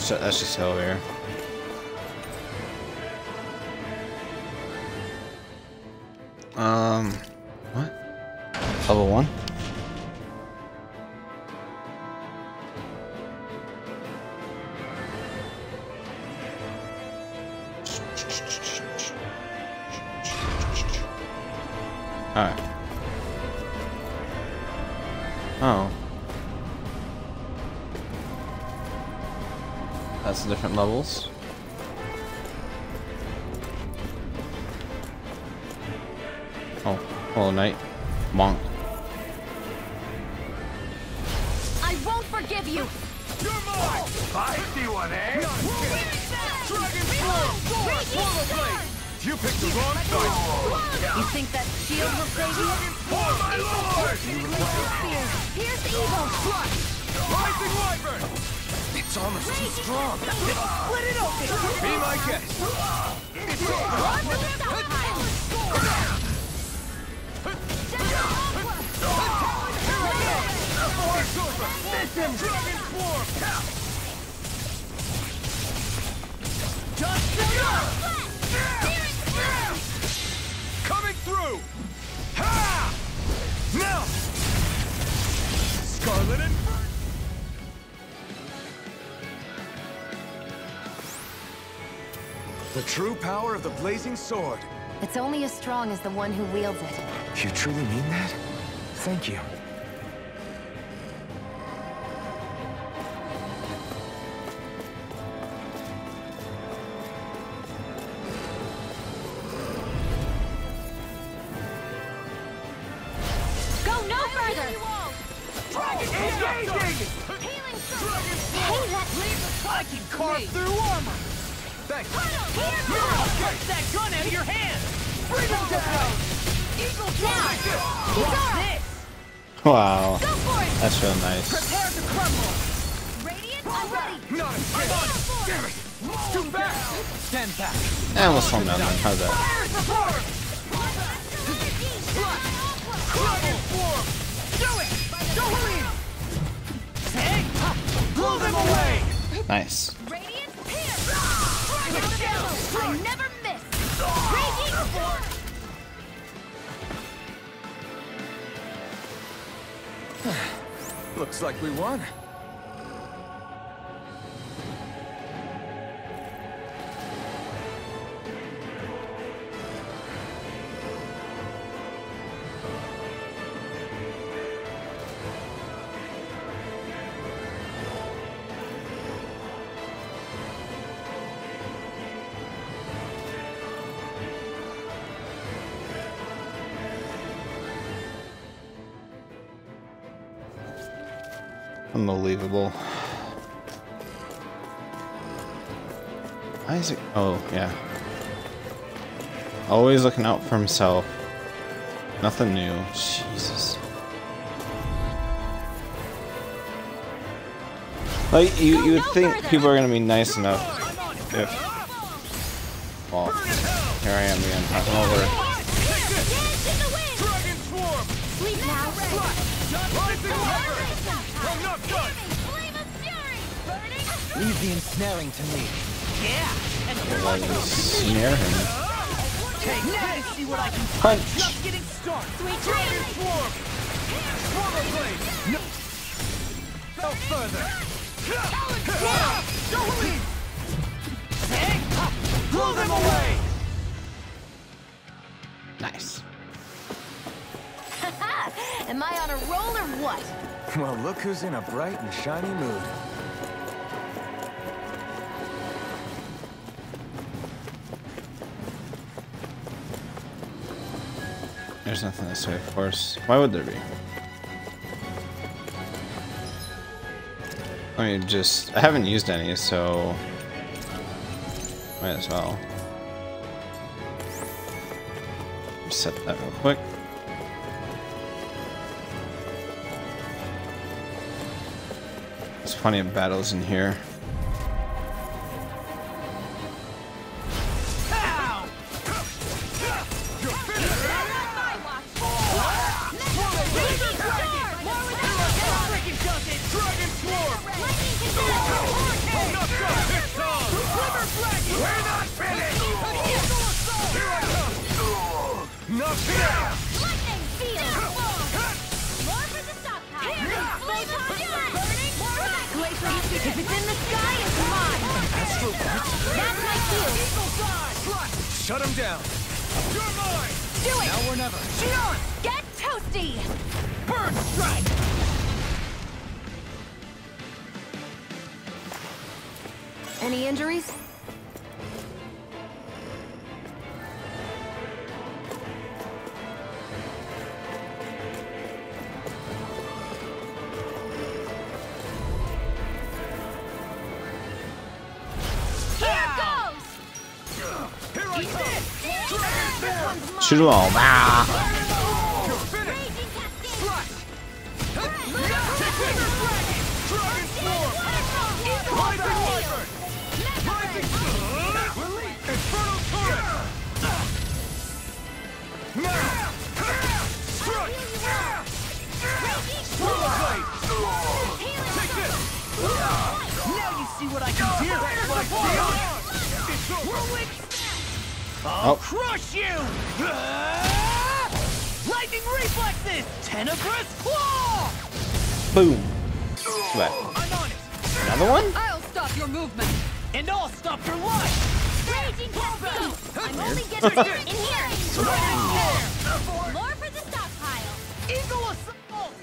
That's just over here. What? Level 1? Alright. Oh. That's the different levels. Oh, Hollow Knight. Monk. I won't forgive you! You're mine! Feisty one, eh? Dragon Form! Swallow Blade! You picked the wrong fight! You think that shield will save you? For my lord! Here's the evil! Rising Wyvern! It's almost too strong! Split it open! Be my guest! It's Miss him! Dragon Form! Just coming through! Ha! Now! Scarlet and... The true power of the blazing sword. It's only as strong as the one who wields it. You truly mean that? Thank you. Go no further! Engaging! Hey, I can carve through armor! Thanks. Get that gun out of your hand! Bring him down! Eagle Fly! Wow. Go for it! That's real nice. Prepare to crumble! Radiant already! Not a chance! Damn it! It's too fast! Stand back! And we'll slow him down then. How's that? Fire support! Dragon Form! Do it! Dohalim! Blow them away! Nice. Radiant Pierce! I never miss! Raging Form! Looks like we won. Unbelievable. Why is it? Oh, yeah. Always looking out for himself. Nothing new. Jesus. Like, you would think people are gonna be nice enough if... Well, here I am again, talking over. Dragon Form! Sleep now! Rising Wyvern! I'm not done! Leave the ensnaring to me. Like, snare him. Take this! See what I can do. Punch! Just getting started. Sweet Dragon dreams! Form! Swallow Blade! No further! Dohalim! Blow them away! Nice. Am I on a roll or what? Well, look who's in a bright and shiny mood. There's nothing this way, of course. Why would there be? I mean, I haven't used any, so might as well. Reset that real quick. There's plenty of battles in here. If it's in the sky, it's mine! That's my shield! Shut him down! You're mine! Do it! Now or never! Get toasty! Bird strike! Any injuries? Shoot them all. Ah. Now you see what I can do. I'll crush you! Lightning reflexes! Tenebrous claw! Boom. What? I'm on it! Another one? I'll stop your movement. And I'll stop your life! Raging Cascade! I'm only getting started in here! More for the stockpile! Eagle assault!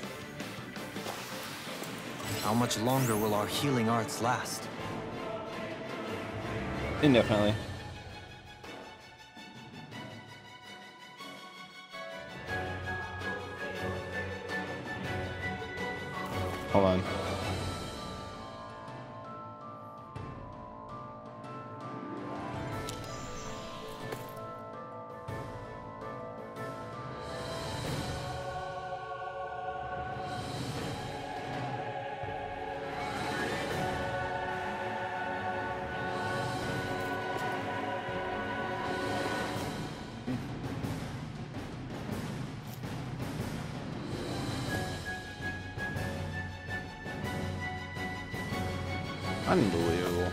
How much longer will our healing arts last? Indefinitely. Hold on. Unbelievable.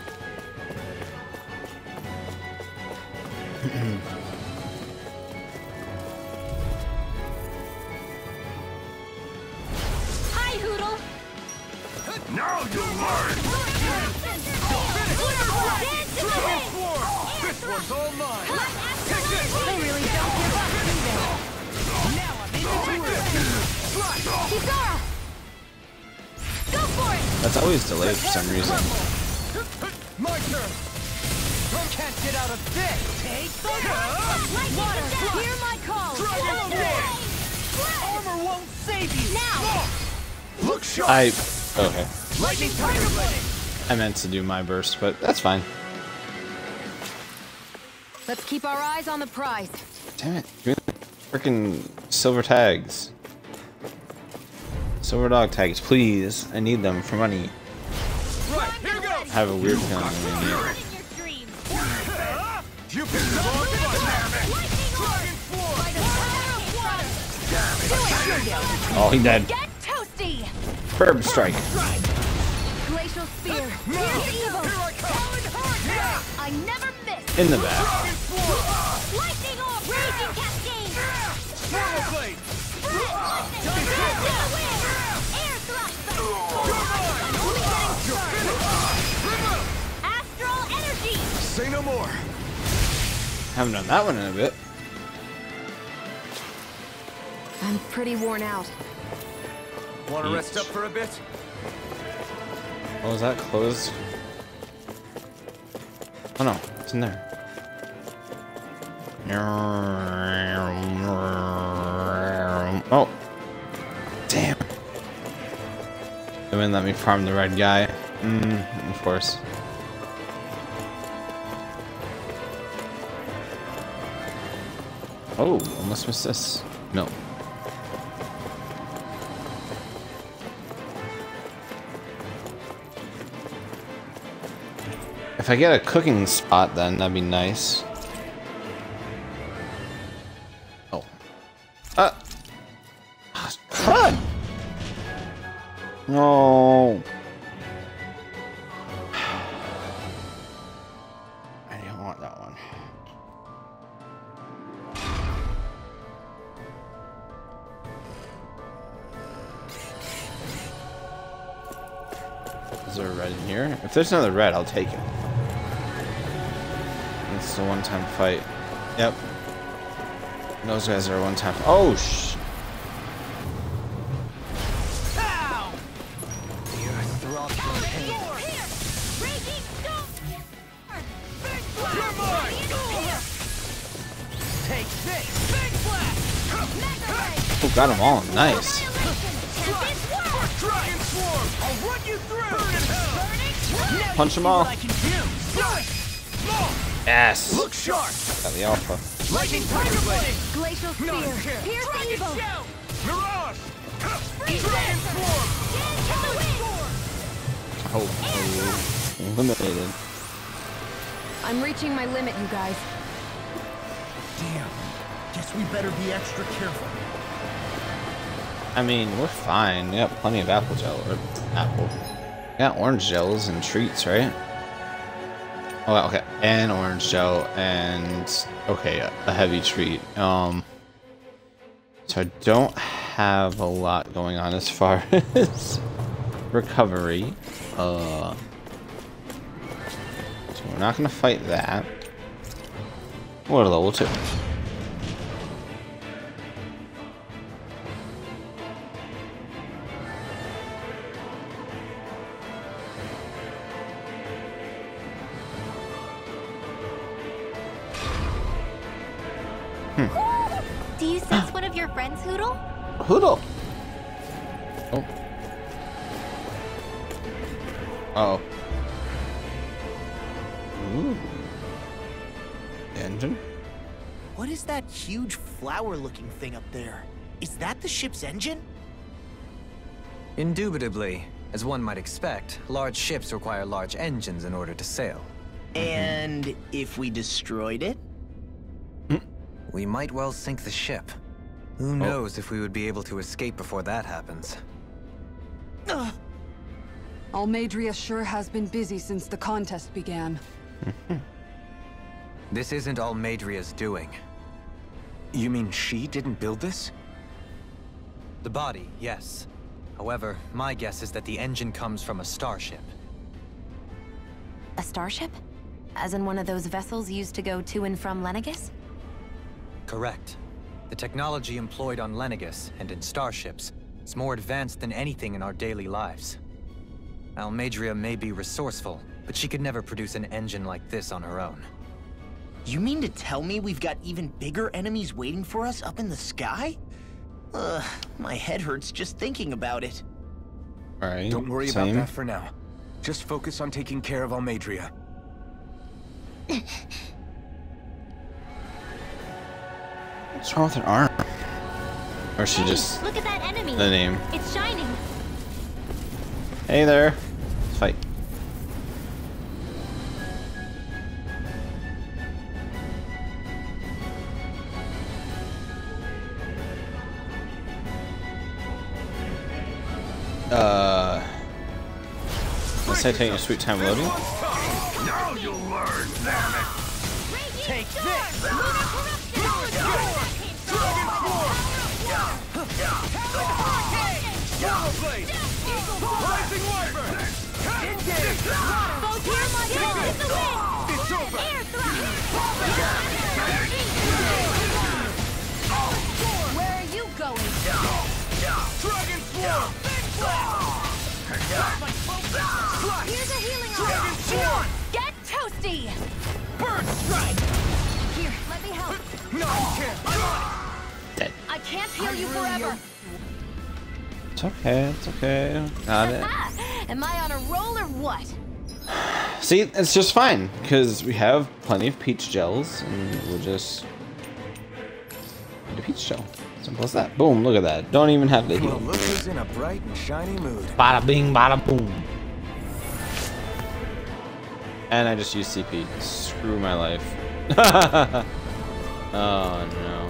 Hi, Hoodle! Now you'll learn! This one's all mine! They really don't give up, do they? Now I'm into it! Kisara! Go for it! That's always delayed for some reason. My turn! Can't get out of this! Take the Lightning water! Hear my call! Armor won't save you! Now! Look sharp! Okay. Lightning tiger ready! I meant to do my burst, but that's fine. Let's keep our eyes on the prize. Damn it. Give me the freaking silver tags. Silver dog tags, please. I need them for money. Right, here goes! I have a weird feeling I'm gonna need it. In your dreams! You can stop it! Dragon form! Oh, he dead. Get toasty! Curb strike. Glacial spear! Here I come! I never miss! In the back. Lightning orb! Raging Cascade! Swirl blade! Air thrust! Astral energy! Say no more! Haven't done that one in a bit. I'm pretty worn out. Want to rest up for a bit? Oh, was that closed? Oh no, it's in there. Oh. Damn. They wouldn't let me farm the red guy. Of course. Oh, almost missed this. No. If I get a cooking spot, then that'd be nice. Oh. Crud! No. I didn't want that one. Is there a red in here? If there's another red, I'll take it. It's a one-time fight. Yep. Those guys are a one-time. Oh, sh. got them all. Nice. Dragon Swarm! I'll run you through! Punch them all. Yes. Look sharp! Got the alpha. Lightning Tiger Blade! Glacial Spear! Pierce Dragon evil! Shout! Mirage! Dragon Swarm! Oh, eliminated. I'm reaching my limit, you guys. Damn. Guess we better be extra careful. I mean, we're fine. We got plenty of apple gel. Or apple. We got orange gels and treats, right? Oh, okay. And orange gel and okay, a heavy treat. So I don't have a lot going on as far as recovery. So we're not gonna fight that. We're level 2. Do you sense one of your friends, Hoodle? Hoodle. Oh. Uh oh. Ooh. Engine? What is that huge flower-looking thing up there? Is that the ship's engine? Indubitably. As one might expect, large ships require large engines in order to sail. And if we destroyed it? We might well sink the ship. Who knows if we would be able to escape before that happens. Almeidrea sure has been busy since the contest began. This isn't Almeidrea's doing. You mean she didn't build this? The body, yes. However, my guess is that the engine comes from a starship. A starship? As in one of those vessels used to go to and from Lenegis? Correct. The technology employed on Lenegis and in starships is more advanced than anything in our daily lives. Almeidrea may be resourceful, but she could never produce an engine like this on her own. You mean to tell me we've got even bigger enemies waiting for us up in the sky? My head hurts just thinking about it. Alright. Don't worry about that for now. Just focus on taking care of Almeidrea. What's wrong with her arm? Or she just Look at that enemy! the name. It's shining! Hey there. Let's fight. Let's say taking a sweet time loading. Now you'll learn, damn it! Take this! Dragon Blade! Rising Wyvern! Engage! Frontier Martel in the wind! It's over! Air thrust! Where are you going? Dragon Swarm! Here's a healing Dragon arm! Swarm! Get toasty! Bird Strike! Here, let me help. No, you can't! I'm on Dead. I can't heal you forever. It's okay. It's okay. Got it. Am I on a roll or what? See, it's just fine because we have plenty of peach gels, and we'll just need a peach gel. Simple as that. Boom! Look at that. Don't even have to Well, heal. look who's in a bright and shiny mood. Bada bing, bada boom. And I just used CP. Screw my life. Oh no.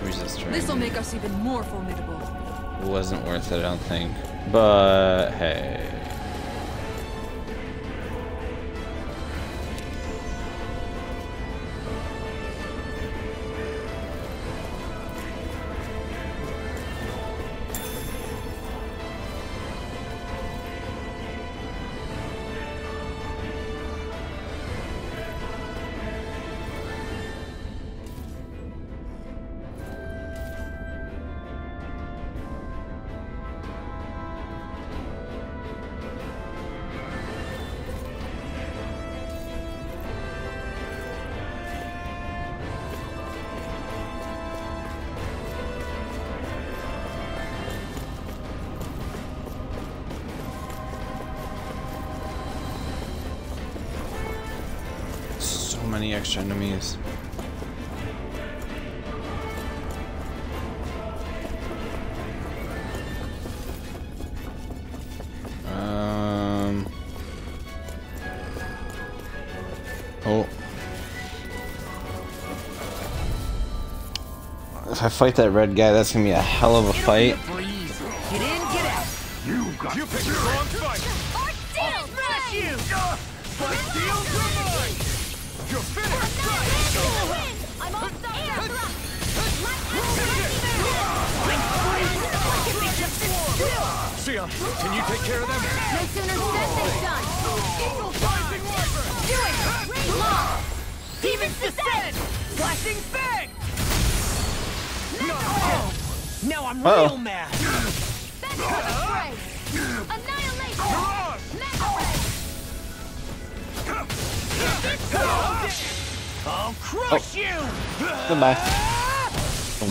Resist training. This'll make us even more formidable. Wasn't worth it, I don't think. But hey. many extra enemies. Oh. If I fight that red guy, that's gonna be a hell of a fight. Get in, get out. You picked the wrong fight. I'll smash you. But deal your mind. You're finished. I'm all Sia, can you take care of them? No sooner said than done. Do it! Law! Demons descend! Flashing bang! Now I'm real mad. I'll crush you! Goodbye.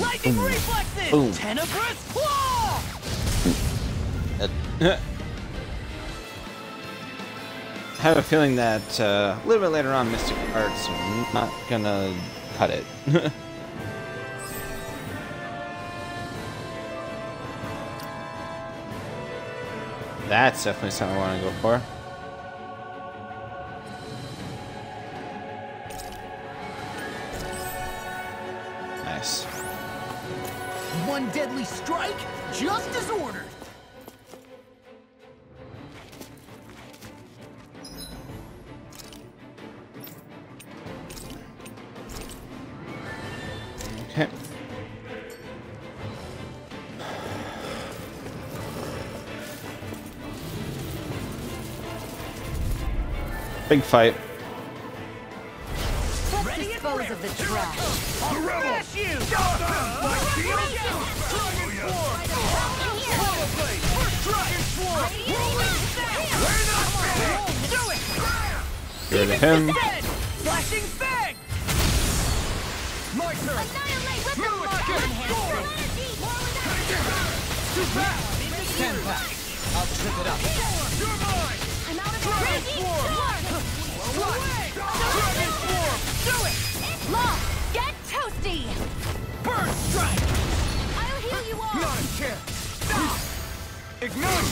Lightning reflexes! Boom. Tenebrous claw! I have a feeling that a little bit later on, Mystic Arts are not gonna cut it. That's definitely something I want to go for. Nice. One deadly strike, just as ordered. Okay. Big fight. Let's dispose of the trash. I'll smash you! Get rid of him. Flashing bang! My turn! Stand back. I'll trip it up. You're mine! I'm out of Transform! Do it! Law, get toasty! Burn strike! I'll heal you all! Not a chance! Ignite!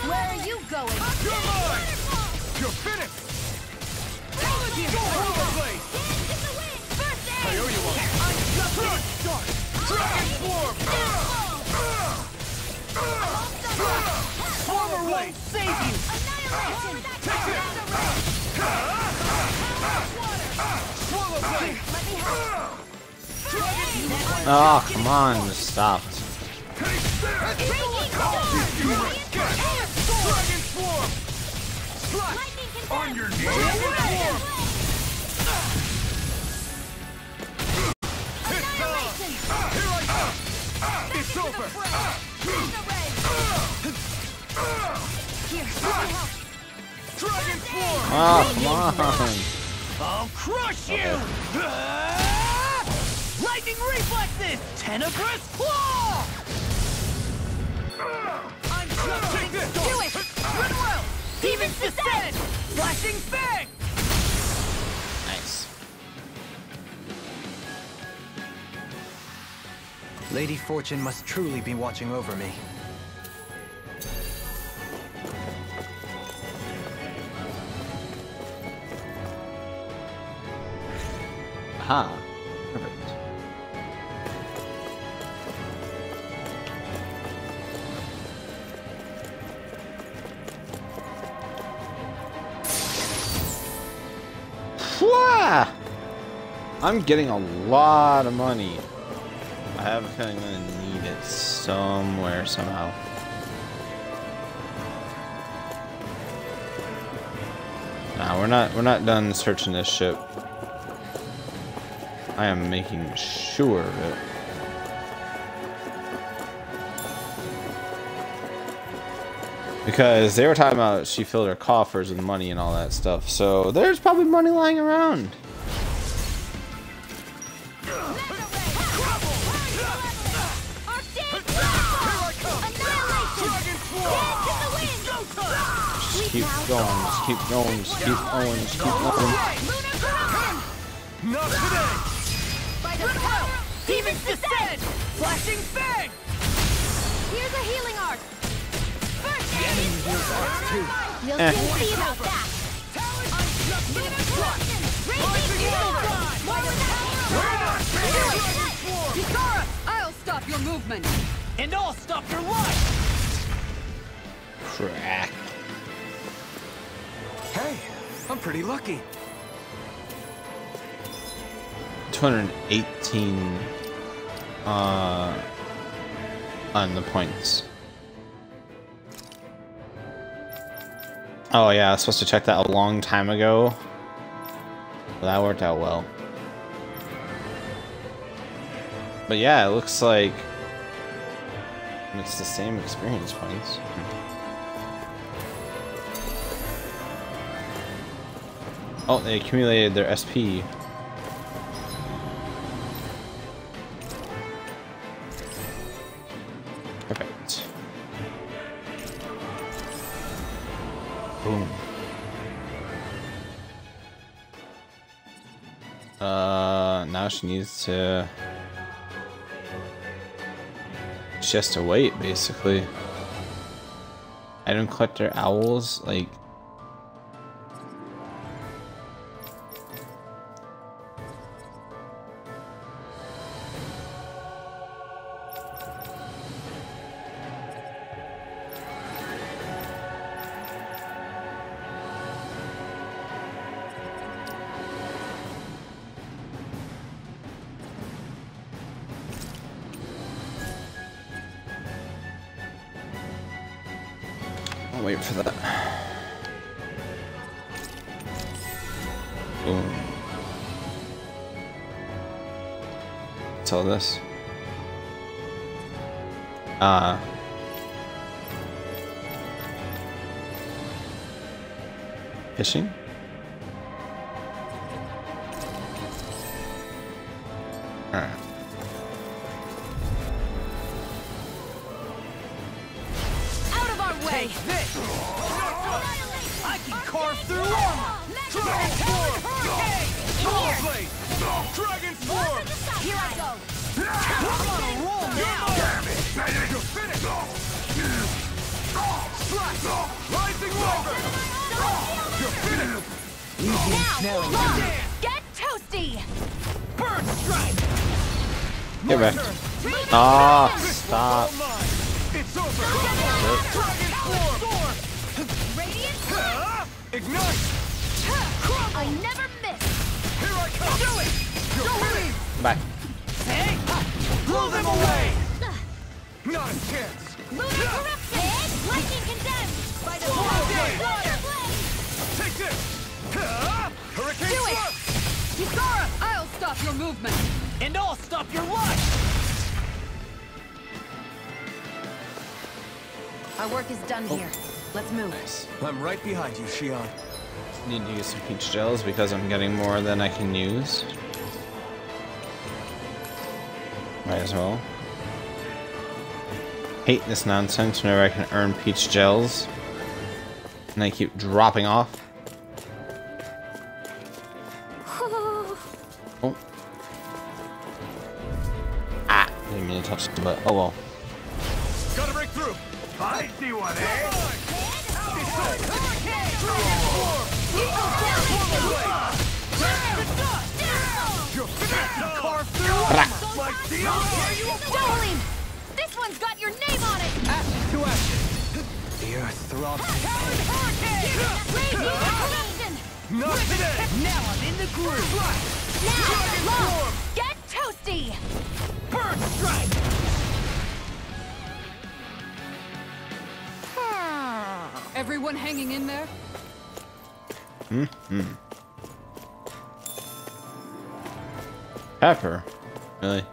Where are you going? You're mine! You're finished! Go all the place! I owe you one! I'm just getting started! Transform! Swarmer won't save you! Take it! Swallow blade! Oh, come on, just stopped. Dragon swarm! On your knees! Here I come! It's over! Dragon form! Oh, come on. I'll crush you! Lightning reflexes! Tenebrous claw! I'm taking this! Do it! Run well! Demons descend! Flashing bang! Nice. Lady Fortune must truly be watching over me. Aha. Perfect. Wah! I'm getting a lot of money. I have a feeling I'm gonna need it somewhere, somehow. Nah, we're not done searching this ship. I am making sure of it. Because they were talking about she filled her coffers with money and all that stuff, so there's probably money lying around. Just keep going, just keep going, just keep going, just keep going. Not today! By the power of Demons descend! Flashing fang! Here's a healing arc! First The enemy heals arcs too. We'll soon see about that! Kisara, I'll stop your movement. And I'll stop your life! Crack. Hey, I'm pretty lucky. 218 on the points. Oh yeah, I was supposed to check that a long time ago. Well, that worked out well. But yeah, it looks like it's the same experience points. Oh, they accumulated their SP. Perfect. Boom. Now she needs to... She has to wait, basically. Item collector owls, like... I'll wait for that. Boom. Tell this. Fishing? Alright. Out of our way! Take this! I can carve through armor! Dragon Form! Soul Blade! Dragon Form! Here I go! I'm on a roll now! Damn it! You're finished! Slash! Rising Rover! You're finished! Now, look! Get toasty! Bird Strike! Get back. Turn. Ah, This stop. one's all mine. It's over! Dragon Form! Radiant! Ignite! I never miss! Here I come! Do it! You're finished! Back. Hey! Blow them away! Not a chance! Lunar corruption! Lightning condemned! By the Water power Blade! of Water Blade! Take this! Hurricane Do it! Thrust! Kisara, I'll stop your movement. And I'll stop your life! Our work is done here. Let's move. I'm right behind you, Shion. Need to use some peach gels because I'm getting more than I can use. Might as well. Hate this nonsense whenever I can earn peach gels. And they keep dropping off. Oh. Ah! Didn't mean to touch the butt. Oh well. Gotta break through! I see one, eh? Darling! This one's got your name on it! Action to action! The earth throbs. Radiant corruption! Not today! Now I'm in the groove! Now, love! Get toasty! Bird Strike! Everyone hanging in there? Pepper? Really?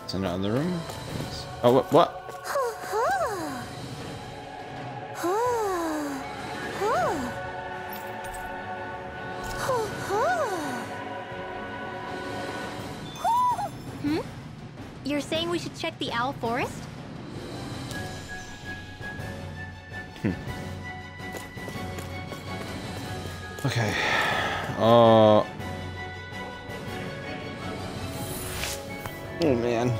It's in another room? Yes. Oh, what? You're saying we should check the Owl Forest? Okay. Oh, Oh man.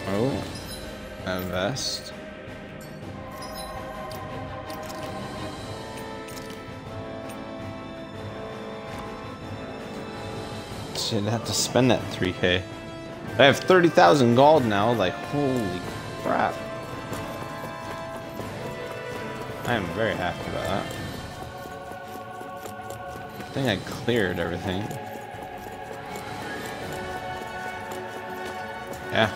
Oh, a vest. Shit, I have to spend that 3K. I have 30,000 gold now, like, holy crap. I am very happy about that. I think I cleared everything. Yeah.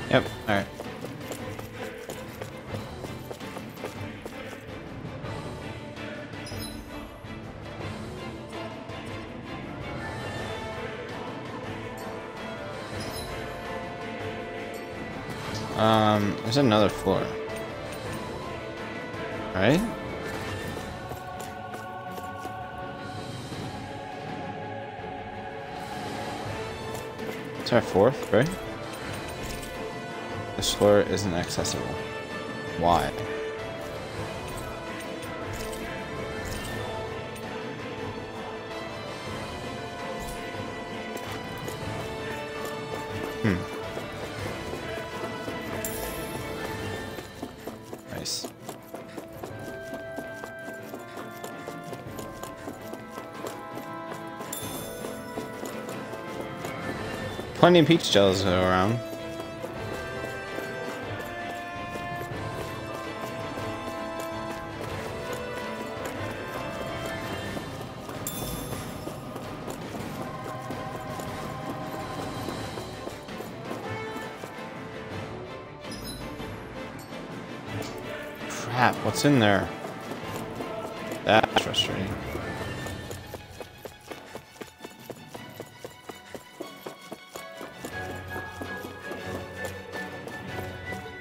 Yep, alright. There's another floor. Right? It's our fourth, right? This floor isn't accessible. Why? Nice. Plenty of peach gels around. Crap, what's in there? That's frustrating.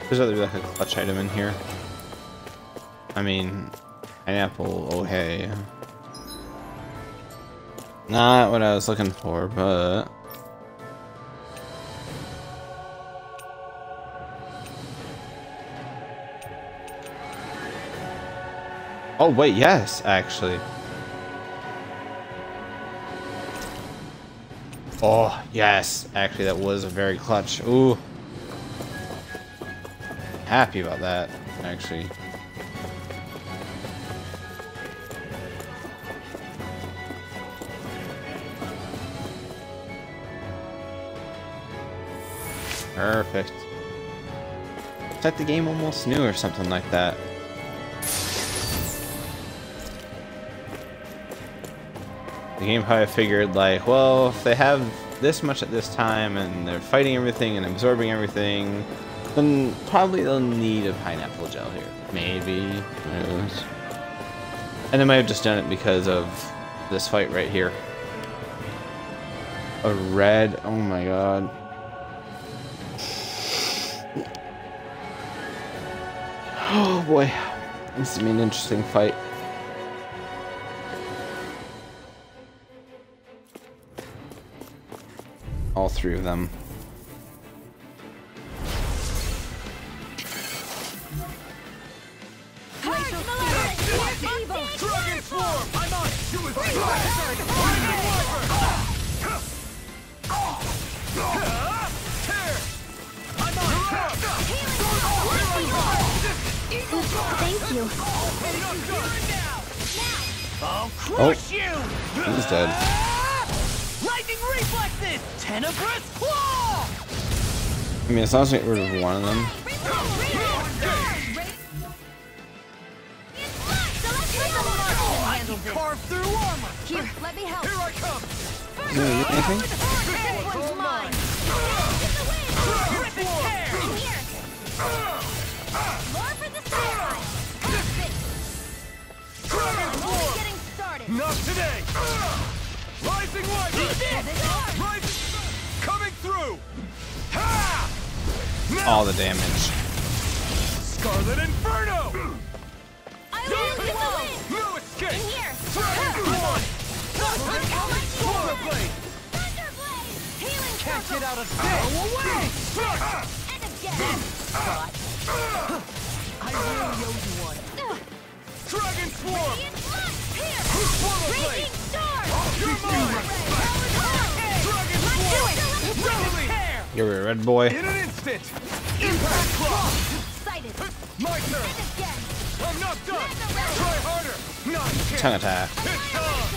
There's other like a clutch item in here. I mean, pineapple, oh hey. Not what I was looking for, but... Oh wait, yes, actually. Oh, yes. Actually, that was a very clutch. Ooh. Happy about that, actually. Perfect. It's like the game almost knew or something like that. The game probably figured like, well, if they have this much at this time and they're fighting everything and absorbing everything, then probably they'll need a pineapple gel here. Maybe. Who knows? And they might have just done it because of this fight right here. A red, oh my god. Oh boy. This is gonna be an interesting fight. All three of them. Dragon form! I'm on it! You with me! Thank you. I'll crush you! He's dead. Lightning reflexes! Tenebrous claw! I mean, as long as we get rid of one of them. I can carve through armor! Here, let me help. Here I come! Is there anything? This one's mine! Terrific tear! More for the sky. Dragon form! Getting started. Not today! Rising light! Rising coming through! Ha! Now! All the damage. Scarlet Inferno! I will use the wind. No escape! In here. Dragon form! get out of this! And again! I really owe you one. Dragon Swarm! Here! Swallow Blade! Raging Storm! You're mine! Dragon Swarm! Rally! You're a red boy. In an instant! Impact Claw! Excited! My turn! And again! I'm not done! Try harder! Not chance! Tongue attack. It's time!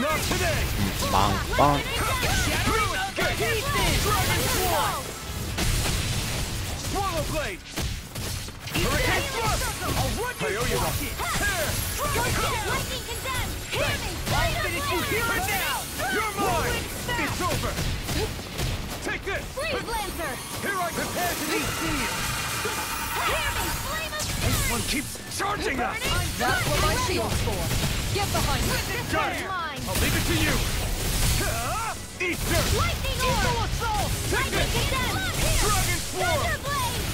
Not today! Bonk, bonk. Dragon Swarm! Swallow Blade! Hurricane Thrust! I owe you one! Lightning condemned! Hear me! I'll finish you here and now! You're mine! It's over! Take this! Freeze Lancer! Here I prepare to meet these! Hear me! Flame of This one keeps charging us! That's what my shield's for. Get behind me. Got it! mine! I'll leave it to you! Eat dirt! Lightning Orb! Take Lightning this! condemned! Dragon Swarm! Thunder Blade!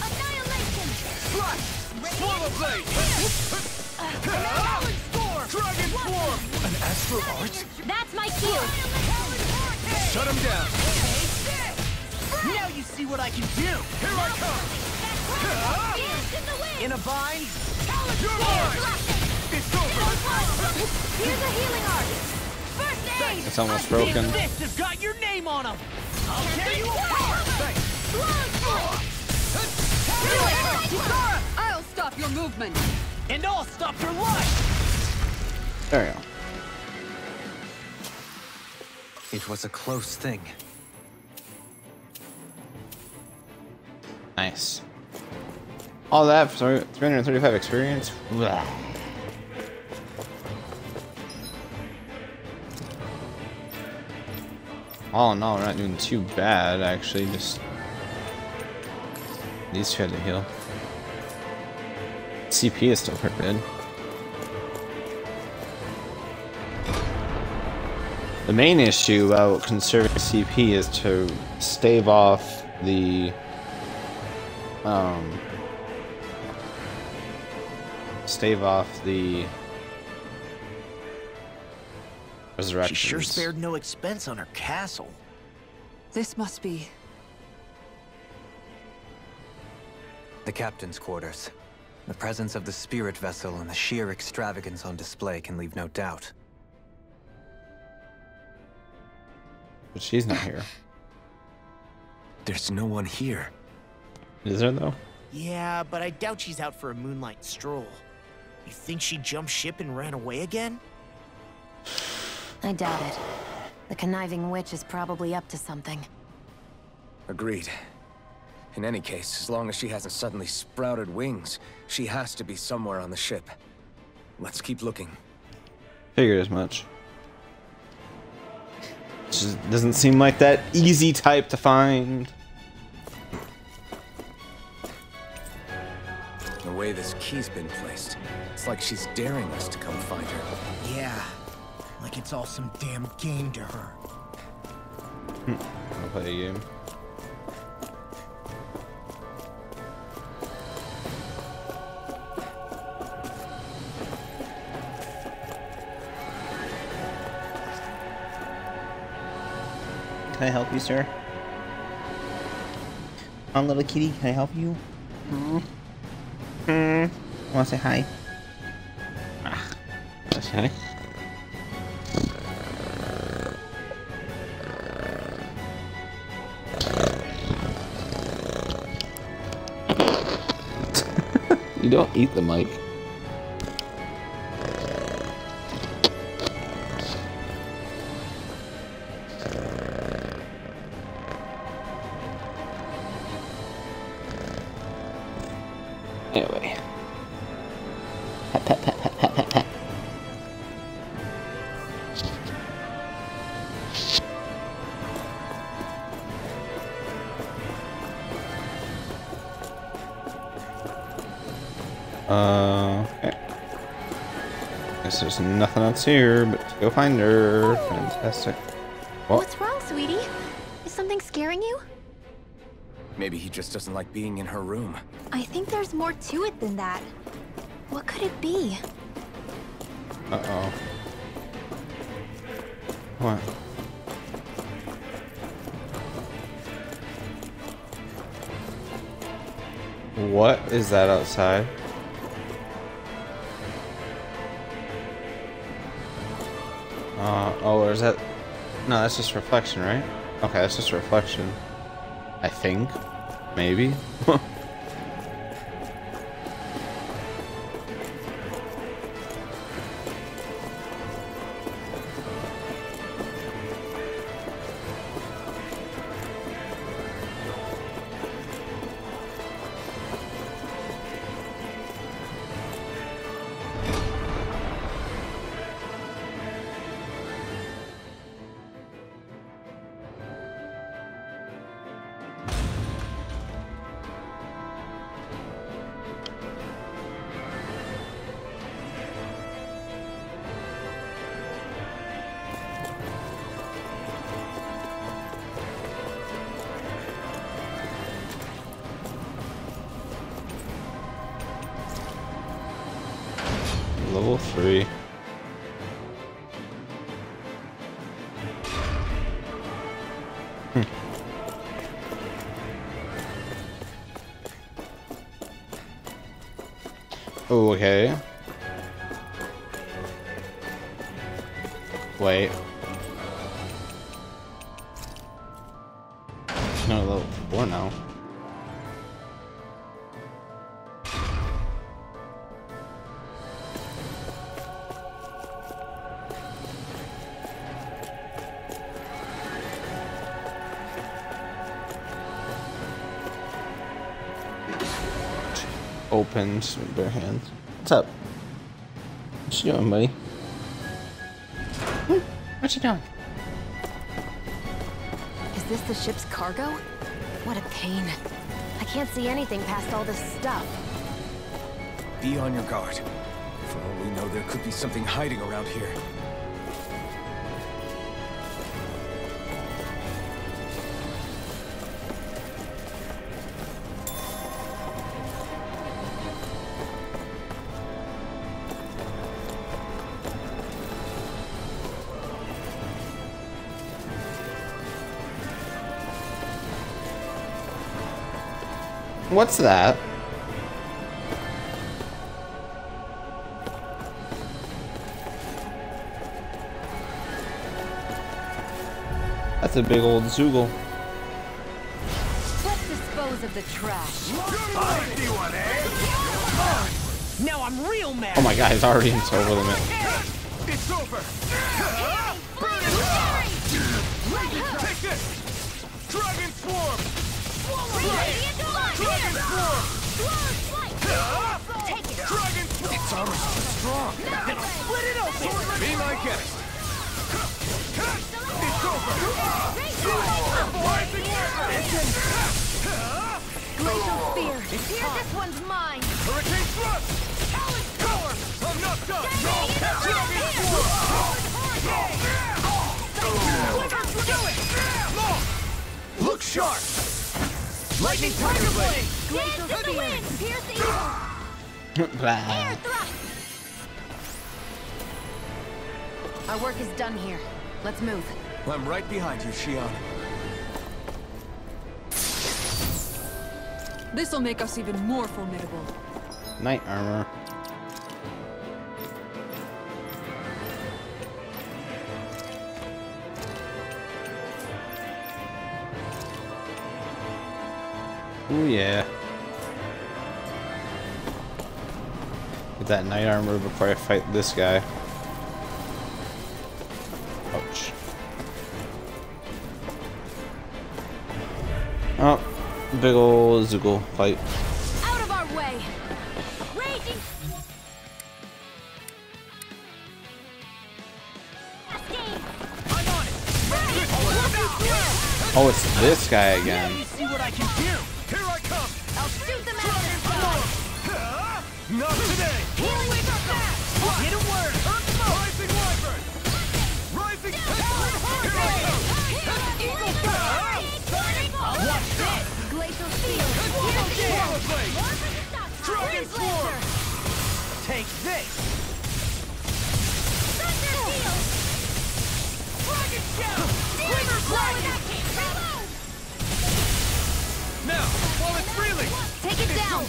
Annihilation! Flash! Swallow Blade! Dragon Swarm! An Astral Art? That's my cue! Shut him down! Now you see what I can do! Here I come! Dance in the wind! In a bind? You're mine! It's over! Here's a healing art! First aid! It's almost broken. This has got your name on them! I'll tear you apart! I'll stop your movement. And I'll stop your life! There you go. It was a close thing. Nice. All that for 335 experience? Blah. All in all, we're not doing too bad, actually. Just these two had to heal. CP is still pretty good. The main issue about conserving CP is to stave off the resurrections. She sure spared no expense on her castle. This must be... The captain's quarters. The presence of the spirit vessel and the sheer extravagance on display can leave no doubt. But she's not here. There's no one here. Is there though? Yeah, but I doubt she's out for a moonlight stroll. You think she jumped ship and ran away again? I doubt it. The conniving witch is probably up to something. Agreed. In any case, as long as she hasn't suddenly sprouted wings, she has to be somewhere on the ship. Let's keep looking. Figured as much. Just doesn't seem like that easy type to find. The way this key's been placed, it's like she's daring us to come find her. Yeah, like it's all some damn game to her. I'll play a game. Can I help you, sir? On little kitty, can I help you? Wanna say hi? Say hi. You don't eat the mic. Anyway. Pat, pat, pat, pat, pat, pat, pat. Okay. Guess there's nothing else here but to go find her. Fantastic. What? What's wrong, sweetie? Is something scaring you? Maybe he just doesn't like being in her room. I think there's more to it than that. What could it be? Uh-oh. What? What is that outside? Oh, or is that? No, that's just reflection, right? Okay, that's just reflection. I think. Maybe. Level 3. Oh, okay. Wait. No, level 4 now. Opens with bare hands. What's up? What you doing, buddy? What you doing? Is this the ship's cargo? What a pain. I can't see anything past all this stuff. Be on your guard. For all we know, there could be something hiding around here. What's that? That's a big old Zoogle. Let's dispose of the trash. I see one, eh? Now I'm real mad. Oh my god, he's already into over limit. It's over. Take this. Dragon Swarm. Dragon Swarm. Take it. Dragon Swarm. Its armor's so strong. Then I'll split it open. Be my guest. It's over. Rising Glacial Spear. Here, this one's mine. Hurricane Thrust. Talon's Power. I'm not done. Dragon Swarm. Look sharp. Lightning Tiger Blade. Glacial Spear. Pierce evil. Air thrust. Our work is done here. Let's move. I'm right behind you, Shion. This'll make us even more formidable. Knight armor. Ooh yeah. Get that knight armor before I fight this guy. Ouch. Oh, big ol' Zoogle fight. Out of our way. Raging. Cascade. I'm on it. Oh, it's this guy again. Let me see what I can do. Here I come. I'll shoot them out of their sides. Not today. Healing for fast. Hit a word. Rising Wyvern. Rising Pistol. Here I come. Eagle Fire. Watch this. Glacial Field. Power Blade. Dragon Freeze Swarm. Lancer. Take this. Thunder Field. Dragon Shout. Glimmer Blade. Reload. Now, while it's reeling. Take it down.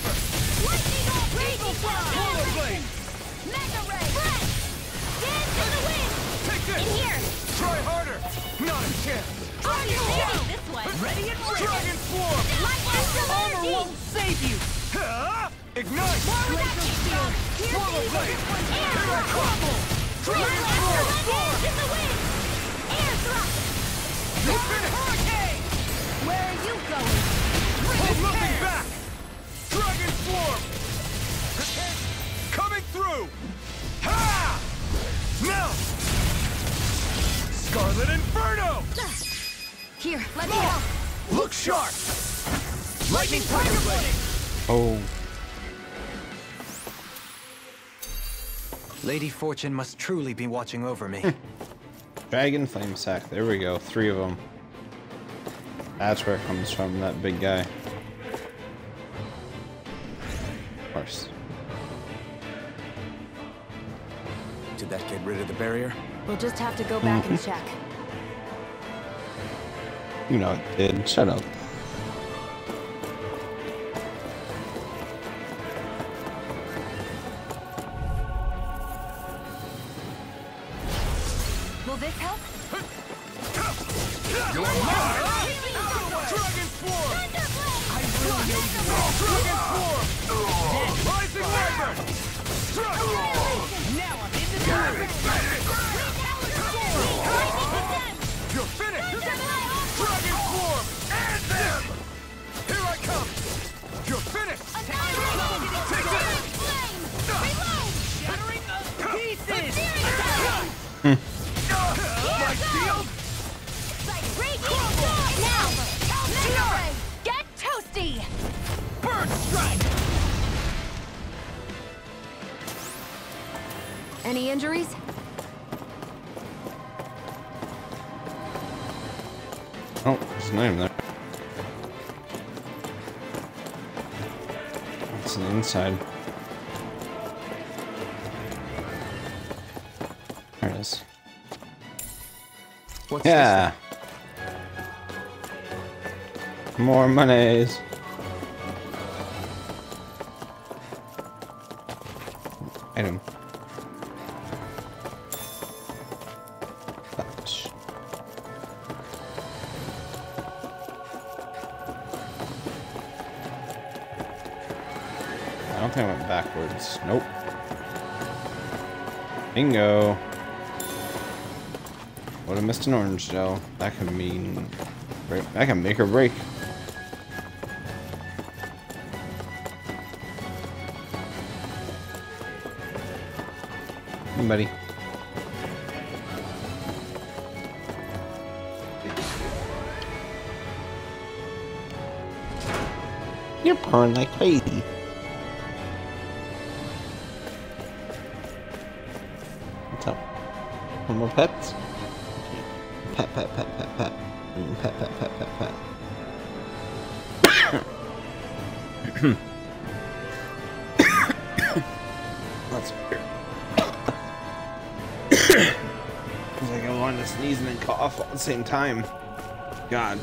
Polar blade! Mega ray! Blast! Dance in the wind! Take this! In here! Try harder! Not a chance! On your way! This one! Ready and ready! Dragon swarm! Light astral Armor energy! won't save you! Ignite! Laser shield! Polar blade! Air Here I thrust! crumble! Dragon Astral swarm! dance in the wind! Air thrust! You're finished! Hurricane! Where are you going? Hold nothing back! Dragon swarm! Coming through! Ha! Now! Scarlet Inferno! Here, let me help! Look sharp! Lightning Tiger Blade! Oh. Lady Fortune must truly be watching over me. Dragon Flame Sack. There we go. 3 of them. That's where it comes from, that big guy. Of course. Did that get rid of the barrier? We'll just have to go back and check. You know it did. Shut up. Will this help? You're mine! Dragon swarm! I really need you! Dragon swarm! Rising Wyvern! Strike! Now I'm in the zone. You're finished! Dragon swarm! And them! Here I come! You're finished! Take this! Shattering the pieces. My shield! Now! Get toasty! Bird strike! Any injuries? Oh, there's a name there. What's on the inside? There it is. What's Yeah. More monies. Item. Fetch. I don't think I went backwards. Nope. Bingo. Would have missed an orange gel. That could mean... That can make or break. Hey, buddy. You're purring like crazy. What's up? Want more pets? Pet, pet, pet, pet, pet. Pet, pet, pet, pet, pet. That's weird. It's like I wanted to sneeze and then cough at the same time. God.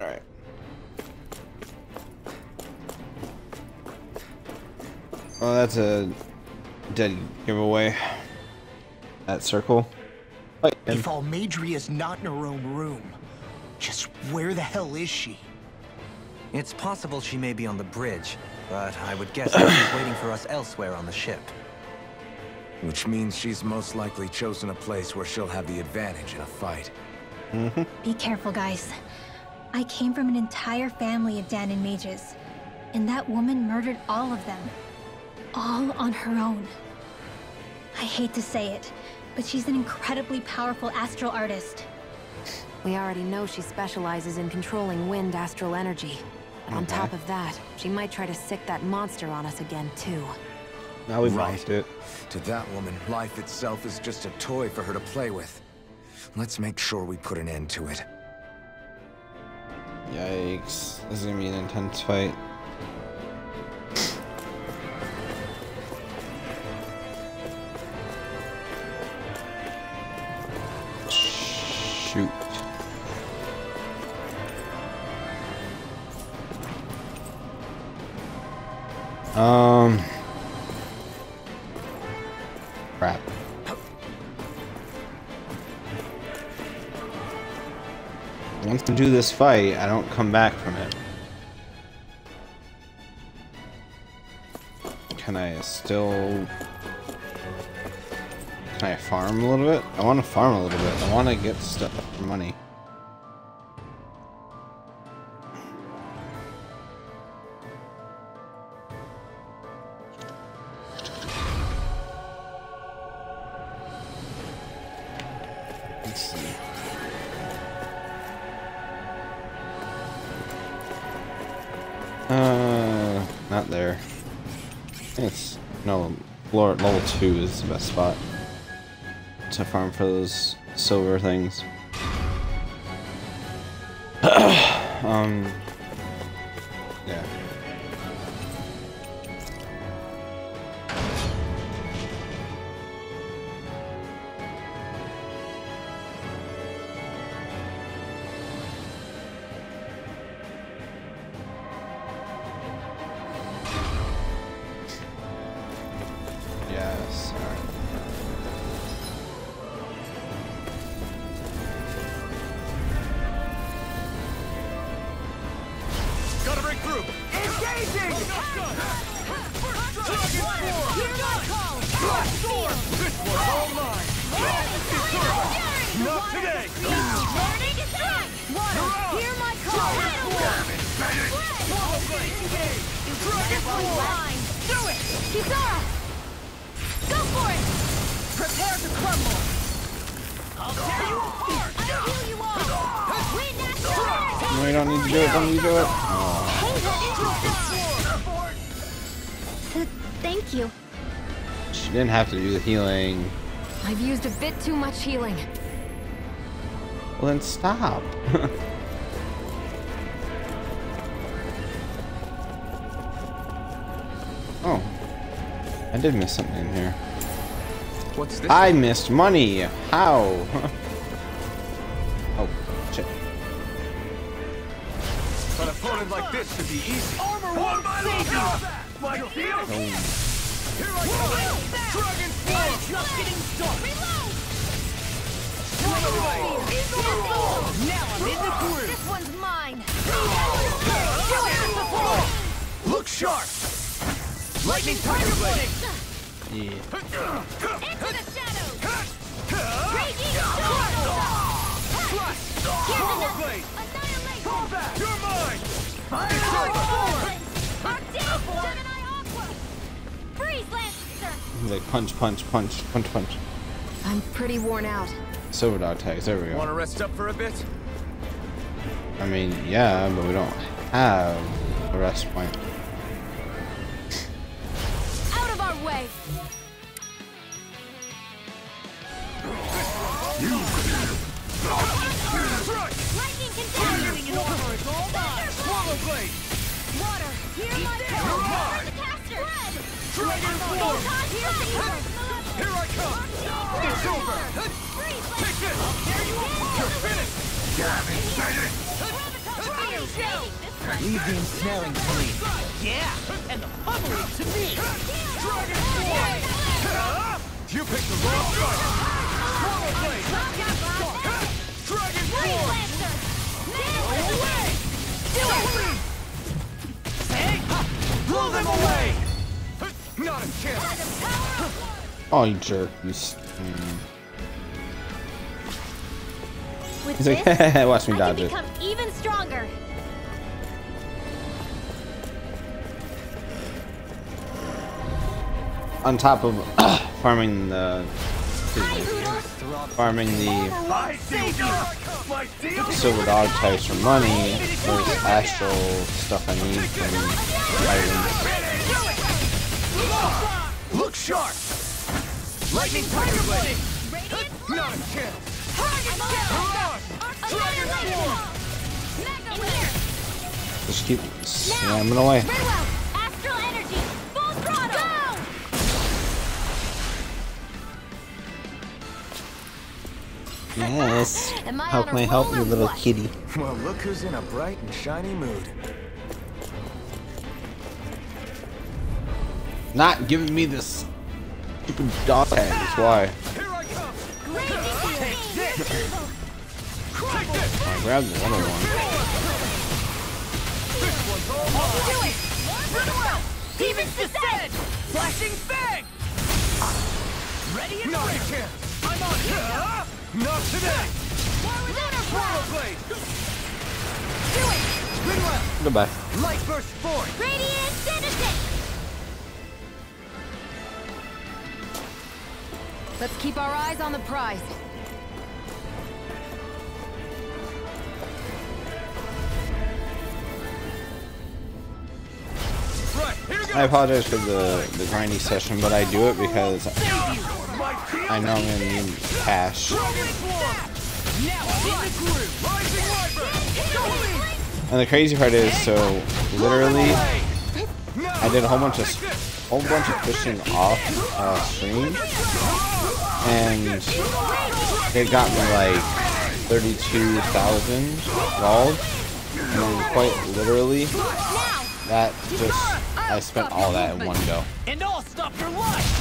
Alright. Well, that's a dead giveaway. That circle. Oh, If Almadria's not in her own room, just where the hell is she? It's possible she may be on the bridge, but I would guess that she's waiting for us elsewhere on the ship. Which means she's most likely chosen a place where she'll have the advantage in a fight. Be careful, guys. I came from an entire family of Danon mages, and that woman murdered all of them. All on her own. I hate to say it, but she's an incredibly powerful astral artist. We already know she specializes in controlling wind astral energy. And on top of that, she might try to sick that monster on us again, too. Now we've Right. lost it. To that woman, life itself is just a toy for her to play with. Let's make sure we put an end to it. Yikes. This is gonna be an intense fight. Crap. Once I do this fight, I don't come back from it. Can I still... Can I farm a little bit? I want to farm a little bit. I want to get stuff for money. Let's see. Not there. I think it's no. Level 2 is the best spot to farm for those silver things. Yeah. Yes. All right. Gotta break through! Engaging! This one's all mine! Not today! Hear my call! Do it! Kisara! Go for it! Prepare to crumble! I'll tear you apart! I'll heal you all! No, you don't need to do it. Don't need to do it. Thank you. She didn't have to do the healing. I've used a bit too much healing. Well, then stop. Oh, I did miss something in here. What's this? I missed money. How? Oh, shit. An opponent like this should be easy. Armor won't save you! My shield! Here I come! Dragon Form! Just getting started! Now I'm in the groove! This one's mine! Look sharp! Lightning Tiger Blade! Yeah. Into the shadows! Raging Storm! Power Blade! Annihilate! Fall back! You're mine! Gemini Aqua! Freeze Lancer! He's like punch, punch, punch, punch, punch. I'm pretty worn out. Silver dog tags. There we Want go. to rest up for a bit? I mean, yeah, but we don't have a rest point. Out of our way! Lightning contaminating an armor is all mine! Swallow Blade! Water! Hear my call! Burn the caster! Dragon Form! Here I come! It's over! Take this! You're finished! Leave the ensnaring to me. Yeah, and the pummeling to me. Dragon Form! You picked the wrong fight! Swallow Blade! Dragon Form! Blow them away! Not a chance! Oh, you jerk. You With He's like, this, watch me I dodge can it. become even stronger. On top of farming the... Farming the I see you! My deal! silver dog types for money, there's astral stuff I need from items. Look sharp! Lightning Tiger Blade! Not a chance! Dragon Form! Just keep slamming away. Very well. Astral energy. Full throttle. Go! Yes. Am I How on can a I help roll you, or little what? kitty? Well, look who's in a bright and shiny mood. not giving me this stupid dog tag. That's why. Here I come. Take this. I grabbed the other one. This one's all mine. Do it. Run around. Demons descend. Flashing fang! Ready and Not a ready. chance. I'm on here. Not today. Lunar Portal blast. blade. Do it. Spin left. Goodbye. Light burst forward. Radiant citizen. Let's keep our eyes on the prize. Right, here goes. I apologize for the grindy session, but I do it because I know I'm gonna need cash. Dragon swarm. Now in the groove. Rising wyvern. And the crazy part is, so literally, Now. I did a whole bunch of fishing off stream, and it got me like 32,000 gold, and then quite literally, that just I spent all that in one go. And I'll stop your life.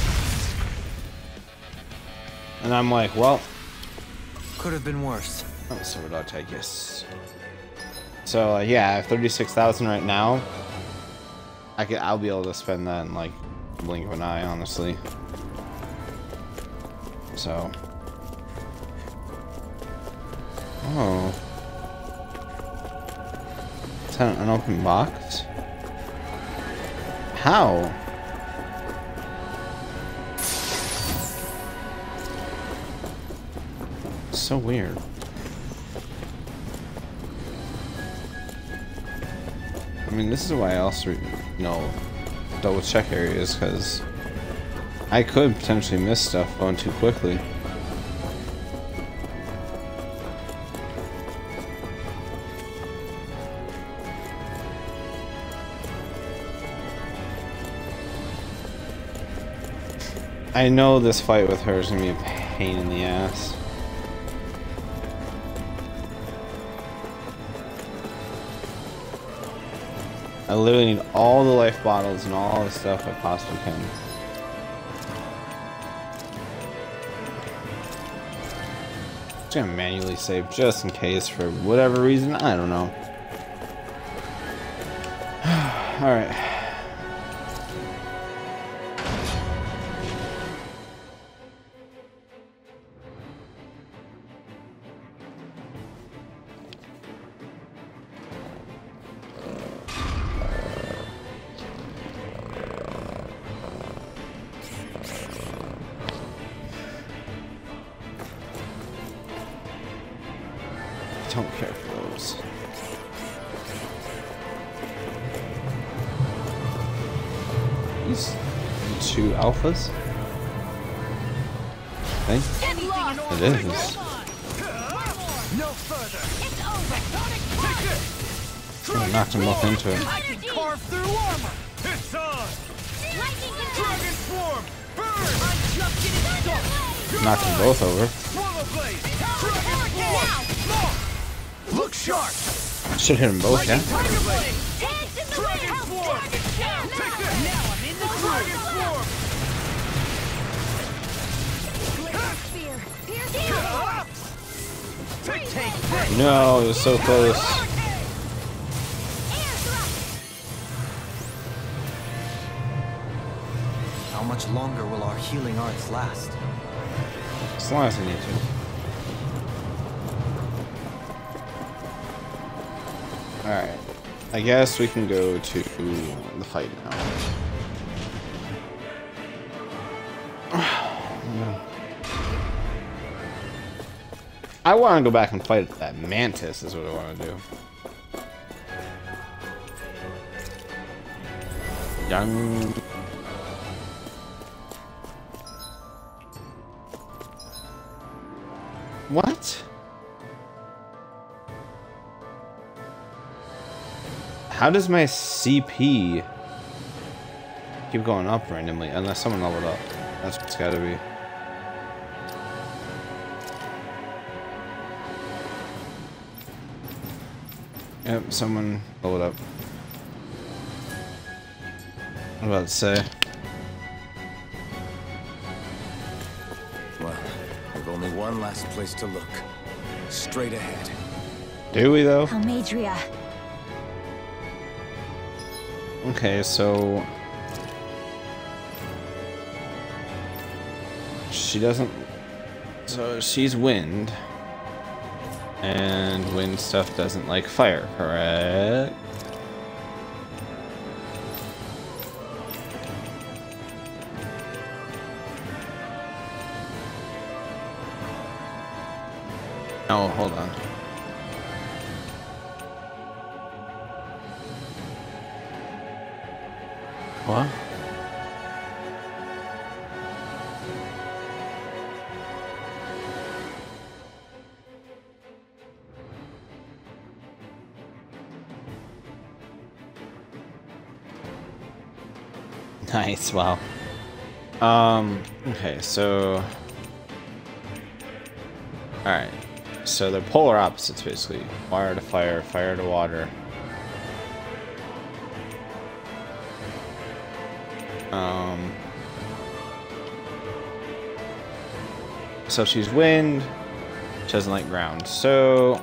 And I'm like, well, Could have been worse. oh, so would I take this. So yeah, I have 36,000 right now. I'll be able to spend that in like a blink of an eye, honestly. So. Oh. Is that an unopened box? How? So weird. I mean, this is why I also, double check areas, because I could potentially miss stuff going too quickly. I know this fight with her is gonna be a pain in the ass. I literally need all the life bottles and all the stuff I possibly can. Just gonna manually save just in case for whatever reason. I don't know. Alright. Don't care for those. These two alphas? I think it is. No further. It's over. Take this. I knocked them both into it. I can carve through armor. It's on. Lightning Dragon swarm. Burn. I'm just getting started. Knocked them both over. Swallow blade. Dragon swarm. Look sharp. Should hit them both, yeah? Tiger blade. Hands in the Dragon wind. swarm. Take this. Now I'm in the Dragon groove. swarm. Spear. Pierce. Take this. No, it was so close. How much longer will our healing arts last? As long as I need to. Alright. I guess we can go to the fight now. I want to go back and fight that mantis is what I want to do. Young. What? How does my CP keep going up randomly? Unless someone leveled up. That's what's gotta be. Yep, someone leveled up. I'm about to say. last place to look. Straight ahead. Do we though? Almeidrea. Okay, so she doesn't. So she's wind, and wind stuff doesn't like fire, correct? Oh, hold on. What? Nice, wow. Okay, so alright. So they're polar opposites basically. Water to fire, fire to water. So she's wind, she doesn't like ground. So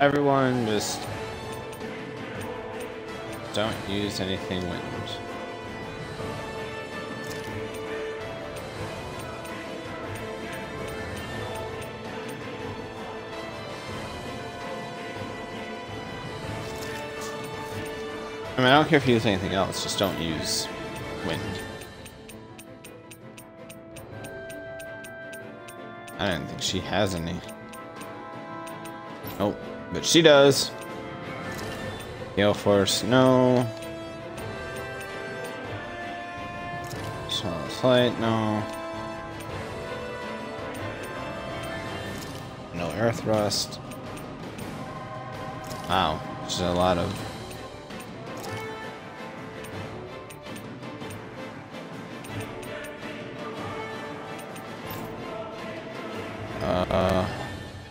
everyone just don't use anything wind. I mean, I don't care if you use anything else, just don't use wind. I don't think she has any. Nope, but she does. Gale Force, no. Solid Flight, no. No Air Thrust. Wow, which is a lot of.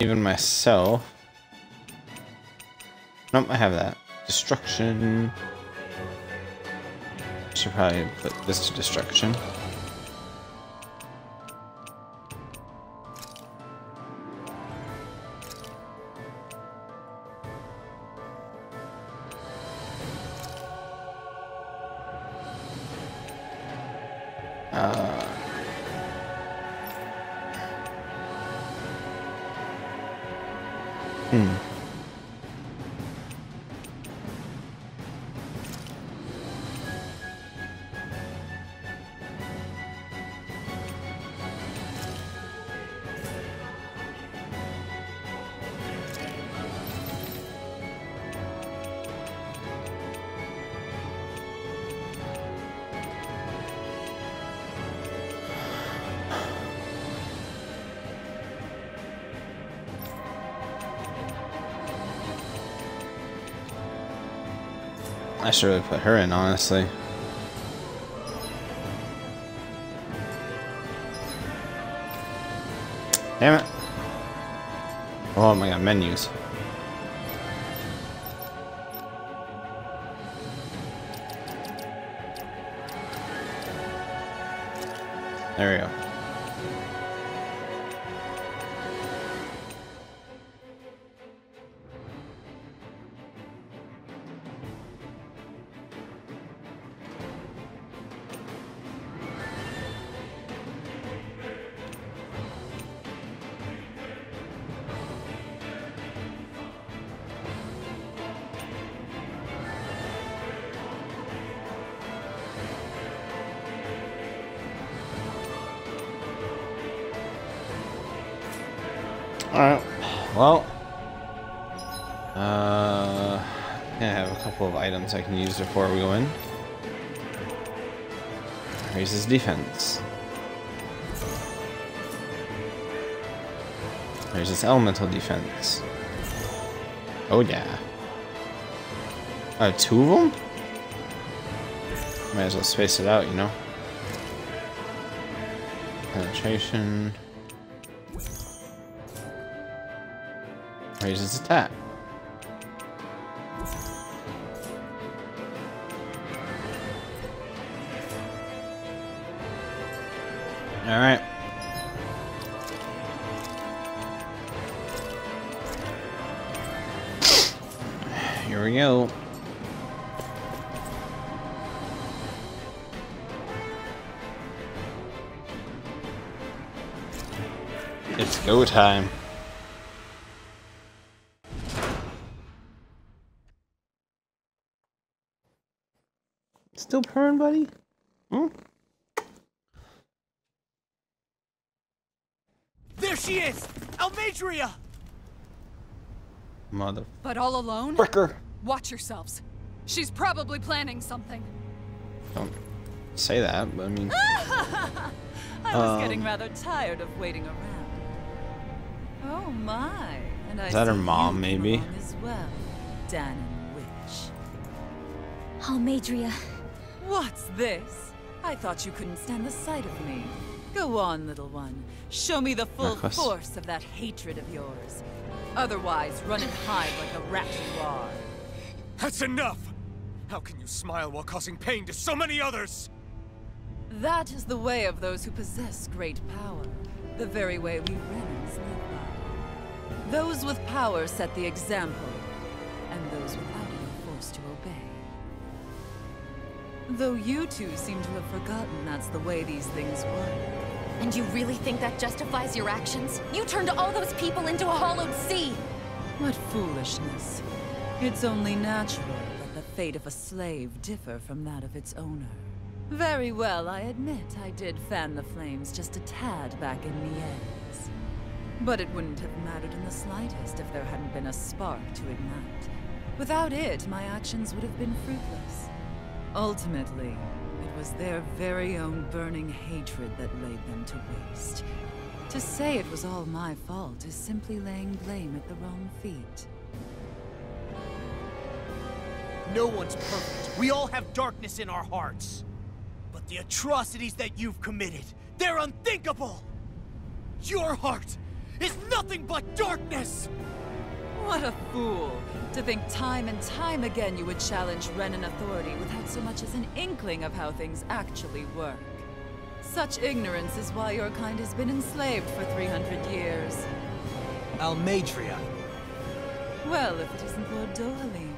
Even myself. Nope, I have that. Destruction. Should probably put this to destruction. I should really put her in, honestly. Damn it. Oh my god, menus. There we go. Alright, well, I have a couple of items I can use before we go in. Raises defense. Raises elemental defense. Oh yeah. Two of them? Might as well space it out, you know? Penetration. Raises attack. Alright. Here we go. It's go time. Still purring, buddy? Hmm? There she is! Almeidrea! Mother. But all alone? Fricker. Watch yourselves. She's probably planning something. Don't say that, but I mean. I was getting rather tired of waiting around. Oh my! And I Is that her see mom, you maybe? came along as well, Danon Witch. Almeidrea. What's this? I thought you couldn't stand the sight of me. Go on, little one. Show me the full Marcus. force of that hatred of yours. Otherwise, run and hide like the rat you are. That's enough! How can you smile while causing pain to so many others? That is the way of those who possess great power. The very way we Renans live by. Those with power set the example, and those without it are forced to obey. Though you two seem to have forgotten that's the way these things work. And you really think that justifies your actions? You turned all those people into a hollowed sea! What foolishness. It's only natural that the fate of a slave differ from that of its owner. Very well, I admit I did fan the flames just a tad back in Niez. But it wouldn't have mattered in the slightest if there hadn't been a spark to ignite. Without it, my actions would have been fruitless. Ultimately, it was their very own burning hatred that laid them to waste. To say it was all my fault is simply laying blame at the wrong feet. No one's perfect. We all have darkness in our hearts. But the atrocities that you've committed, they're unthinkable! Your heart is nothing but darkness! What a fool! To think time and time again you would challenge Renan authority without so much as an inkling of how things actually work. Such ignorance is why your kind has been enslaved for 300 years. Almeidrea. Well, if it isn't Lord Dohalim.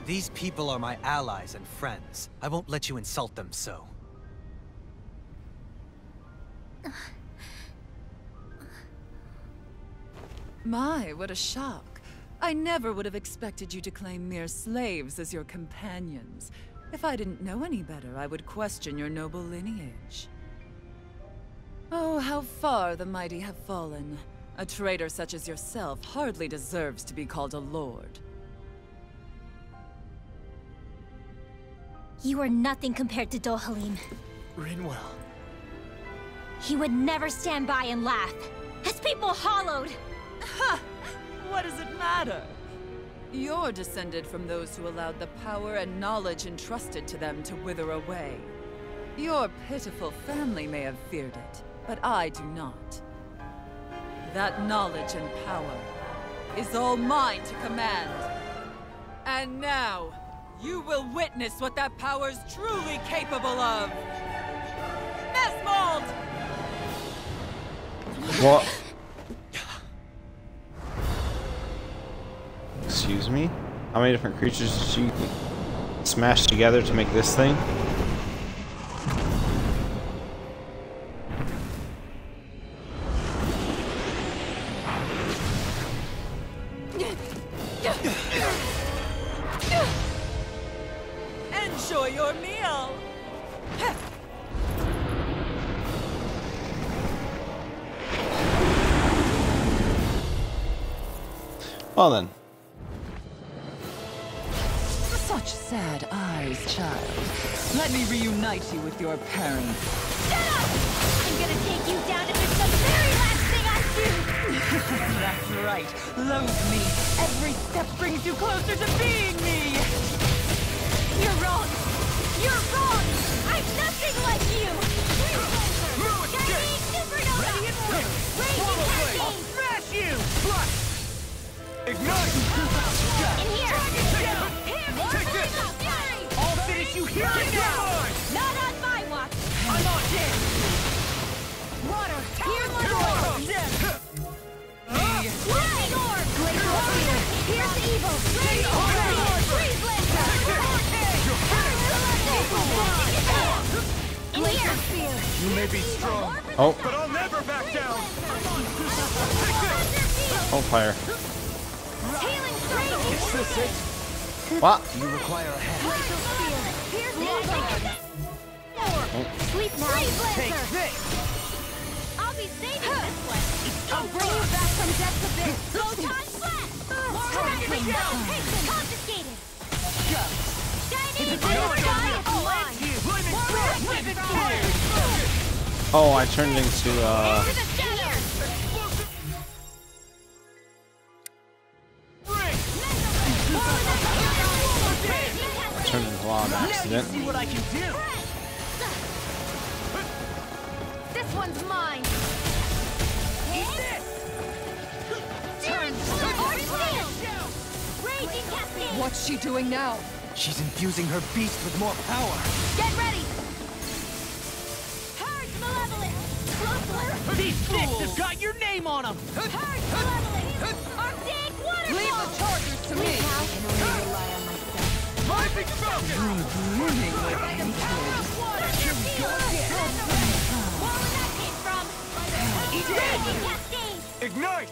These people are my allies and friends. I won't let you insult them so. My, what a shock. I never would have expected you to claim mere slaves as your companions. If I didn't know any better, I would question your noble lineage. Oh, how far the mighty have fallen. A traitor such as yourself hardly deserves to be called a lord. You are nothing compared to Dohalim. Rinwell. He would never stand by and laugh. His people hollowed! Ha! What does it matter? You're descended from those who allowed the power and knowledge entrusted to them to wither away. Your pitiful family may have feared it, but I do not. That knowledge and power is all mine to command. And now, you will witness what that power's truly capable of! Nesmold! What? Excuse me? How many different creatures did she smash together to make this thing? Enjoy your meal! Well then. Such sad eyes, child. Let me reunite you with your parents. Shut up! I'm gonna take you down if it's the very last thing I do! That's right. Loathe me. Every step brings you closer to being me. You're wrong! You're wrong! I'm nothing like you! Chinese Supernova! Ready and quick! Raging Hurricane! Smash you! Plus! Ignite! In here! Take this! Fury! I'll finish you here and now! Not on my watch! I'm on deck! Water! Here's my orb! Lightning orb! Blaze of fear! Here's the evil! Lightning orb! You may be strong, Oh, but I'll never back down. oh, fire. Healing circle. Is this it? What? You require a hand. Sleep now. Take this. I'll be saving this one. I'll bring you back from death's abyss. Photon blast. More confiscated. Shining Oh, I turned into I turned into a lot of accident. See what I can do. This one's mine. Raging cascade. What's she doing now? She's infusing her beast with more power. Get ready. Purge malevolence. These sticks have got your name on them. Purge malevolence. Arctic waterfall. Leave the chargers to me. I can only rely on myself. Lightning Falcon. Brimming with hatred. Where that came from? Raging cascade. Ignite.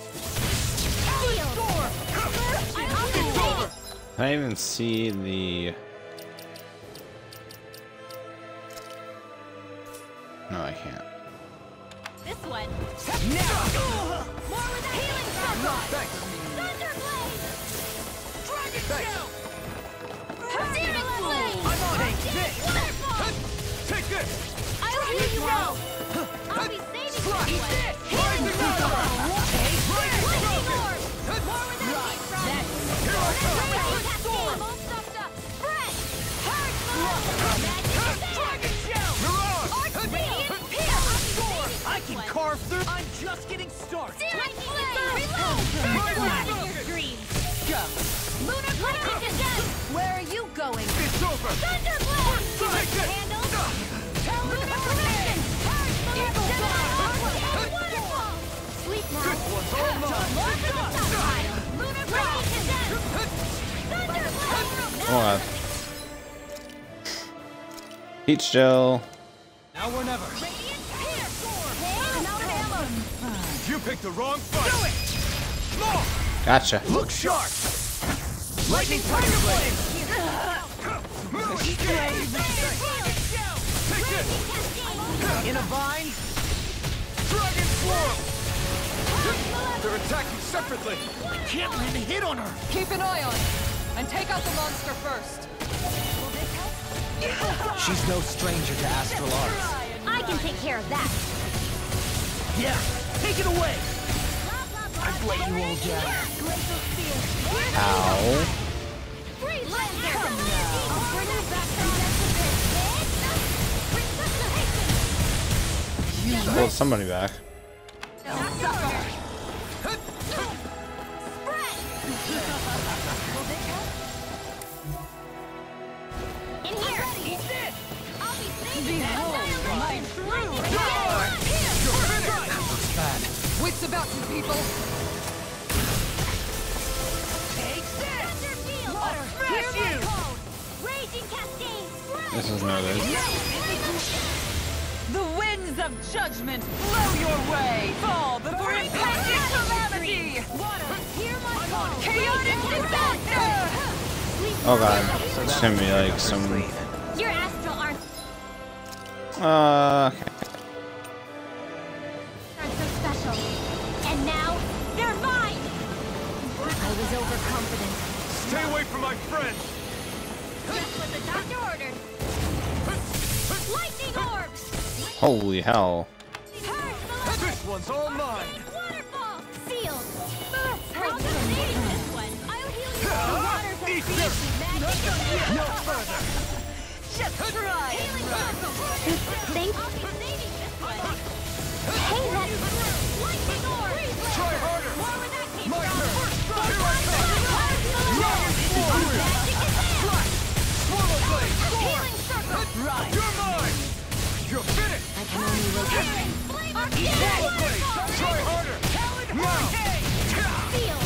I didn't even see the. No, I can't. This one. Now. More with that healing circle. Thunderblade. Dragon Shell. Zero Blade. I'm on this. Waterfall. Take this. I'll heal you all. I'll be saving this one. Healing circle. Lightning orb. More with that came from. Raging cascade. I'm all stuffed up. Spread. Purge malevolence. Magic Shell. Mirage. Radiant Pierce. I'll be saving I this can one. carve through. I'm just getting started. Searing Flame. Reload. Burn your dreams. Go. Lunar Lightning Descent. Where are you going? It's over. Thunderblade. Take it. Handle. Lunar Correction. Eagle Waterfall. Sleep now. This one's all mine. More for the stockpile. Lunar Lightning Descent. Thunderblade. Oh, Peach gel. Now or never. Radiant Pierce. I'm out of ammo. You picked the wrong fight. Do it. More. Gotcha. Look sharp. Lightning Tiger Blade. Take this. In a vine. Dragon Swirl. They're attacking separately. I can't land a hit on her. Keep an eye on it. And take out the monster first. She's no stranger to astral arts. I can take care of that. Yeah, take it away. I've let you all down. Ow. Free Lander. I'll bring you back from death Pulled somebody back. In here. Eat this. I'll be saving Looks bad. Wits about you, people. Take this. Water. Smash you. Raging cascade. This is no good. The winds of judgment blow your way. Fall before impending calamity. Water. Hear my call. Chaotic disaster. Oh god. It's gonna be like some. Your astral arts Okay. aren't so special. And now, they're mine! I was overconfident. Stay away from my friend. Just what the doctor ordered. Lightning orbs! Holy hell. This one's all mine. Waterfall! Sealed! I'll be saving this one. I'll heal you. The waters are Eat free. this. Magic No further. Just try. Healing circle. Thanks. I'll be saving this one. Hey, that lightning orb! Try harder. More where that came My from. turn. Here I come. Magic is there. Swallow Blade. Healing circle. Right. You're mine. You're finished. I can only look at Swallow Blade. Try harder. Now. Seal.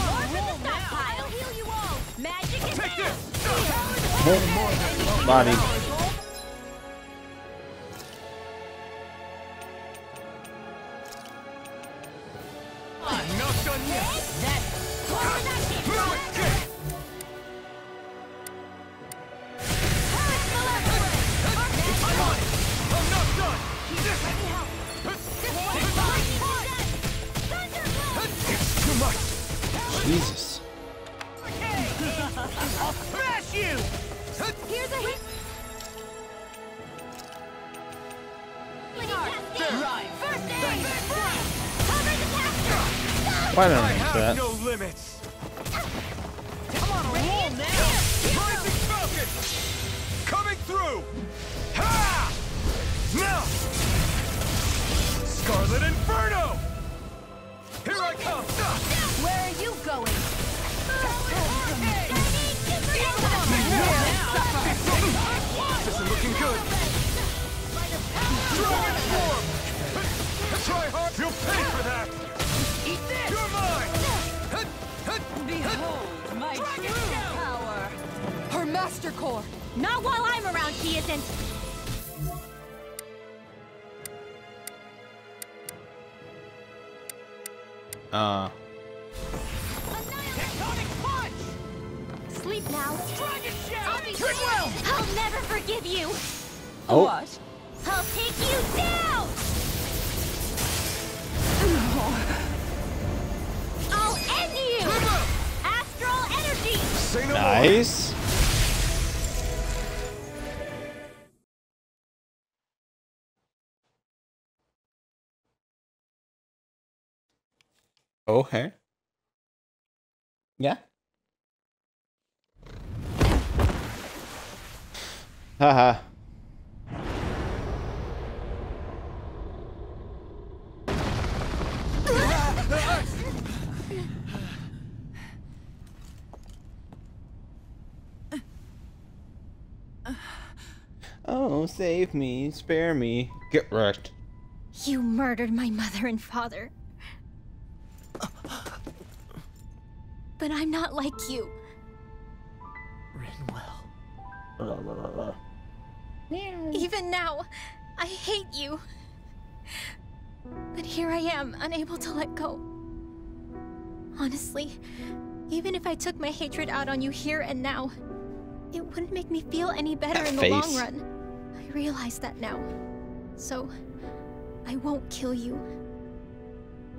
More for the stockpile. I'll heal you all. Magic is Take there. this. Body. done yet. I'm on it. I'm not done. It's too much. Jesus. I'll smash you. Here's a hit. Right. First aid. Cover the caster. Why don't I I do have that? no limits. I'm on a roll now. Rising Falcon. Coming through. Ha! Now. Scarlet Inferno. Here I come. Where are you going? This isn't looking good. Dragon form. Try hard. You'll pay for that. Eat this. You're mine. Behold my Dragon true Shout. power! Her Master Core! Not while I'm around, he isn't. Tectonic punch. Sleep now. Dragon Shout. I'll be I'll never forgive you. Oh. What? I'll take you down. I'll end you. Astral energy. Say no more. Nice. Okay. Yeah. Haha. Oh, save me, spare me. Get wrecked. You murdered my mother and father. But I'm not like you. Rinwell. Even now, I hate you. But here I am, unable to let go. Honestly, even if I took my hatred out on you here and now, it wouldn't make me feel any better in the long run. I realize that now. So, I won't kill you.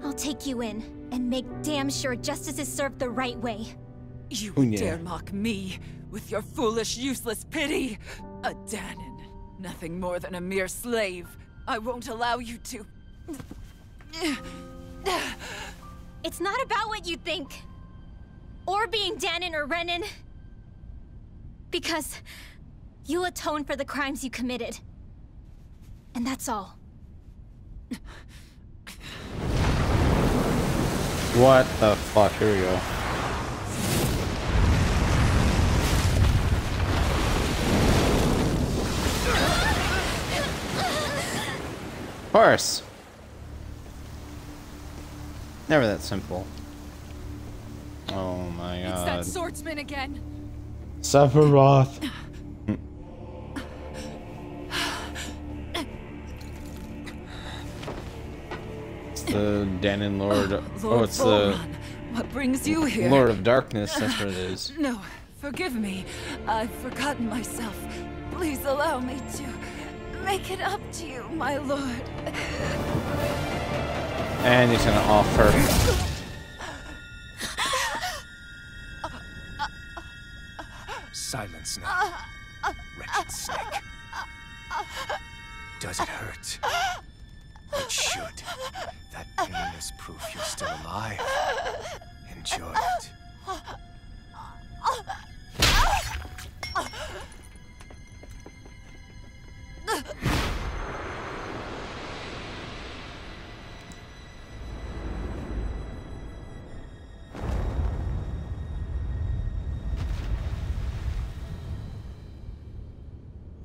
I'll take you in and make damn sure justice is served the right way. You Oh, yeah. dare mock me with your foolish, useless pity? A Danon, nothing more than a mere slave. I won't allow you to... It's not about what you think. Or being Danon or Renan. Because you'll atone for the crimes you committed. And that's all. What the fuck? Here we go. Of course. Never that simple. Oh my It's god. that swordsman again. Sephiroth. It's the Danon Lord. Oh, it's the What brings you here? Lord of Darkness. That's what it is. No, forgive me. I've forgotten myself. Please allow me to make it up to you, my lord. And he's gonna offer. Silence now, wretched snake. Does it hurt? It should. That pain is proof you're still alive. Enjoy it.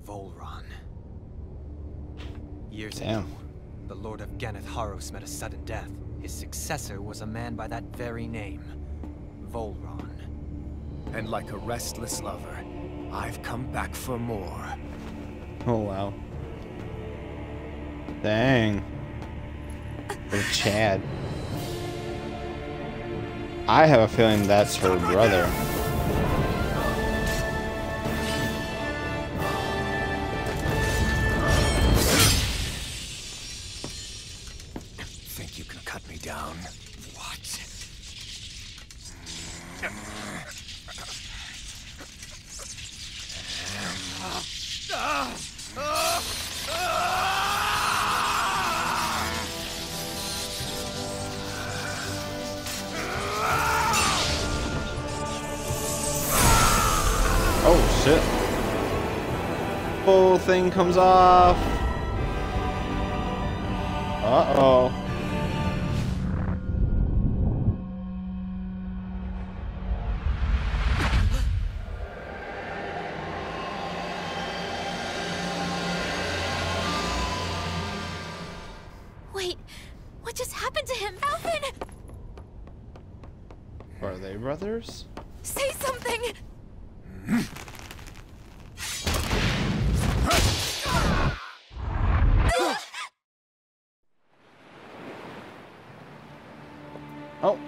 Volron. Years Damn. ago, the Lord of Ganeth Haros met a sudden death. His successor was a man by that very name, Volron. And like a restless lover, I've come back for more. Oh wow. Dang. For Chad. I have a feeling that's her brother. Think you can cut me down? What? Oh shit. Whole thing comes off. Uh-oh. Wait, what just happened to him? Alvin! Are they brothers? Say something! Oh.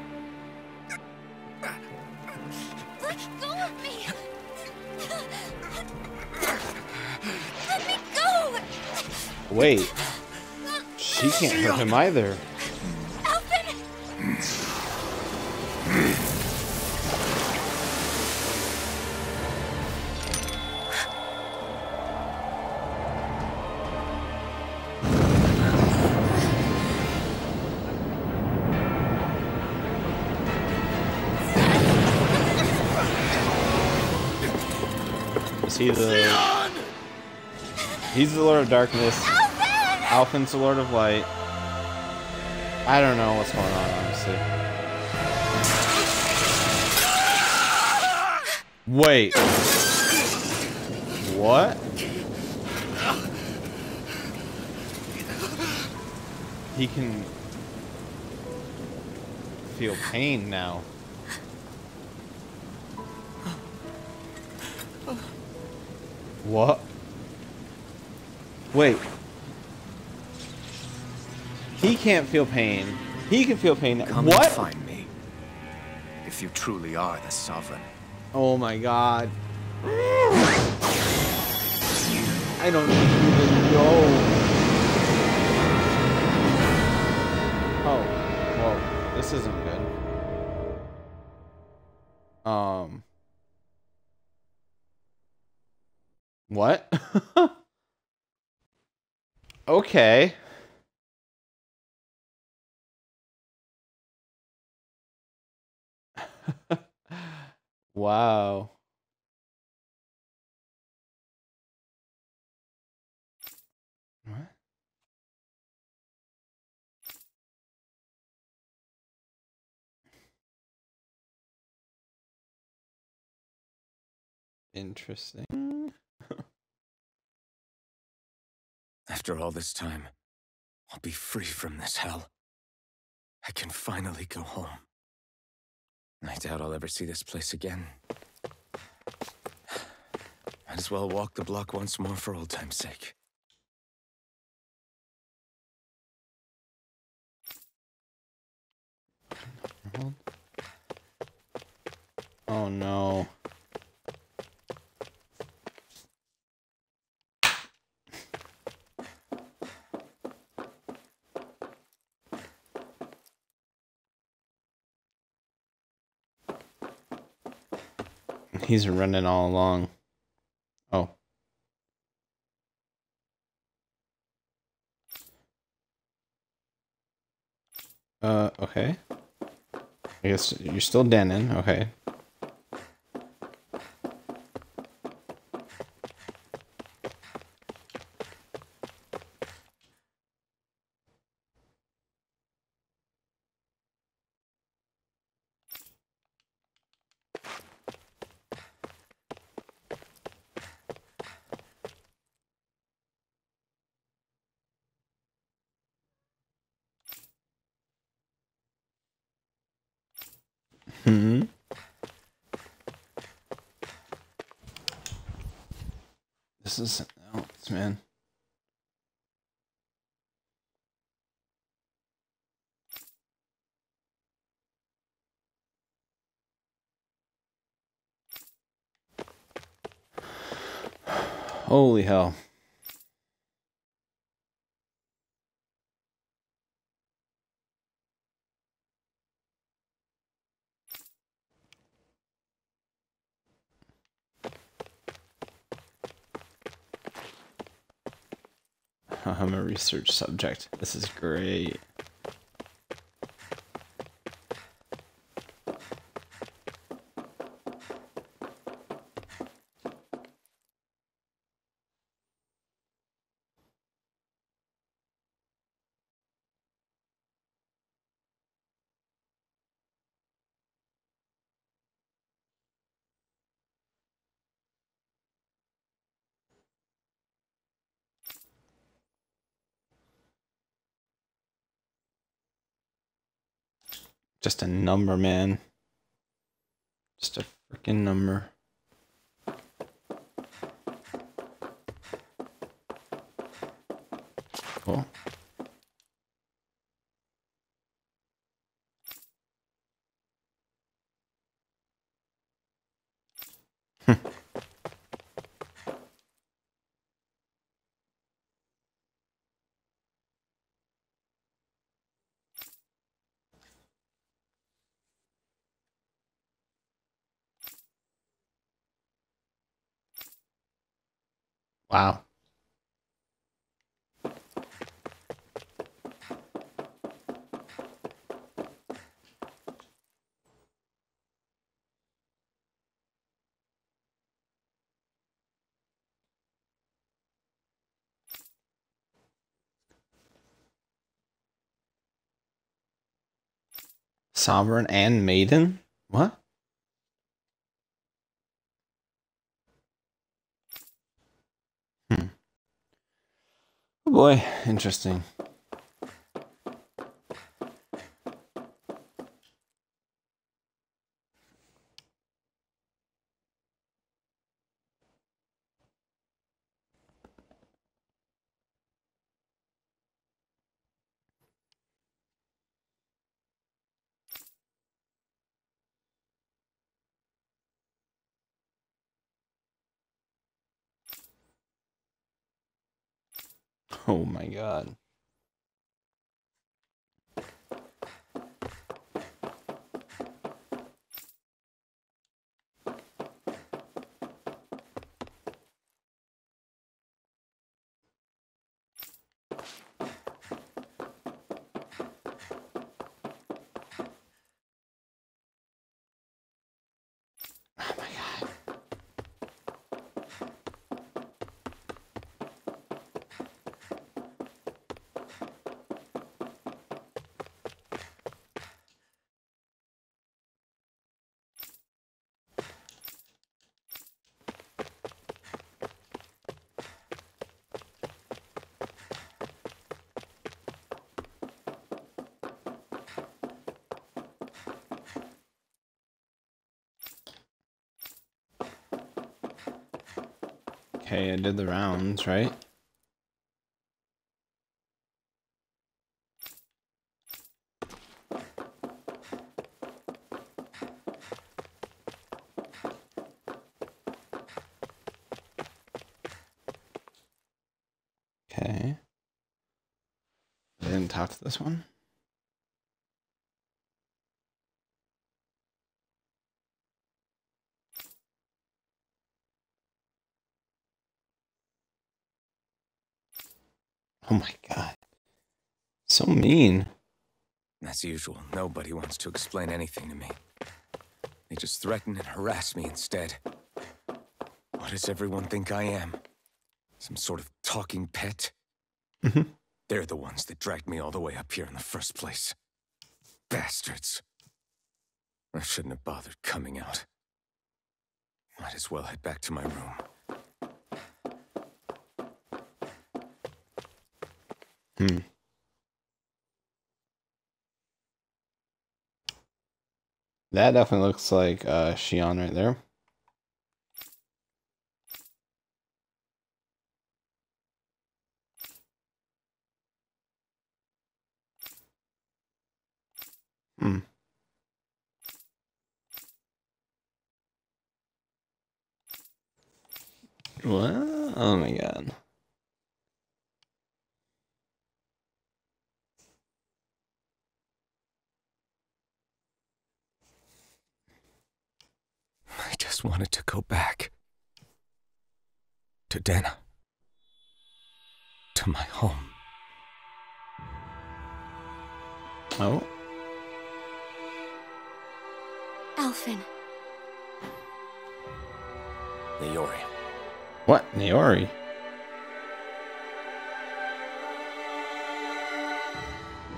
Let go of me! Let me go! Wait. She can't hurt him either. Alvin! Is he the... He's the Lord of Darkness. Alphen's the Lord of Light. I don't know what's going on, honestly. Wait. What? He can feel pain now. What? Wait. He can't feel pain. He can feel pain. Come What? and find me. If you truly are the Sovereign. Oh my god. I don't even know. Oh, whoa. This isn't good. What? Okay. Wow. What? Interesting. After all this time, I'll be free from this hell. I can finally go home. I doubt I'll ever see this place again. Might as well walk the block once more for old time's sake. Oh no. He's running all along. Oh. Okay. I guess you're still Danon, okay. Hmm. This is something else, man. Holy hell. I'm a research subject. This is great. Just a number, man. Just a freaking number. Cool. Wow. Sovereign and Maiden? What? Oh boy, interesting. Oh my god. Oh my god. Okay, I did the rounds, right? Okay. I didn't talk to this one. Oh my god. So mean. As usual, nobody wants to explain anything to me. They just threaten and harass me instead. What does everyone think I am? Some sort of talking pet? They're the ones that dragged me all the way up here in the first place. Bastards. I shouldn't have bothered coming out. Might as well head back to my room. That definitely looks like Xion right there. Wow. Oh my god. I just wanted to go back. To Dana. To my home. Oh. Alphen. Niori. What? Niori?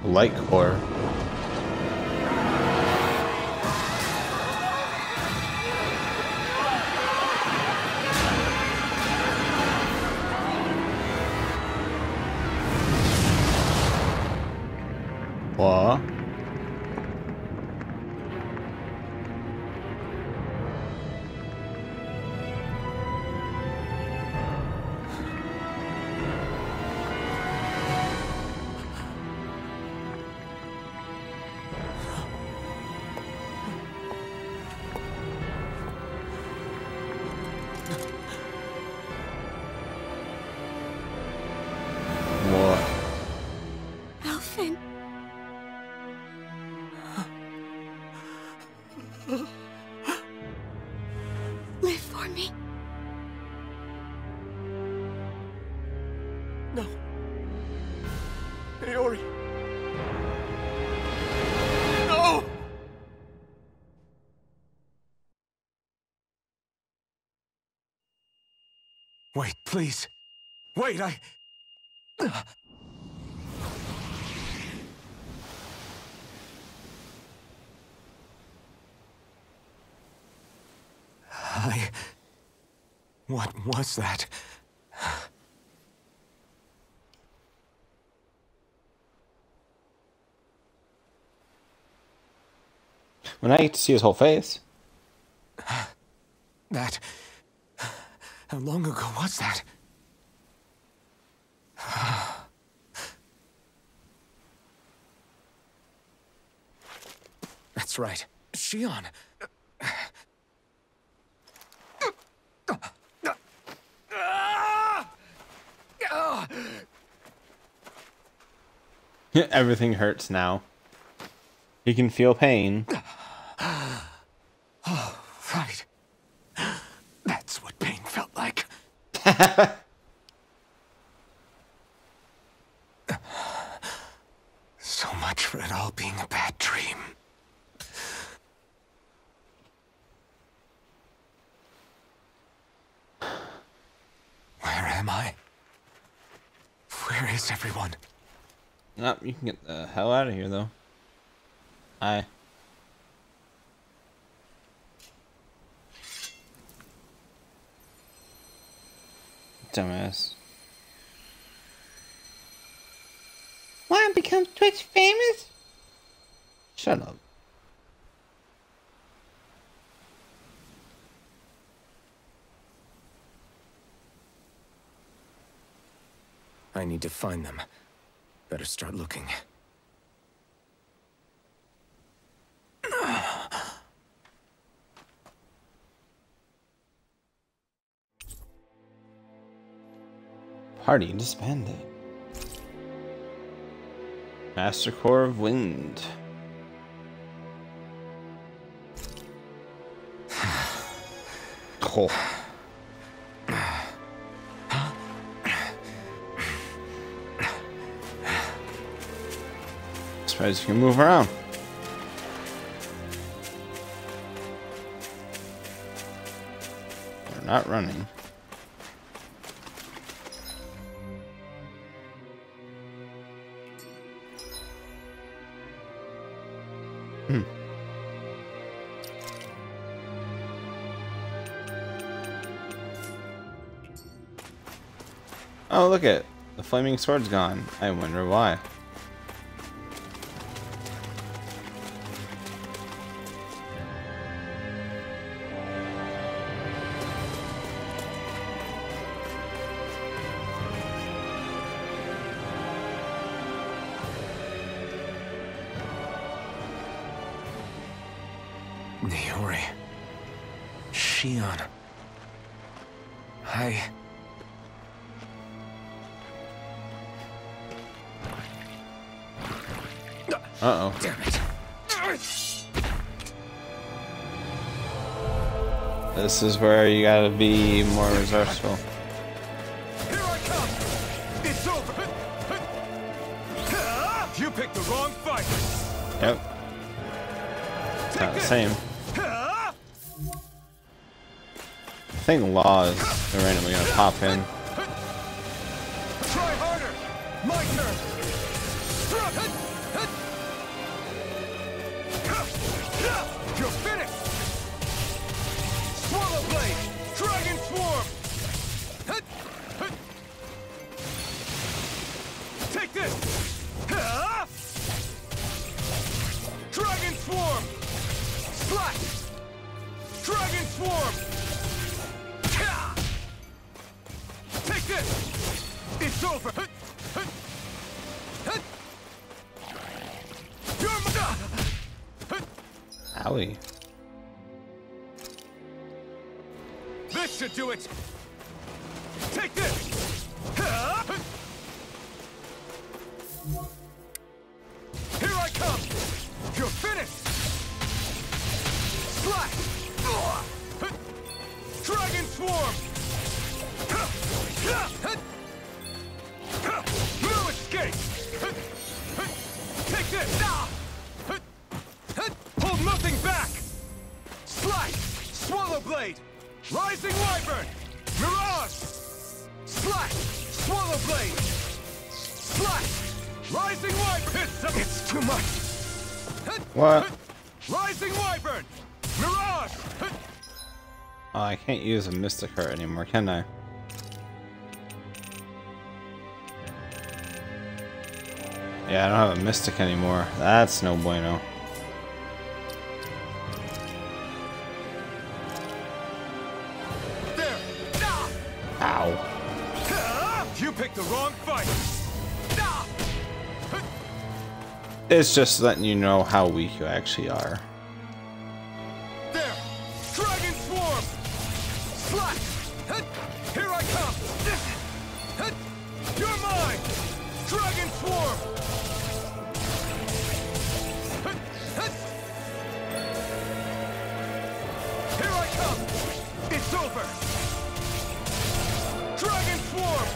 Light core. What? Alphen. Live for me. No. Niori. No! Wait, please. Wait, What was that? When I get to see his whole face. That... How long ago was that? That's right. Shion. Everything hurts now. He can feel pain. Oh, right. That's what pain felt like. So much for it all being a bad dream. Where am I? Where is everyone? Nope, you can get the hell out of here, though. Hi. Dumbass. Want to become Twitch famous? Shut up. I need to find them. Better start looking. Party disbanded. Master Core of Wind. Oh. Surprised you can move around. They're not running. Oh, look it. The flaming sword's gone. I wonder why. Niori. Shion. Uh-oh. Damn it. This is where you gotta be more resourceful. Here I come! It's over! You picked the wrong fight! Yep. It's not the same. I think Law is randomly gonna pop in. Try harder! My turn! You're finished! Swallow Blade! Dragon Swarm! Take this! Dragon Swarm! Slash! Dragon Swarm! Take this! It's over! Owie. This should do it! Take this! Here I come! You're finished! Slash! Dragon Swarm! No escape! Take this! Hold nothing back! Slice! Swallow Blade! Rising Wyvern! Mirage! Slash! Swallow Blade! Slash! Rising Wyvern! It's too much! What? Rising Wyvern! Mirage! Oh, I can't use a Mystic Heart anymore, can I? Yeah, I don't have a Mystic anymore. That's no bueno. There! Ow. You picked the wrong fight! It's just letting you know how weak you actually are. There! Dragon Swarm! Slash! Here I come! You're mine! Dragon Swarm! Here I come! It's over! Dragon Swarm!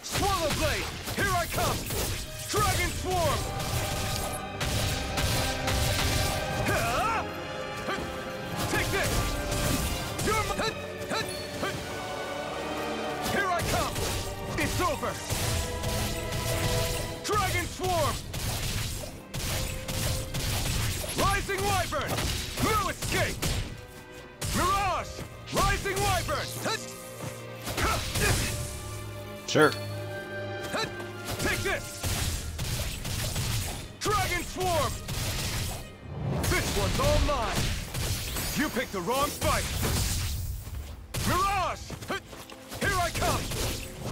Swallow Blade! Here I come! Dragon Swarm! Take this! You're my... Here I come! It's over! Dragon Swarm! Rising Wyvern! No escape! Mirage! Rising Wyvern! Sure. Take this! Dragon Swarm! This one's all mine! You picked the wrong fight! Mirage! Here I come!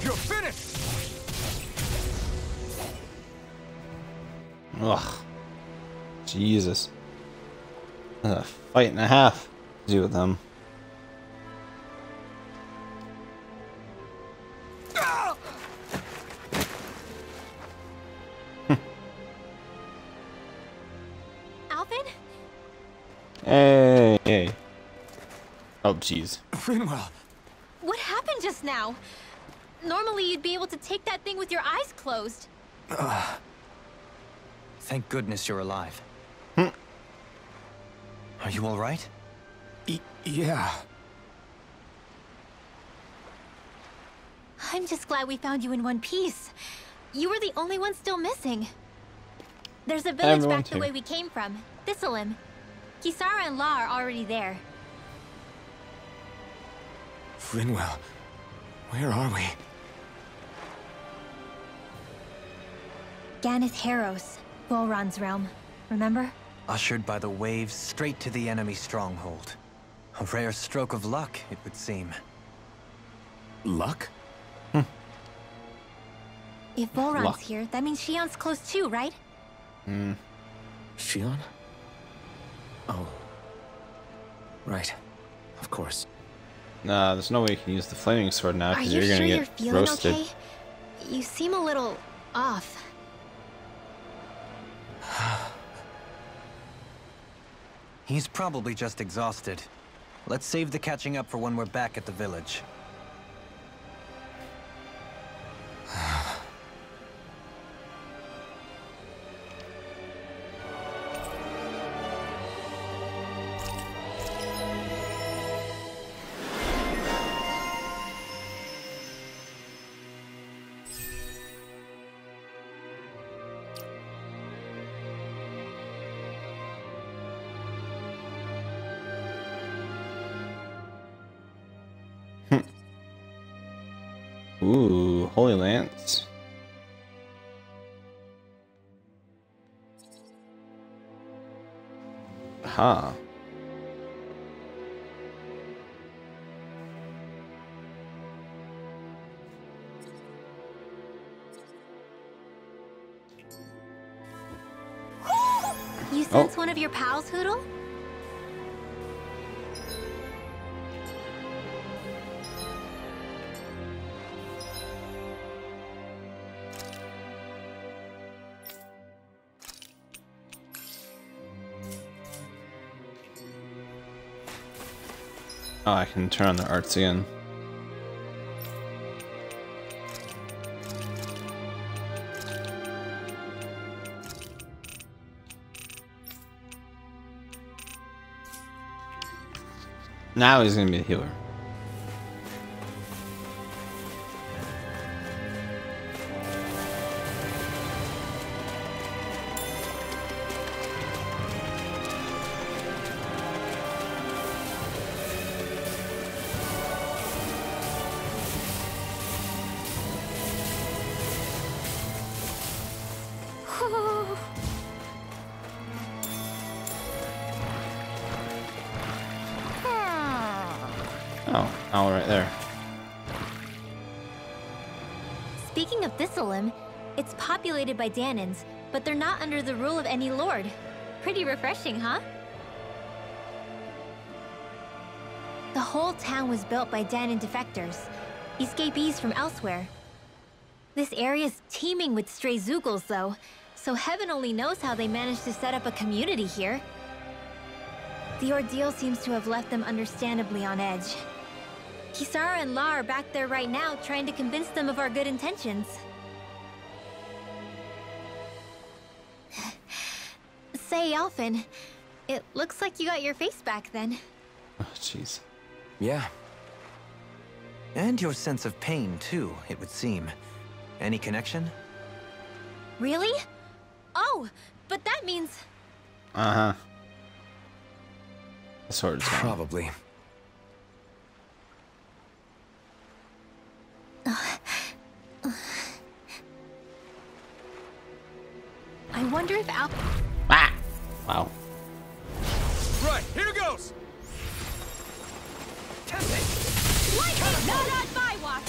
You're finished! Ugh. Jesus. A fight and a half to do with them. Alvin? Hey, hey. Oh, jeez. Rinwell! What happened just now? Normally you'd be able to take that thing with your eyes closed. Thank goodness you're alive. Are you all right? Yeah. I'm just glad we found you in one piece. You were the only one still missing. There's a village Everyone back the too. way we came from, Thistleim. Kisara and La are already there. Rinwell, where are we? Ganeth Haros, Volron's realm. Remember? Ushered by the waves straight to the enemy stronghold. A rare stroke of luck, it would seem. Luck? If Volron's Luck. here, that means Shion's close too, right? Shion? Oh. Right. Of course. Nah, there's no way you can use the flaming sword now Are because you you're sure gonna you're get feeling roasted. okay? You seem a little off. He's probably just exhausted. Let's save the catching up for when we're back at the village. Ooh, Holy Lance. Huh. You sense one of your pals, Hootle? Oh, I can turn on the arts again. Now he's gonna be a healer. Oh, owl right there. Speaking of Thistlelim, it's populated by Dahnans, but they're not under the rule of any lord. Pretty refreshing, huh? The whole town was built by Dahnan defectors, escapees from elsewhere. This area's teeming with stray Zeugles, though, so heaven only knows how they managed to set up a community here. The ordeal seems to have left them understandably on edge. Kisara and La are back there right now, trying to convince them of our good intentions. Say, Alphen, it looks like you got your face back then. Oh, jeez. Yeah. And your sense of pain, too, it would seem. Any connection? Really? Oh, but that means... Uh-huh. The sword's gone. Probably. I wonder if Ah! Wow. Right, here goes! Lightning, not on my watch!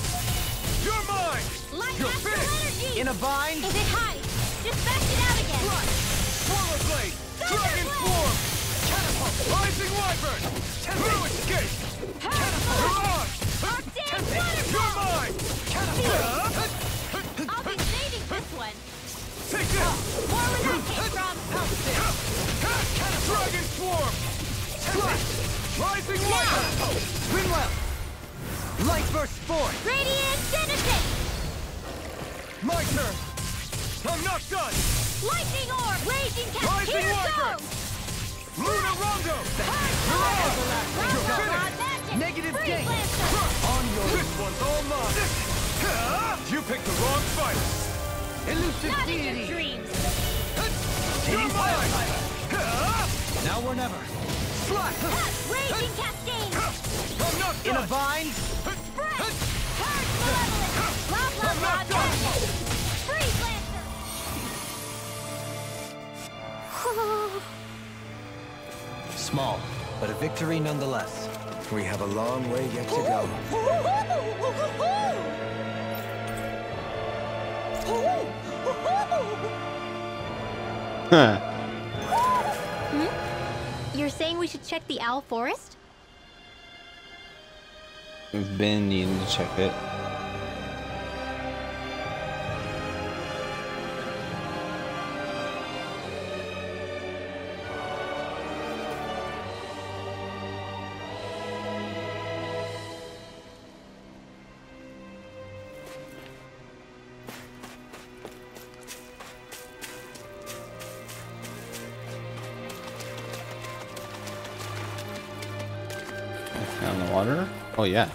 You're mine! Light You're astral big! energy! In a bind? Is it high? Just back it out again! Right! Swallow blade! Dragon form! Catapult! Rising wyvern! Blue escape! You're on! Octane You're mine! Catapult! I'll be saving this one! Take this! More where that came from! Dragon swarm! Slash! Rising wyvern! Winwell! Light burst forth! Radiant Genesis! My turn! I'm not done! Lightning orb! Raging cat! Rising Here wyvern! goes! Luna Rondo! Rondo Rod Magic! Negative Freeze gate. Lancer! On your... This one's all mine! You picked the wrong fight! Elusive Not in your deity! dreams! You're mine! Now or never. Slash! Raging Cascade! I'm not In a done! bind? Spread! Purge Malevolence! Blah blah I'm not blah done! Magic! Freeze Lancer! Small, but a victory nonetheless. We have a long way yet to go. Huh. You're saying we should check the Owl Forest? We've been needing to check it. On the water? Oh yeah.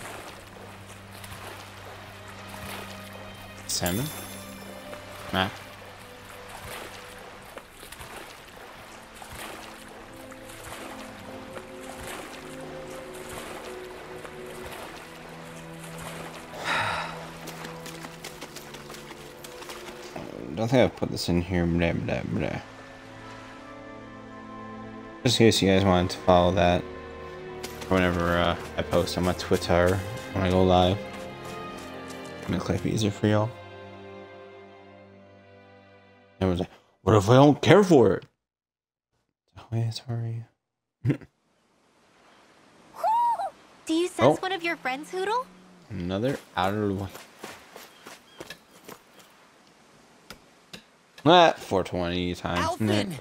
Salmon? Map. Don't think I've put this in here. Blah, blah, blah. Just in case you guys wanted to follow that whenever I post on my Twitter when I go live. Make life easier for y'all. Everyone's like, what if I don't care for it? Oh, yeah, sorry. Do you sense one of your friends, Hootle? Another outer one. Ah, 420 times. Alvin!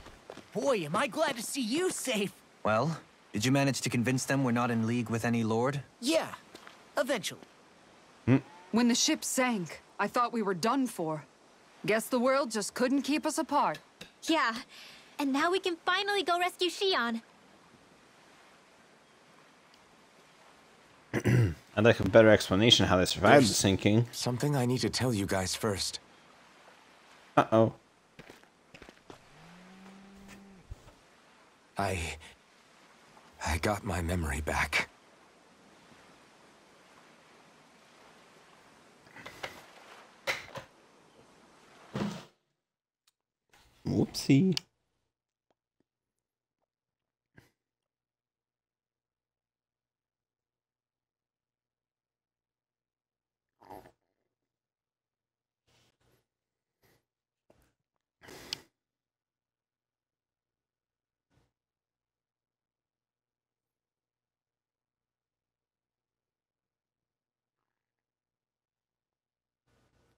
Boy, am I glad to see you safe. Well, did you manage to convince them we're not in league with any lord? Yeah, eventually. When the ship sank, I thought we were done for. Guess the world just couldn't keep us apart. Yeah, and now we can finally go rescue Shion. I'd like a better explanation how they survived the sinking. Something I need to tell you guys first. Uh-oh. I got my memory back. Whoopsie.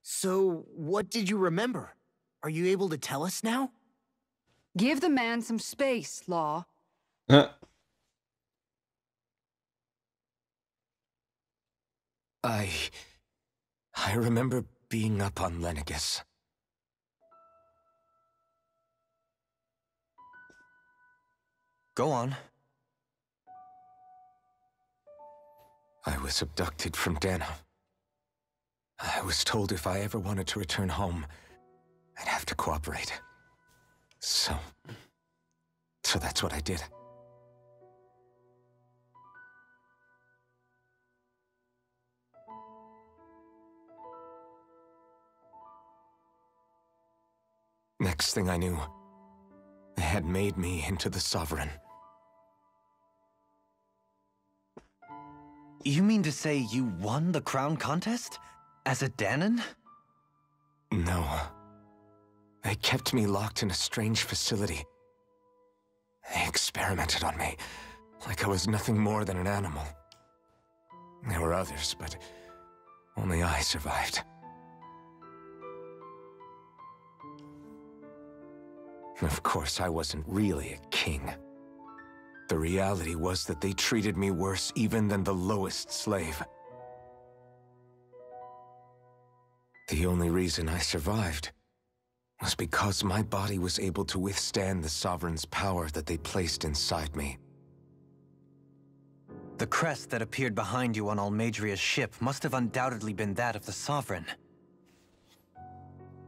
So, what did you remember? Are you able to tell us now? Give the man some space, Law. I remember being up on Lenegis. Go on. I was abducted from Dana. I was told if I ever wanted to return home, I'd have to cooperate. So that's what I did. Next thing I knew, they had made me into the Sovereign. You mean to say you won the crown contest? As a Dahnan? No. They kept me locked in a strange facility. They experimented on me, like I was nothing more than an animal. There were others, but only I survived. Of course, I wasn't really a king. The reality was that they treated me worse even than the lowest slave. The only reason I survived was because my body was able to withstand the Sovereign's power that they placed inside me. The crest that appeared behind you on Almeidria's ship must have undoubtedly been that of the Sovereign.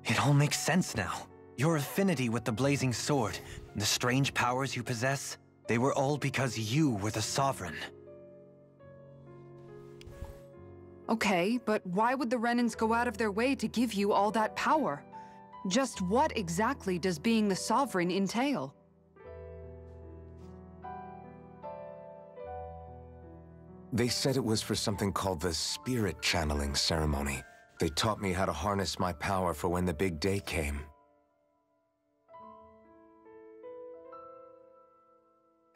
It all makes sense now. Your affinity with the Blazing Sword, the strange powers you possess, they were all because you were the Sovereign. Okay, but why would the Renans go out of their way to give you all that power? Just what exactly does being the Sovereign entail? They said it was for something called the Spirit Channeling Ceremony. They taught me how to harness my power for when the big day came.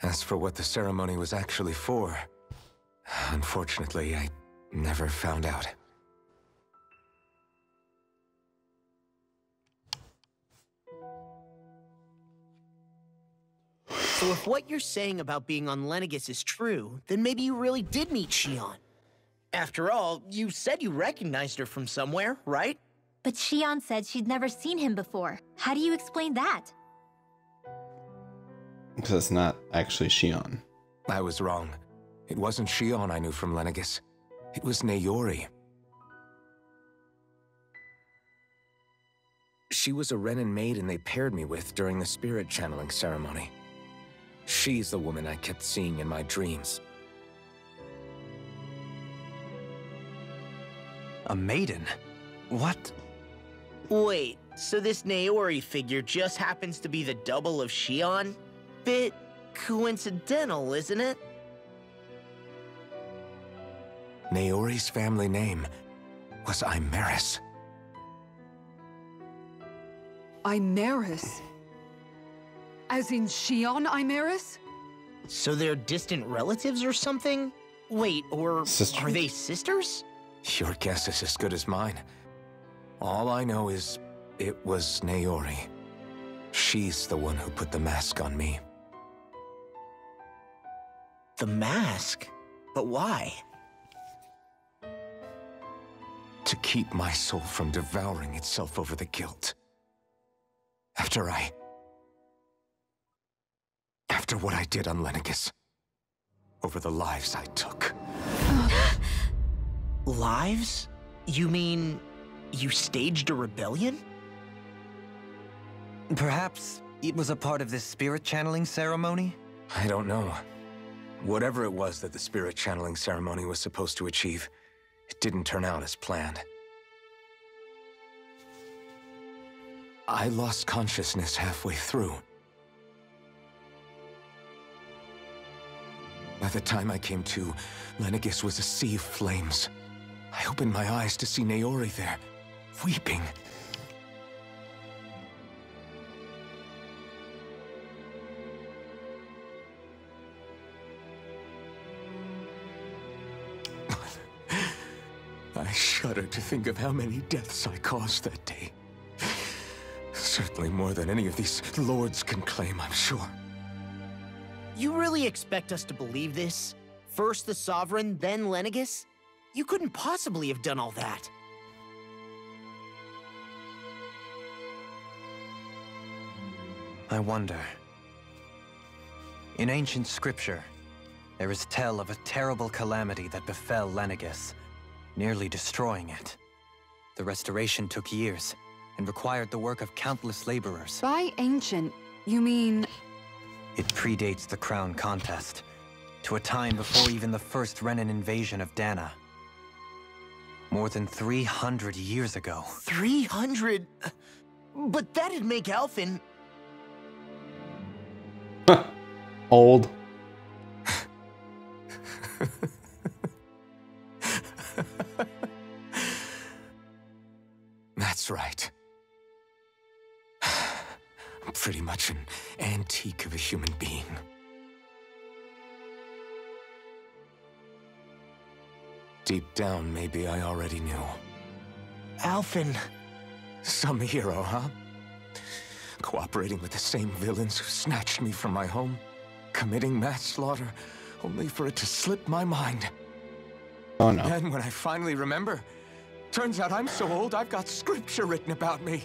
As for what the ceremony was actually for, unfortunately, I never found out. So if what you're saying about being on Lenegis is true, then maybe you really did meet Shion. After all, you said you recognized her from somewhere, right? But Shion said she'd never seen him before. How do you explain that? Because it's not actually Shion. I was wrong. It wasn't Shion I knew from Lenegis. It was Nayori. She was a Renin maiden they paired me with during the spirit channeling ceremony. She's the woman I kept seeing in my dreams. A maiden? What? Wait, so this Nayori figure just happens to be the double of Shion? Bit coincidental, isn't it? Nayori's family name was Imeris. Imeris? As in Shion Imeris? So they're distant relatives or something? Wait, or Sister? are they sisters? Your guess is as good as mine. All I know is it was Nayori. She's the one who put the mask on me. The mask? But why? To keep my soul from devouring itself over the guilt. After what I did on Lenegis. Over the lives I took. Lives? You mean you staged a rebellion? Perhaps it was a part of this spirit channeling ceremony? I don't know. Whatever it was that the spirit channeling ceremony was supposed to achieve, it didn't turn out as planned. I lost consciousness halfway through. By the time I came to, Lenegis was a sea of flames. I opened my eyes to see Nayori there, weeping. I shudder to think of how many deaths I caused that day. Certainly more than any of these lords can claim, I'm sure. You really expect us to believe this? First the Sovereign, then Lenegis? You couldn't possibly have done all that. I wonder. In ancient scripture, there is tell of a terrible calamity that befell Lenegis, nearly destroying it. The restoration took years, and required the work of countless laborers. By ancient, you mean... It predates the crown contest, to a time before even the first Renin invasion of Dana. More than 300 years ago. 300? But that'd make Alphen... Old. That's right. I'm pretty much an antique of a human being. Deep down, maybe I already knew. Alphen... Some hero, huh? Cooperating with the same villains who snatched me from my home, committing mass slaughter, only for it to slip my mind. Oh no. Then when I finally remember, turns out I'm so old I've got scripture written about me.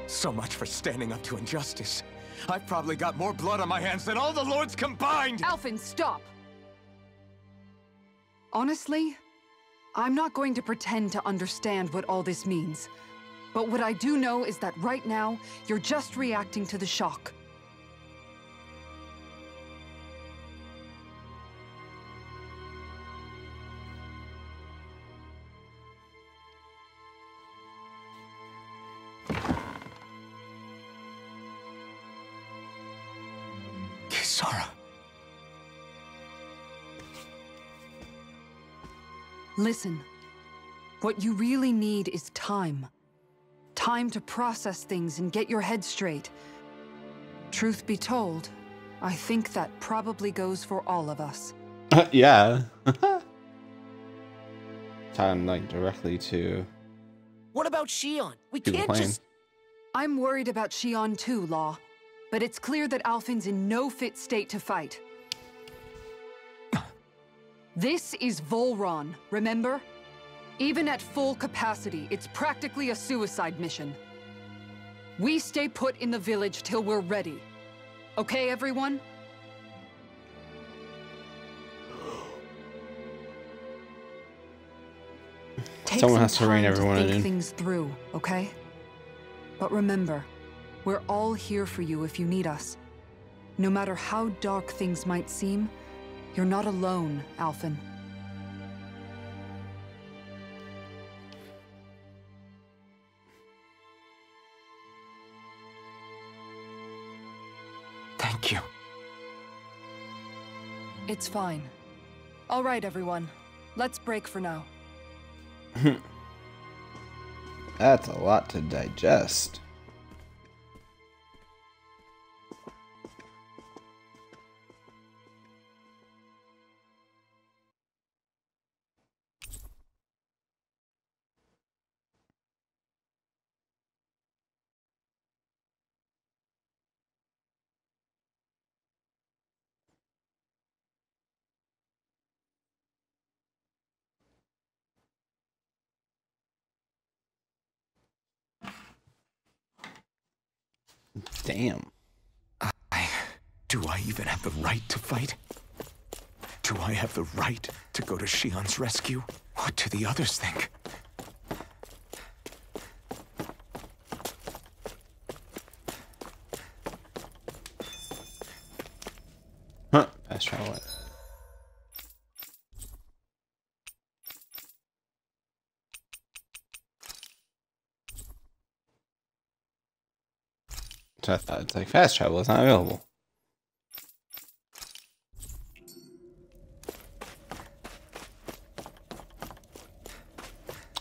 So much for standing up to injustice. I've probably got more blood on my hands than all the lords combined! Alphen, stop! Honestly, I'm not going to pretend to understand what all this means. But what I do know is that right now, you're just reacting to the shock. Kisara. Listen, what you really need is time. Time to process things and get your head straight. Truth be told, I think that probably goes for all of us. Yeah. Time like directly to... What about Shion? We People can't playing. just... I'm worried about Shion too, Law. But it's clear that Alphen's in no fit state to fight. This is Volron, remember? Even at full capacity, it's practically a suicide mission. We stay put in the village till we're ready. Okay, everyone? Take Someone some has to rein time everyone think in. things through, okay? But remember, we're all here for you if you need us. No matter how dark things might seem, you're not alone, Alphen. Thank you. It's fine. All right, everyone. Let's break for now. That's a lot to digest. Damn. Do I even have the right to fight? Do I have the right to go to Shion's rescue? What do the others think? Huh. Fast travel. So I thought it's like fast travel is not available.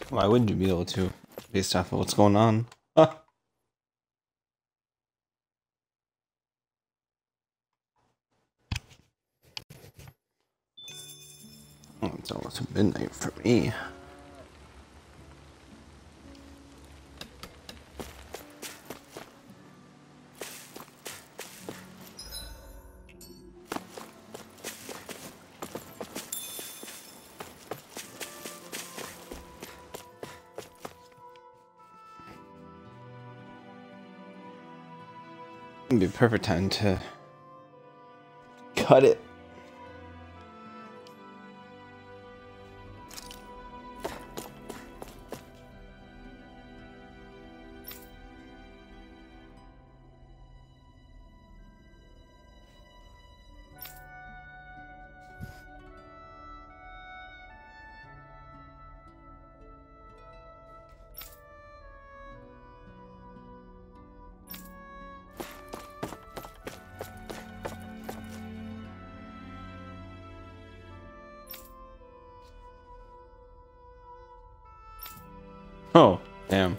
Why wouldn't you be able to, based off of what's going on? Huh. Oh, it's almost midnight for me. It'd be a perfect time to cut it. Oh, damn.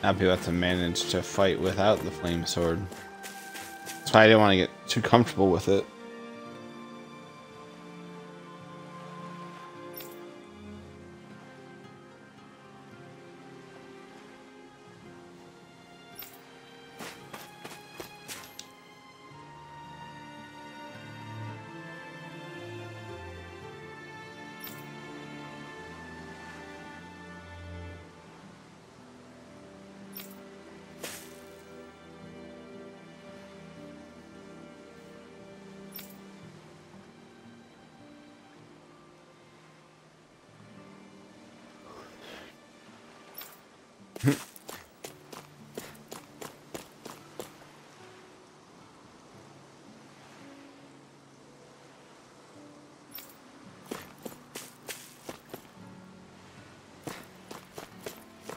Now people have to manage to fight without the flame sword. That's why I didn't want to get too comfortable with it.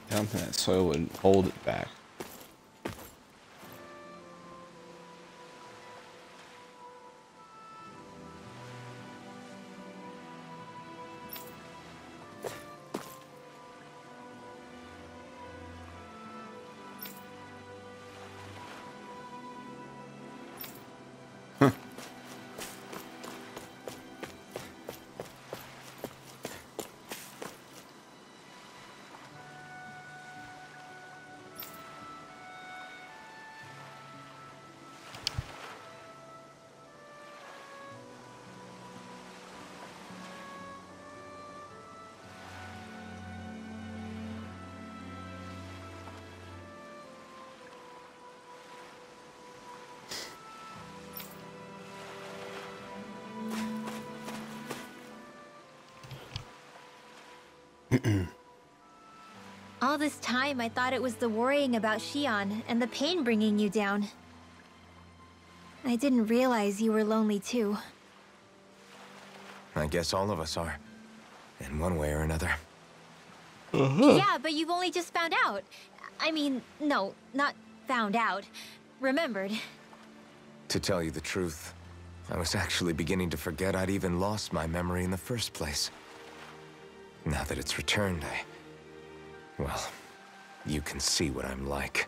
I don't think that soil would hold it back. All this time, I thought it was the worrying about Xion and the pain bringing you down. I didn't realize you were lonely too. I guess all of us are, in one way or another. Yeah, but you've only just found out. I mean, no, not found out. Remembered. To tell you the truth, I was actually beginning to forget I'd even lost my memory in the first place. Now that it's returned, well, you can see what I'm like.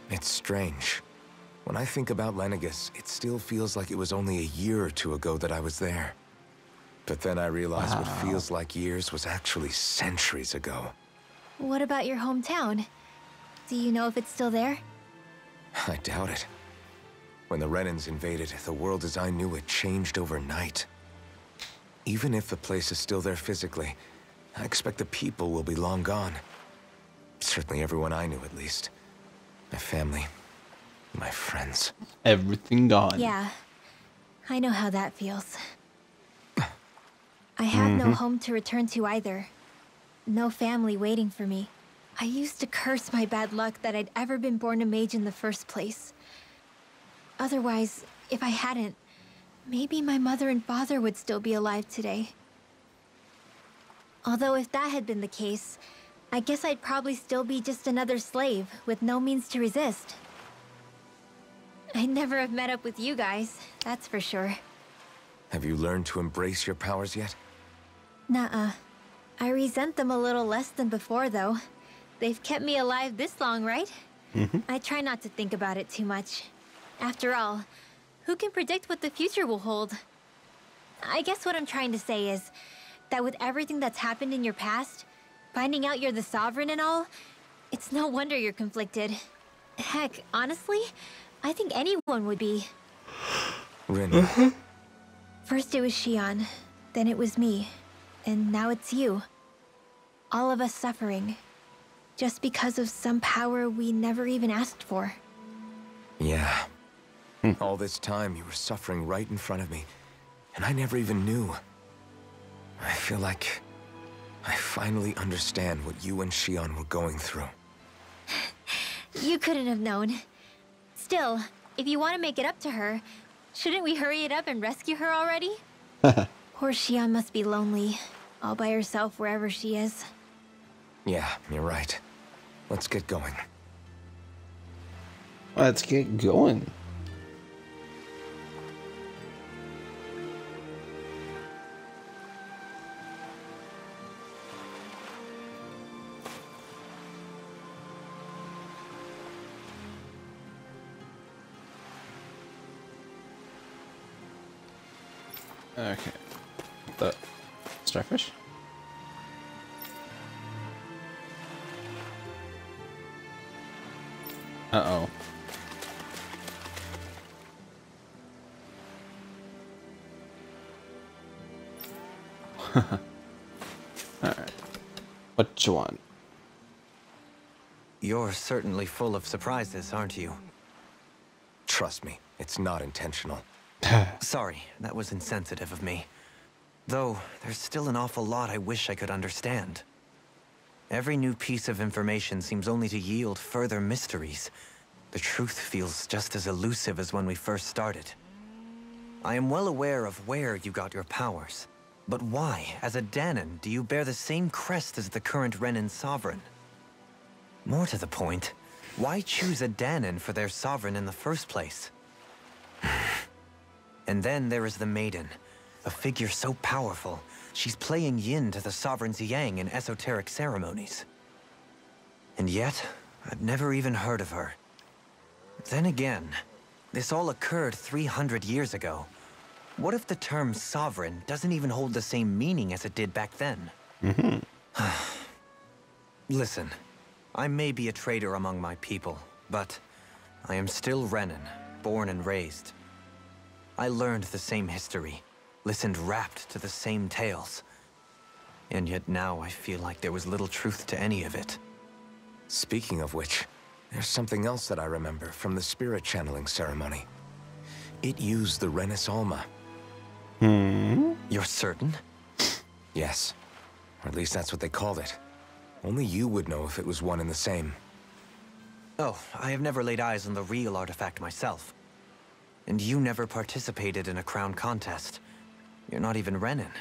It's strange. When I think about Lenegis, it still feels like it was only a year or two ago that I was there. But then I realized what feels like years was actually centuries ago. What about your hometown? Do you know if it's still there? I doubt it. When the Renans invaded, the world as I knew it changed overnight. Even if the place is still there physically, I expect the people will be long gone. Certainly everyone I knew, at least. My family, my friends. Everything gone. Yeah, I know how that feels. I have no home to return to either. No family waiting for me. I used to curse my bad luck that I'd ever been born a mage in the first place. Otherwise, if I hadn't, maybe my mother and father would still be alive today. Although if that had been the case, I guess I'd probably still be just another slave with no means to resist. I'd never have met up with you guys, that's for sure. Have you learned to embrace your powers yet? Nuh-uh. I resent them a little less than before, though. They've kept me alive this long, right? I try not to think about it too much. After all, who can predict what the future will hold? I guess what I'm trying to say is that with everything that's happened in your past, finding out you're the Sovereign and all, it's no wonder you're conflicted. Heck, honestly, I think anyone would be. Rin. First it was Xion, then it was me, and now it's you. All of us suffering, just because of some power we never even asked for. Yeah. All this time you were suffering right in front of me, and I never even knew. I feel like I finally understand what you and Xion were going through. You couldn't have known. Still, if you want to make it up to her, shouldn't we hurry it up and rescue her already? Poor Xion must be lonely, all by herself wherever she is. Yeah, you're right. Let's get going. Let's get going. Okay. The starfish? Uh-oh. Alright. What you want? You're certainly full of surprises, aren't you? Trust me, it's not intentional. Sorry, that was insensitive of me. Though, there's still an awful lot I wish I could understand. Every new piece of information seems only to yield further mysteries. The truth feels just as elusive as when we first started. I am well aware of where you got your powers. But why, as a Dahnan, do you bear the same crest as the current Renan Sovereign? More to the point, why choose a Dahnan for their Sovereign in the first place? And then there is the Maiden, a figure so powerful, she's playing yin to the Sovereign's yang in esoteric ceremonies. And yet, I've never even heard of her. Then again, this all occurred 300 years ago. What if the term Sovereign doesn't even hold the same meaning as it did back then? Listen, I may be a traitor among my people, but I am still Renan, born and raised. I learned the same history, listened rapt to the same tales. And yet now I feel like there was little truth to any of it. Speaking of which, there's something else that I remember from the spirit channeling ceremony. It used the Renis Alma. You're certain? Yes. Or at least that's what they called it. Only you would know if it was one and the same. Oh, I have never laid eyes on the real artifact myself. And you never participated in a crown contest. You're not even Renan.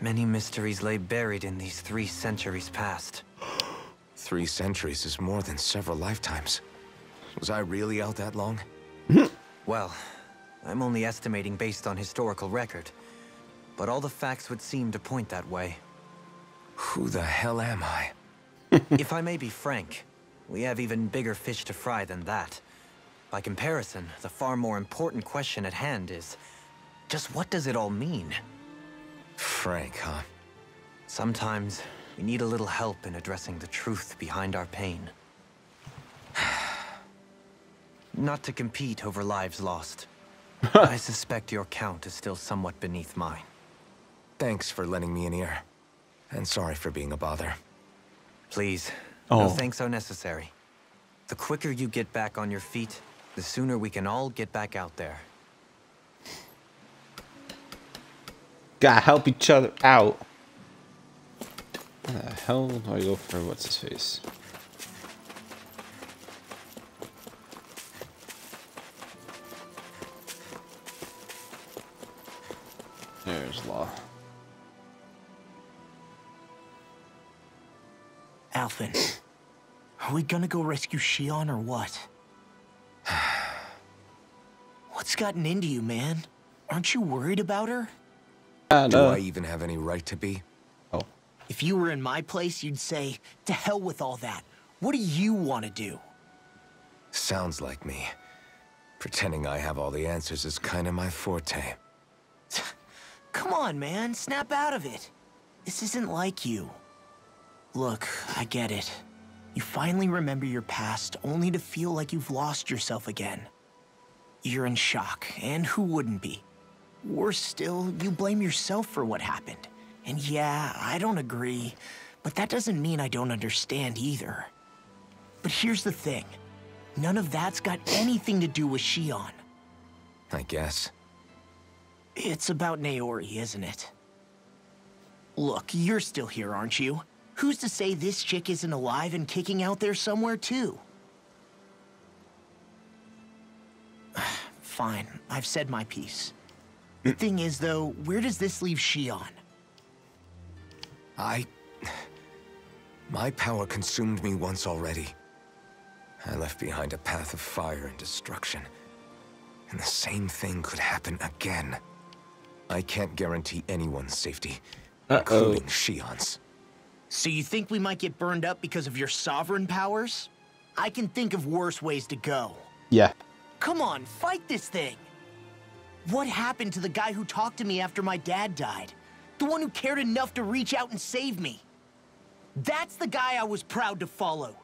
Many mysteries lay buried in these 3 centuries past. 3 centuries is more than several lifetimes. Was I really out that long? Well, I'm only estimating based on historical record. But all the facts would seem to point that way. Who the hell am I? If I may be frank, we have even bigger fish to fry than that. By comparison, the far more important question at hand is, just what does it all mean? Frank, huh? Sometimes, we need a little help in addressing the truth behind our pain. Not to compete over lives lost. I suspect your count is still somewhat beneath mine. Thanks for lending me an ear. And sorry for being a bother. Please, no thanks are necessary. The quicker you get back on your feet, the sooner we can all get back out there. Gotta help each other out. Where the hell do I go for what's his face? There's Law. Alphen, are we gonna go rescue Shionne or what? What's gotten into you, man? Aren't you worried about her? Do I even have any right to be? Oh. If you were in my place, you'd say, to hell with all that. What do you want to do? Sounds like me. Pretending I have all the answers is kind of my forte. Come on, man. Snap out of it. This isn't like you. Look, I get it. You finally remember your past, only to feel like you've lost yourself again. You're in shock, and who wouldn't be? Worse still, you blame yourself for what happened. And yeah, I don't agree, but that doesn't mean I don't understand either. But here's the thing. None of that's got anything to do with Shionne. I guess. It's about Naori, isn't it? Look, you're still here, aren't you? Who's to say this chick isn't alive and kicking out there somewhere, too? Fine, I've said my piece. The thing is, though, where does this leave Shionne? My power consumed me once already. I left behind a path of fire and destruction. And the same thing could happen again. I can't guarantee anyone's safety, including Shionne's. So you think we might get burned up because of your sovereign powers? I can think of worse ways to go. Yeah. Come on, fight this thing! What happened to the guy who talked to me after my dad died? The one who cared enough to reach out and save me? That's the guy I was proud to follow.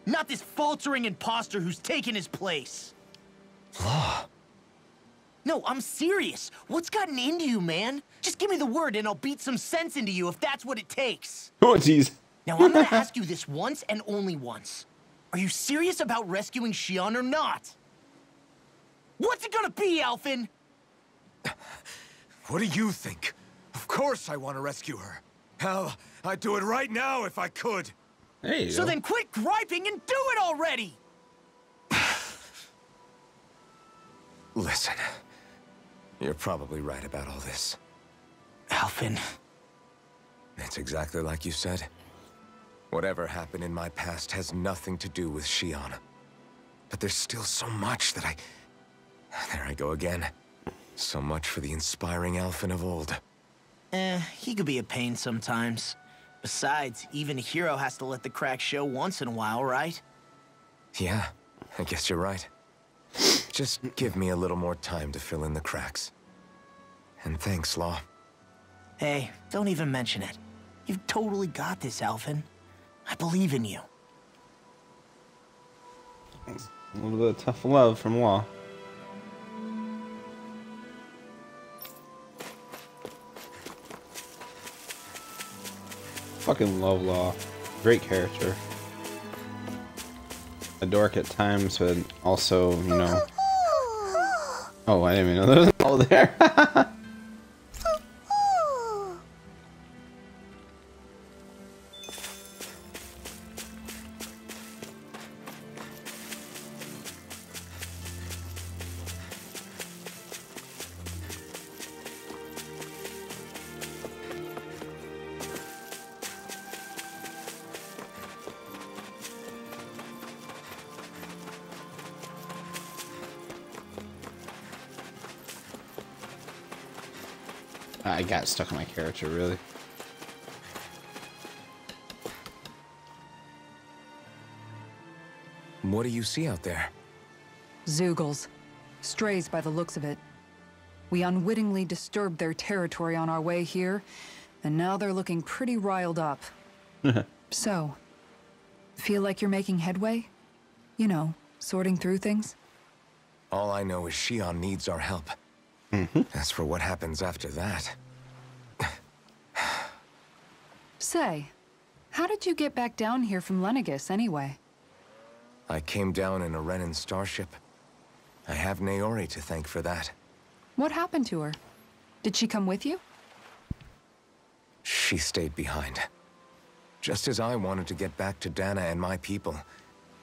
Not this faltering imposter who's taken his place. Law. No, I'm serious. What's gotten into you, man? Just give me the word and I'll beat some sense into you if that's what it takes. Oh, jeez. Now, I'm gonna ask you this once and only once. Are you serious about rescuing Shionne or not? What's it gonna be, Alphen? What do you think? Of course I want to rescue her. Hell, I'd do it right now if I could. There you So go. then quit griping and do it already! Listen, you're probably right about all this. Alphen. It's exactly like you said. Whatever happened in my past has nothing to do with Shionne. But there's still so much that There I go again. So much for the inspiring Alphen of old. He could be a pain sometimes. Besides, even a hero has to let the cracks show once in a while, right? Yeah, I guess you're right. Just give me a little more time to fill in the cracks. And thanks, Law. Hey, don't even mention it. You've totally got this, Alphen. I believe in you. A little bit of tough love from Law. Fucking love Law. Great character. A dork at times, but also, you know. Oh, I didn't even know there was all there. I got stuck on my character, really. What do you see out there? Zeugles. Strays by the looks of it. We unwittingly disturbed their territory on our way here, and now they're looking pretty riled up. So, feel like you're making headway? You know, sorting through things? All I know is Shion needs our help. As for what happens after that... Say, how did you get back down here from Lenegis, anyway? I came down in a Renan starship. I have Naori to thank for that. What happened to her? Did she come with you? She stayed behind. Just as I wanted to get back to Dana and my people,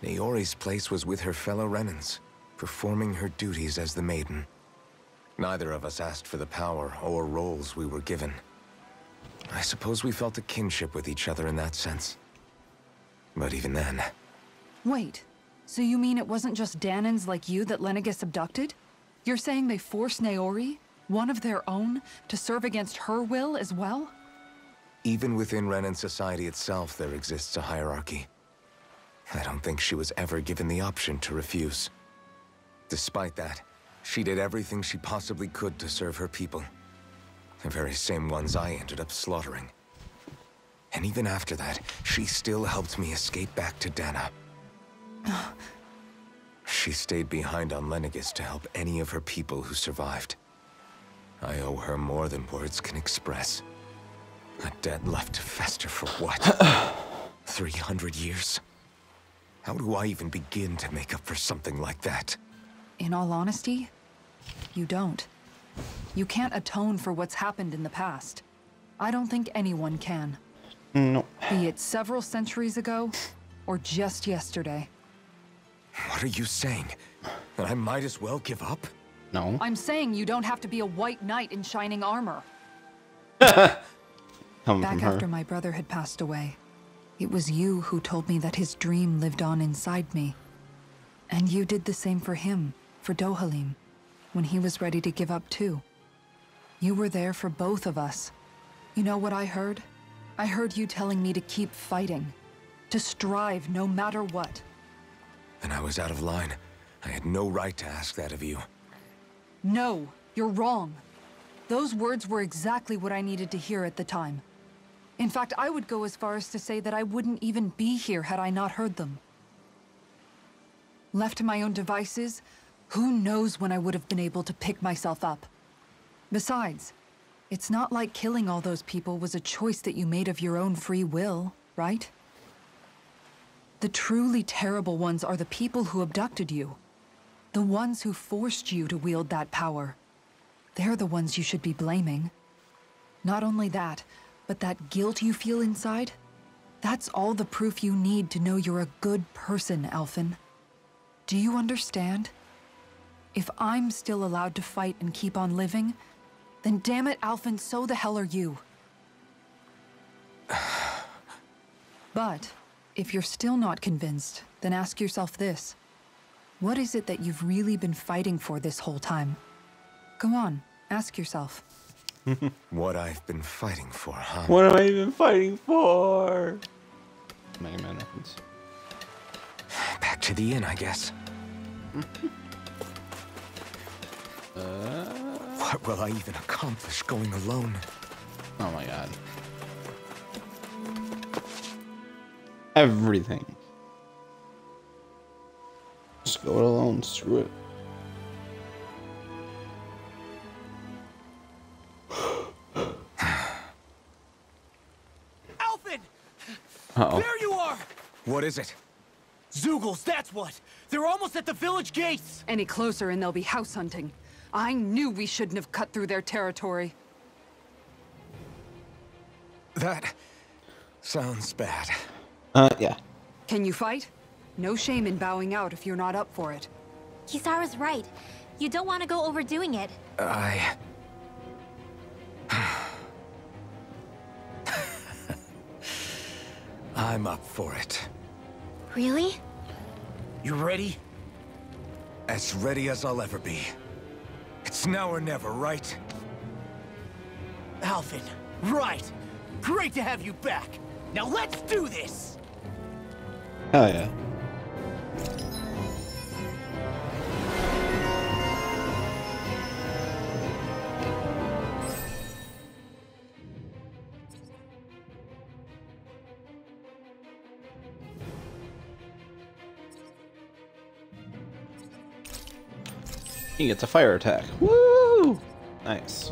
Naori's place was with her fellow Renans, performing her duties as the Maiden. Neither of us asked for the power or roles we were given. I suppose we felt a kinship with each other in that sense. But even then... Wait, so you mean it wasn't just Danans like you that Lenegis abducted? You're saying they forced Naori, one of their own, to serve against her will as well? Even within Renan society itself, there exists a hierarchy. I don't think she was ever given the option to refuse. Despite that, she did everything she possibly could to serve her people. The very same ones I ended up slaughtering. And even after that, she still helped me escape back to Dana. She stayed behind on Lenegis to help any of her people who survived. I owe her more than words can express. A debt left to fester for what? 300 years? How do I even begin to make up for something like that? In all honesty, you don't. You can't atone for what's happened in the past. I don't think anyone can. No. Be it several centuries ago, or just yesterday. What are you saying? That I might as well give up? No. I'm saying you don't have to be a white knight in shining armor. Coming from Back her. after my brother had passed away, it was you who told me that his dream lived on inside me. And you did the same for him, for Dohalim, when he was ready to give up too. You were there for both of us. You know what I heard? I heard you telling me to keep fighting, to strive no matter what. And I was out of line. I had no right to ask that of you. No, you're wrong. Those words were exactly what I needed to hear at the time. In fact, I would go as far as to say that I wouldn't even be here had I not heard them. Left to my own devices, who knows when I would have been able to pick myself up. Besides, it's not like killing all those people was a choice that you made of your own free will, right? The truly terrible ones are the people who abducted you. The ones who forced you to wield that power. They're the ones you should be blaming. Not only that, but that guilt you feel inside, that's all the proof you need to know you're a good person, Alphen. Do you understand? If I'm still allowed to fight and keep on living, then damn it, Alphen, so the hell are you. But, if you're still not convinced, then ask yourself this. What is it that you've really been fighting for this whole time? Go on, ask yourself. What I've been fighting for, huh? What am I even fighting for? Mega Man reference. Back to the inn, I guess. What will I even accomplish going alone? Oh my god. Everything. Just go it alone, screw it. Alphen! Uh-oh. There you are! What is it? Zeugles, that's what! They're almost at the village gates! Any closer and they'll be house hunting. I knew we shouldn't have cut through their territory. That sounds bad. Yeah. Can you fight? No shame in bowing out if you're not up for it. Kisara's right. You don't want to go overdoing it. I'm up for it. Really? You ready? As ready as I'll ever be. It's now or never, right? Alphen. Right. Great to have you back. Now let's do this! Hell yeah. He gets a fire attack. Woo! Nice.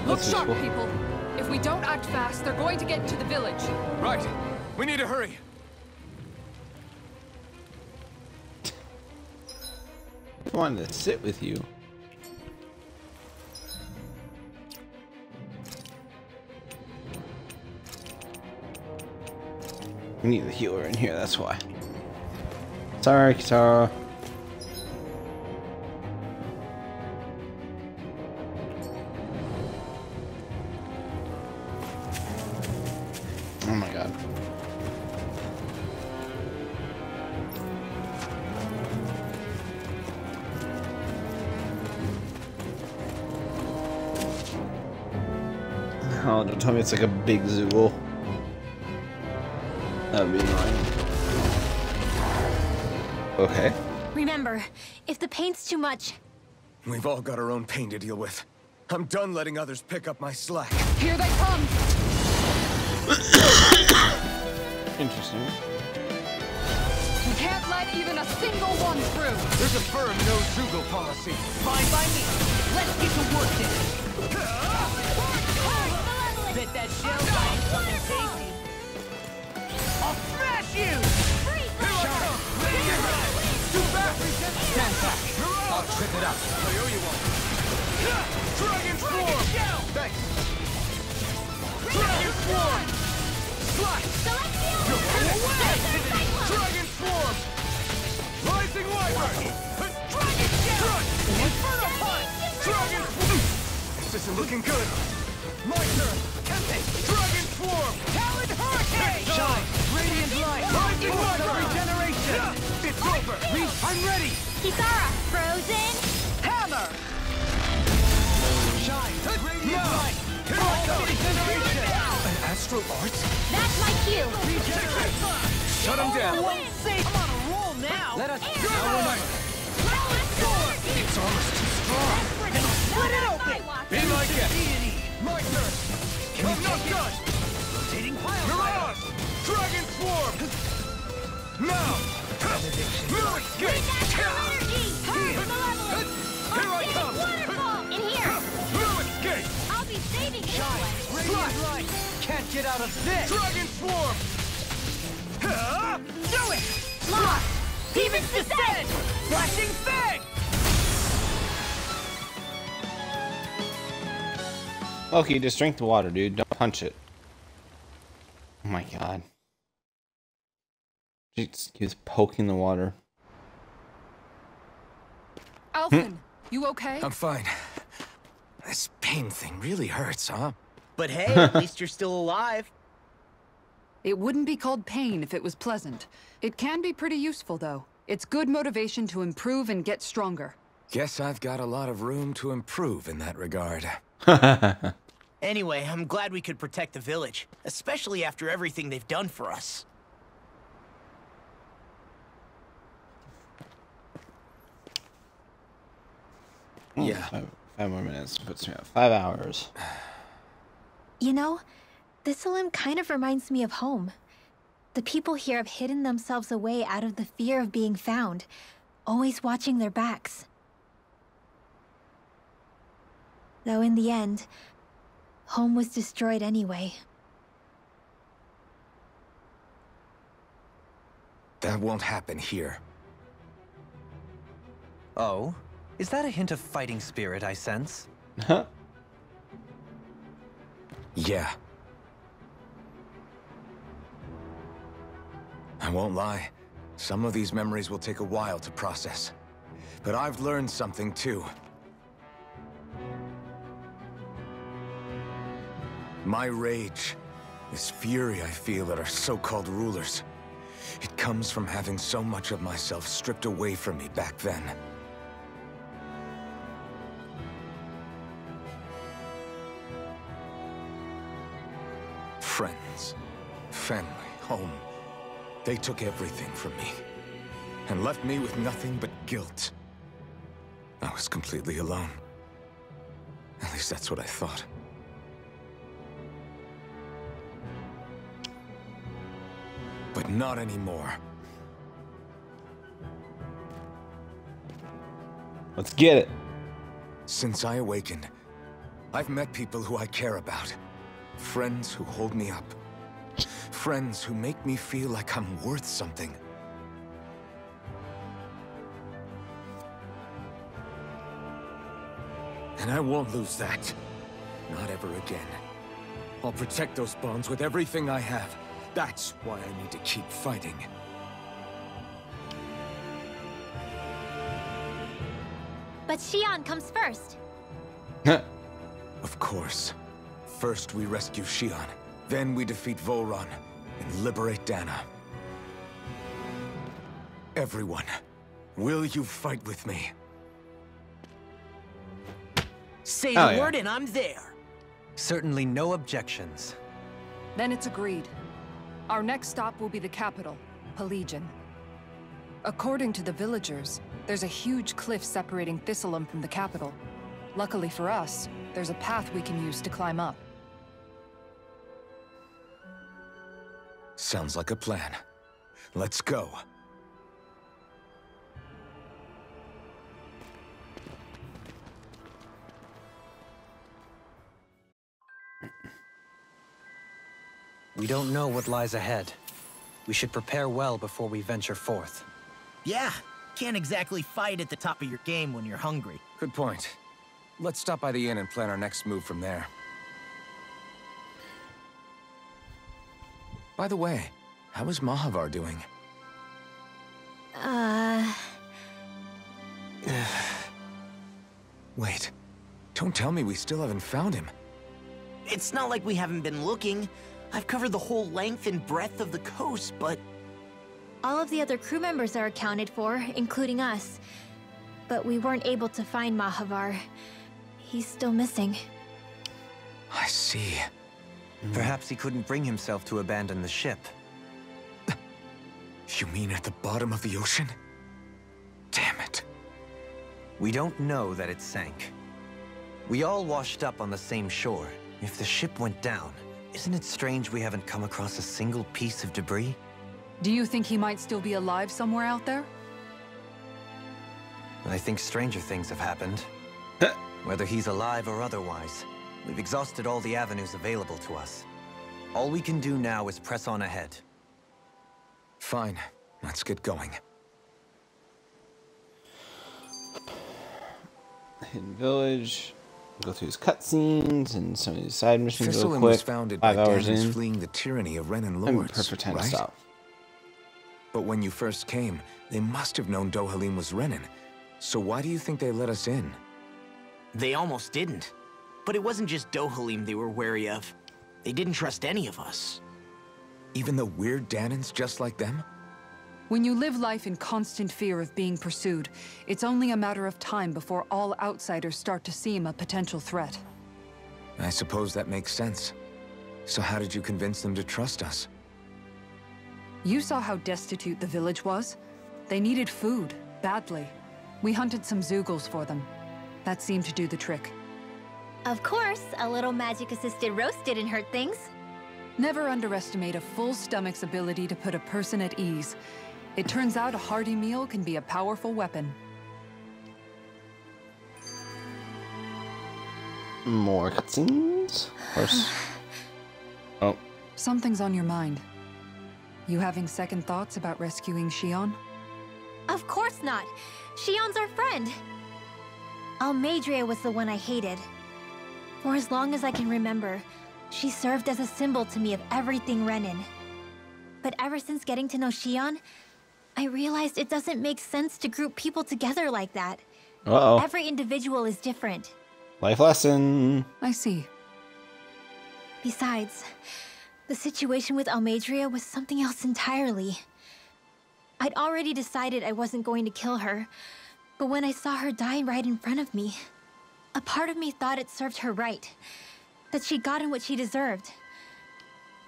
Look sharp, people. If we don't act fast, they're going to get to the village. Right. We need to hurry. I wanted to sit with you. We need the healer in here, that's why. Sorry, Kitara. Oh my god. Oh, don't tell me it's like a big Zoogle. That would be annoying. Okay. Remember, if the pain's too much... We've all got our own pain to deal with. I'm done letting others pick up my slack. Here they come! Interesting. We can't let even a single one through! There's a firm no Zoogle policy. Fine by me. Let's get to work then. Bet that shell guy is something tasty. I'll smash you! Stand back. I'll trip it up. I owe you one. Dragon Swarm! Thanks. Dragon Swarm! Slice! Dragon Swarm! Rising Wyvern! Dragon Shell! Inferno Punch! Dragon Swarm! This isn't looking good. My turn! Dragon Swarm! Talon Hurricane! Shine! Radiant Light! Rising Wyvern! Regeneration! It's over! I'm ready! Kitara, frozen? Hammer! Shine! Radiant Light! Regeneration! An Astral Arts? That's my cue. Shut him down! I'm on a roll now! Let us go! It's almost too strong! Split it open! Be my guest! My turn! I'm not done! Mirage! Dragon Swarm! Now! No escape! Here I come! In here. No escape! I'll be saving this one. Radiant Light! Can't get out of this! Dragon Swarm! Do it! Lock! Demon's Descent! Flashing Fang! Loki, just drink the water, dude. Don't punch it. Oh my god. He was poking the water. Alphen, you okay? I'm fine. This pain thing really hurts, huh? But hey, at least you're still alive. It wouldn't be called pain if it was pleasant. It can be pretty useful, though. It's good motivation to improve and get stronger. Guess I've got a lot of room to improve in that regard. Anyway, I'm glad we could protect the village, especially after everything they've done for us. Yeah. Five more minutes puts me at 5 hours. You know, Thistleum kind of reminds me of home. The people here have hidden themselves away out of the fear of being found, always watching their backs. Though in the end, home was destroyed anyway. That won't happen here. Oh? Is that a hint of fighting spirit I sense? Yeah. I won't lie. Some of these memories will take a while to process. But I've learned something too. My rage, this fury I feel at our so-called rulers, it comes from having so much of myself stripped away from me back then. Friends, family, home. They took everything from me, and left me with nothing but guilt. I was completely alone. At least that's what I thought. But not anymore. Let's get it. Since I awakened, I've met people who I care about. Friends who hold me up. Friends who make me feel like I'm worth something. And I won't lose that. Not ever again. I'll protect those bonds with everything I have. That's why I need to keep fighting. But Xion comes first. Of course. First we rescue Xion, then we defeat Volron and liberate Dana. Everyone, will you fight with me? Say the word and I'm there. Certainly no objections. Then it's agreed. Our next stop will be the capital, Pelegion. According to the villagers, there's a huge cliff separating Thistleum from the capital. Luckily for us, there's a path we can use to climb up. Sounds like a plan. Let's go. We don't know what lies ahead. We should prepare well before we venture forth. Yeah, can't exactly fight at the top of your game when you're hungry. Good point. Let's stop by the inn and plan our next move from there. By the way, how is Mahavar doing? Wait, don't tell me we still haven't found him. It's not like we haven't been looking. I've covered the whole length and breadth of the coast, but... All of the other crew members are accounted for, including us. But we weren't able to find Mahavar. He's still missing. I see. Perhaps he couldn't bring himself to abandon the ship. You mean at the bottom of the ocean? Damn it. We don't know that it sank. We all washed up on the same shore. If the ship went down, isn't it strange we haven't come across a single piece of debris? Do you think he might still be alive somewhere out there? I think stranger things have happened. Whether he's alive or otherwise, we've exhausted all the avenues available to us. All we can do now is press on ahead. Fine, let's get going. Hidden village. Go through his cutscenes and some of these side missions real Thistleum quick. was founded by 5 hours Danans in. fleeing the tyranny of Renan I'm lords, perfect time right? to stop. But when you first came, they must have known Dohalim was Renan. So why do you think they let us in? They almost didn't. But it wasn't just Dohalim they were wary of. They didn't trust any of us. Even the weird Danans just like them? When you live life in constant fear of being pursued, it's only a matter of time before all outsiders start to seem a potential threat. I suppose that makes sense. So how did you convince them to trust us? You saw how destitute the village was. They needed food, badly. We hunted some Zeugles for them. That seemed to do the trick. Of course, a little magic-assisted roast didn't hurt things. Never underestimate a full stomach's ability to put a person at ease. It turns out a hearty meal can be a powerful weapon. More cutscenes? Of course. Oh. Something's on your mind. You having second thoughts about rescuing Xion? Of course not. Xion's our friend. Almeidrea was the one I hated. For as long as I can remember, she served as a symbol to me of everything Renan. But ever since getting to know Xion, I realized it doesn't make sense to group people together like that. Uh-oh. Every individual is different. Life lesson. I see. Besides, the situation with Almeidrea was something else entirely. I'd already decided I wasn't going to kill her, but when I saw her die right in front of me, a part of me thought it served her right, that she'd gotten what she deserved.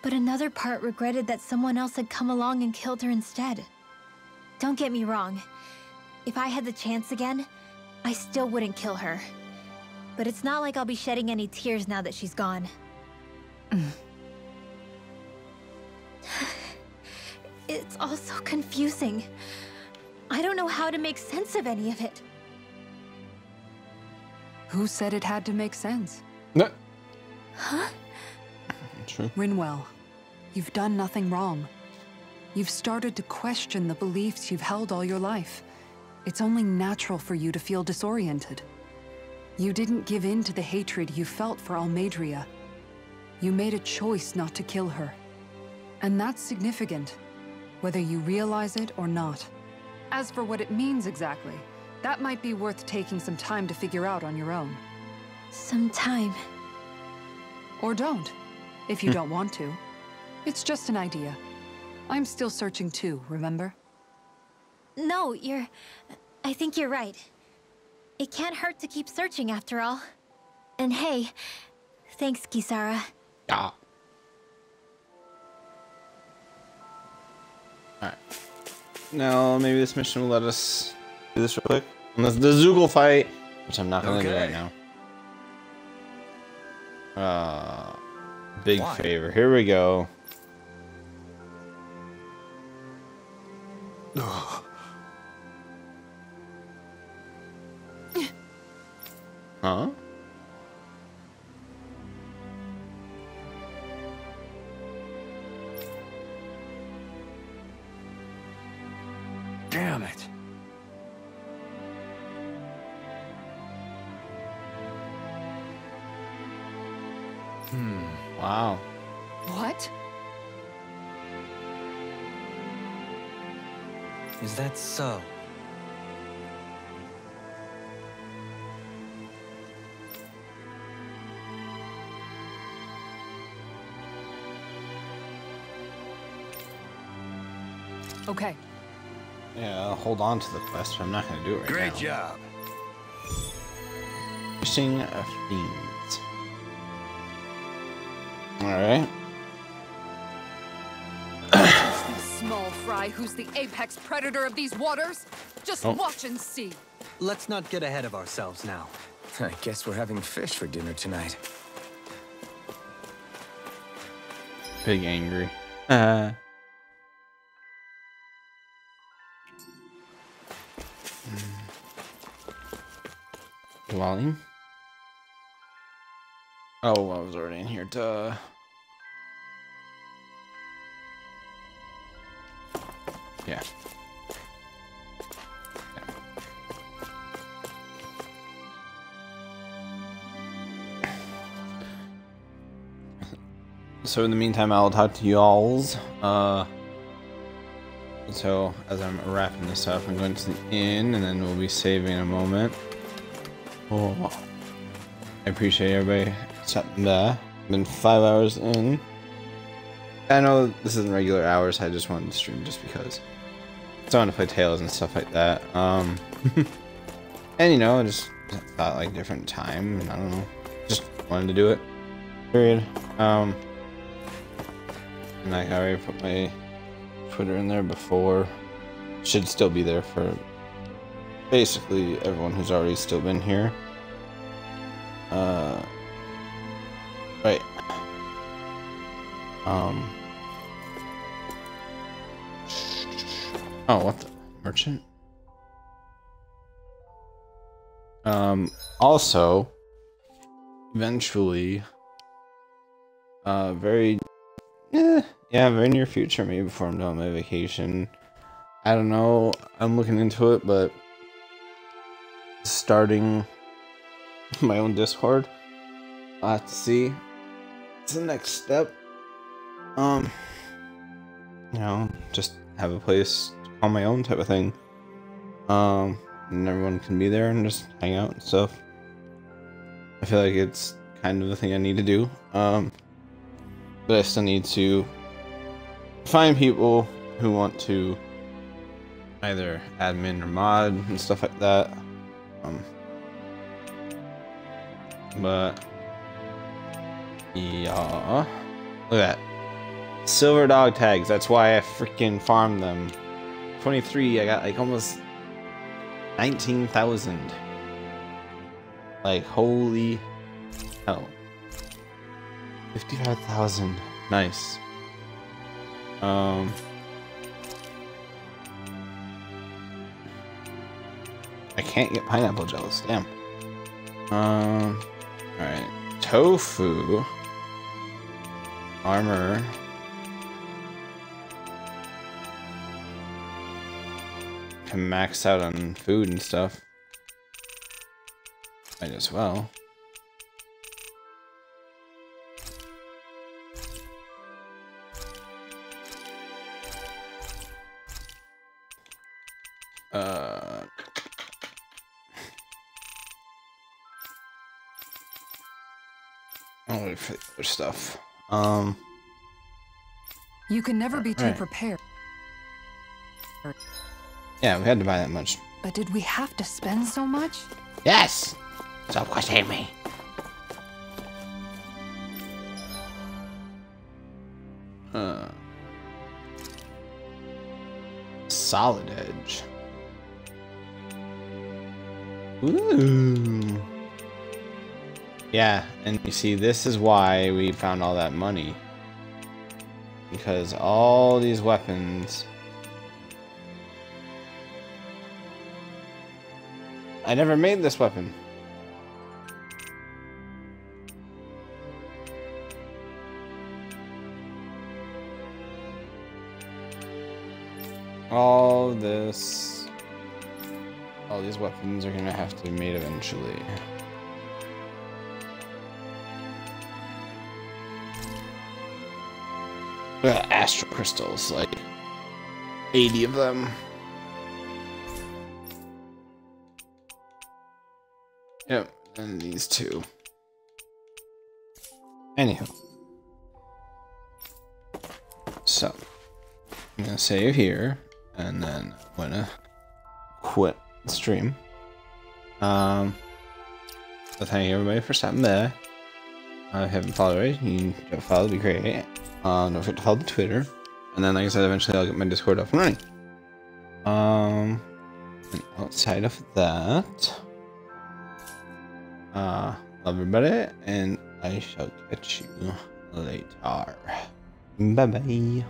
But another part regretted that someone else had come along and killed her instead. Don't get me wrong. If I had the chance again, I still wouldn't kill her. But it's not like I'll be shedding any tears now that she's gone. It's all so confusing. I don't know how to make sense of any of it. Who said it had to make sense? No. Huh? True. Rinwell, you've done nothing wrong. You've started to question the beliefs you've held all your life. It's only natural for you to feel disoriented. You didn't give in to the hatred you felt for Almeidrea. You made a choice not to kill her. And that's significant, whether you realize it or not. As for what it means exactly, that might be worth taking some time to figure out on your own. Some time. Or don't, if you don't want to. It's just an idea. I'm still searching too, remember? No, I think you're right. It can't hurt to keep searching after all. And hey, thanks, Kisara. Ah. Alright. Now, maybe this mission will let us do this real quick. Unless the Zeugle fight, which I'm not gonna do right now. Big favor. Here we go. Huh? Damn it. Wow. What? Is that so? Okay. Yeah, I'll hold on to the quest, but I'm not gonna do it right now. Great job. Fishing of fiends. Alright. Small fry who's the apex predator of these waters? Just watch and see. Let's not get ahead of ourselves now. I guess we're having fish for dinner tonight. Big angry. Dwelling. Oh, I was already in here. Duh. Yeah. So in the meantime, I'll talk to y'alls. So as I'm wrapping this up, I'm going to the inn, and then we'll be saving in a moment. Oh, I appreciate everybody stopping by. Been 5 hours in. I know this isn't regular hours. I just wanted to stream just because. So I want to play Tales and stuff like that. And you know, I just thought like different time, and I don't know, just wanted to do it. Period. And like I already put my Twitter in there before. Should still be there for basically everyone who's already still been here. Right. Oh, what the merchant? Also, eventually, very near future, maybe before I'm done with my vacation. I don't know, I'm looking into it, but starting my own Discord, I'll have to see. It's the next step. You know, just have a place to call my own type of thing. And everyone can be there and just hang out and stuff. I feel like it's kind of the thing I need to do. But I still need to find people who want to either admin or mod and stuff like that. But yeah, look at that. Silver dog tags, that's why I freaking farmed them. 23, I got like almost 19,000. Like, holy hell. 55,000. Nice. I can't get pineapple gels, damn. Alright. Tofu. Armor. Can max out on food and stuff. Might as well. I'll wait for the other stuff. You can never be too right. prepared. Yeah, we had to buy that much. But did we have to spend so much? Yes! Stop questioning me. Solid edge. Ooh. Yeah, and you see, this is why we found all that money. Because all these weapons... I never made this weapon. All these weapons are gonna have to be made eventually. Astral crystals, like 80 of them. Yep, and these two. Anyhow. So, I'm gonna save here, and then I'm gonna quit the stream. So thank you everybody for stopping by. If you haven't followed already, you can follow, it'd be great. Don't forget to follow the Twitter. And then, like I said, eventually I'll get my Discord up and running. And outside of that... love everybody, and I shall catch you later. Bye bye.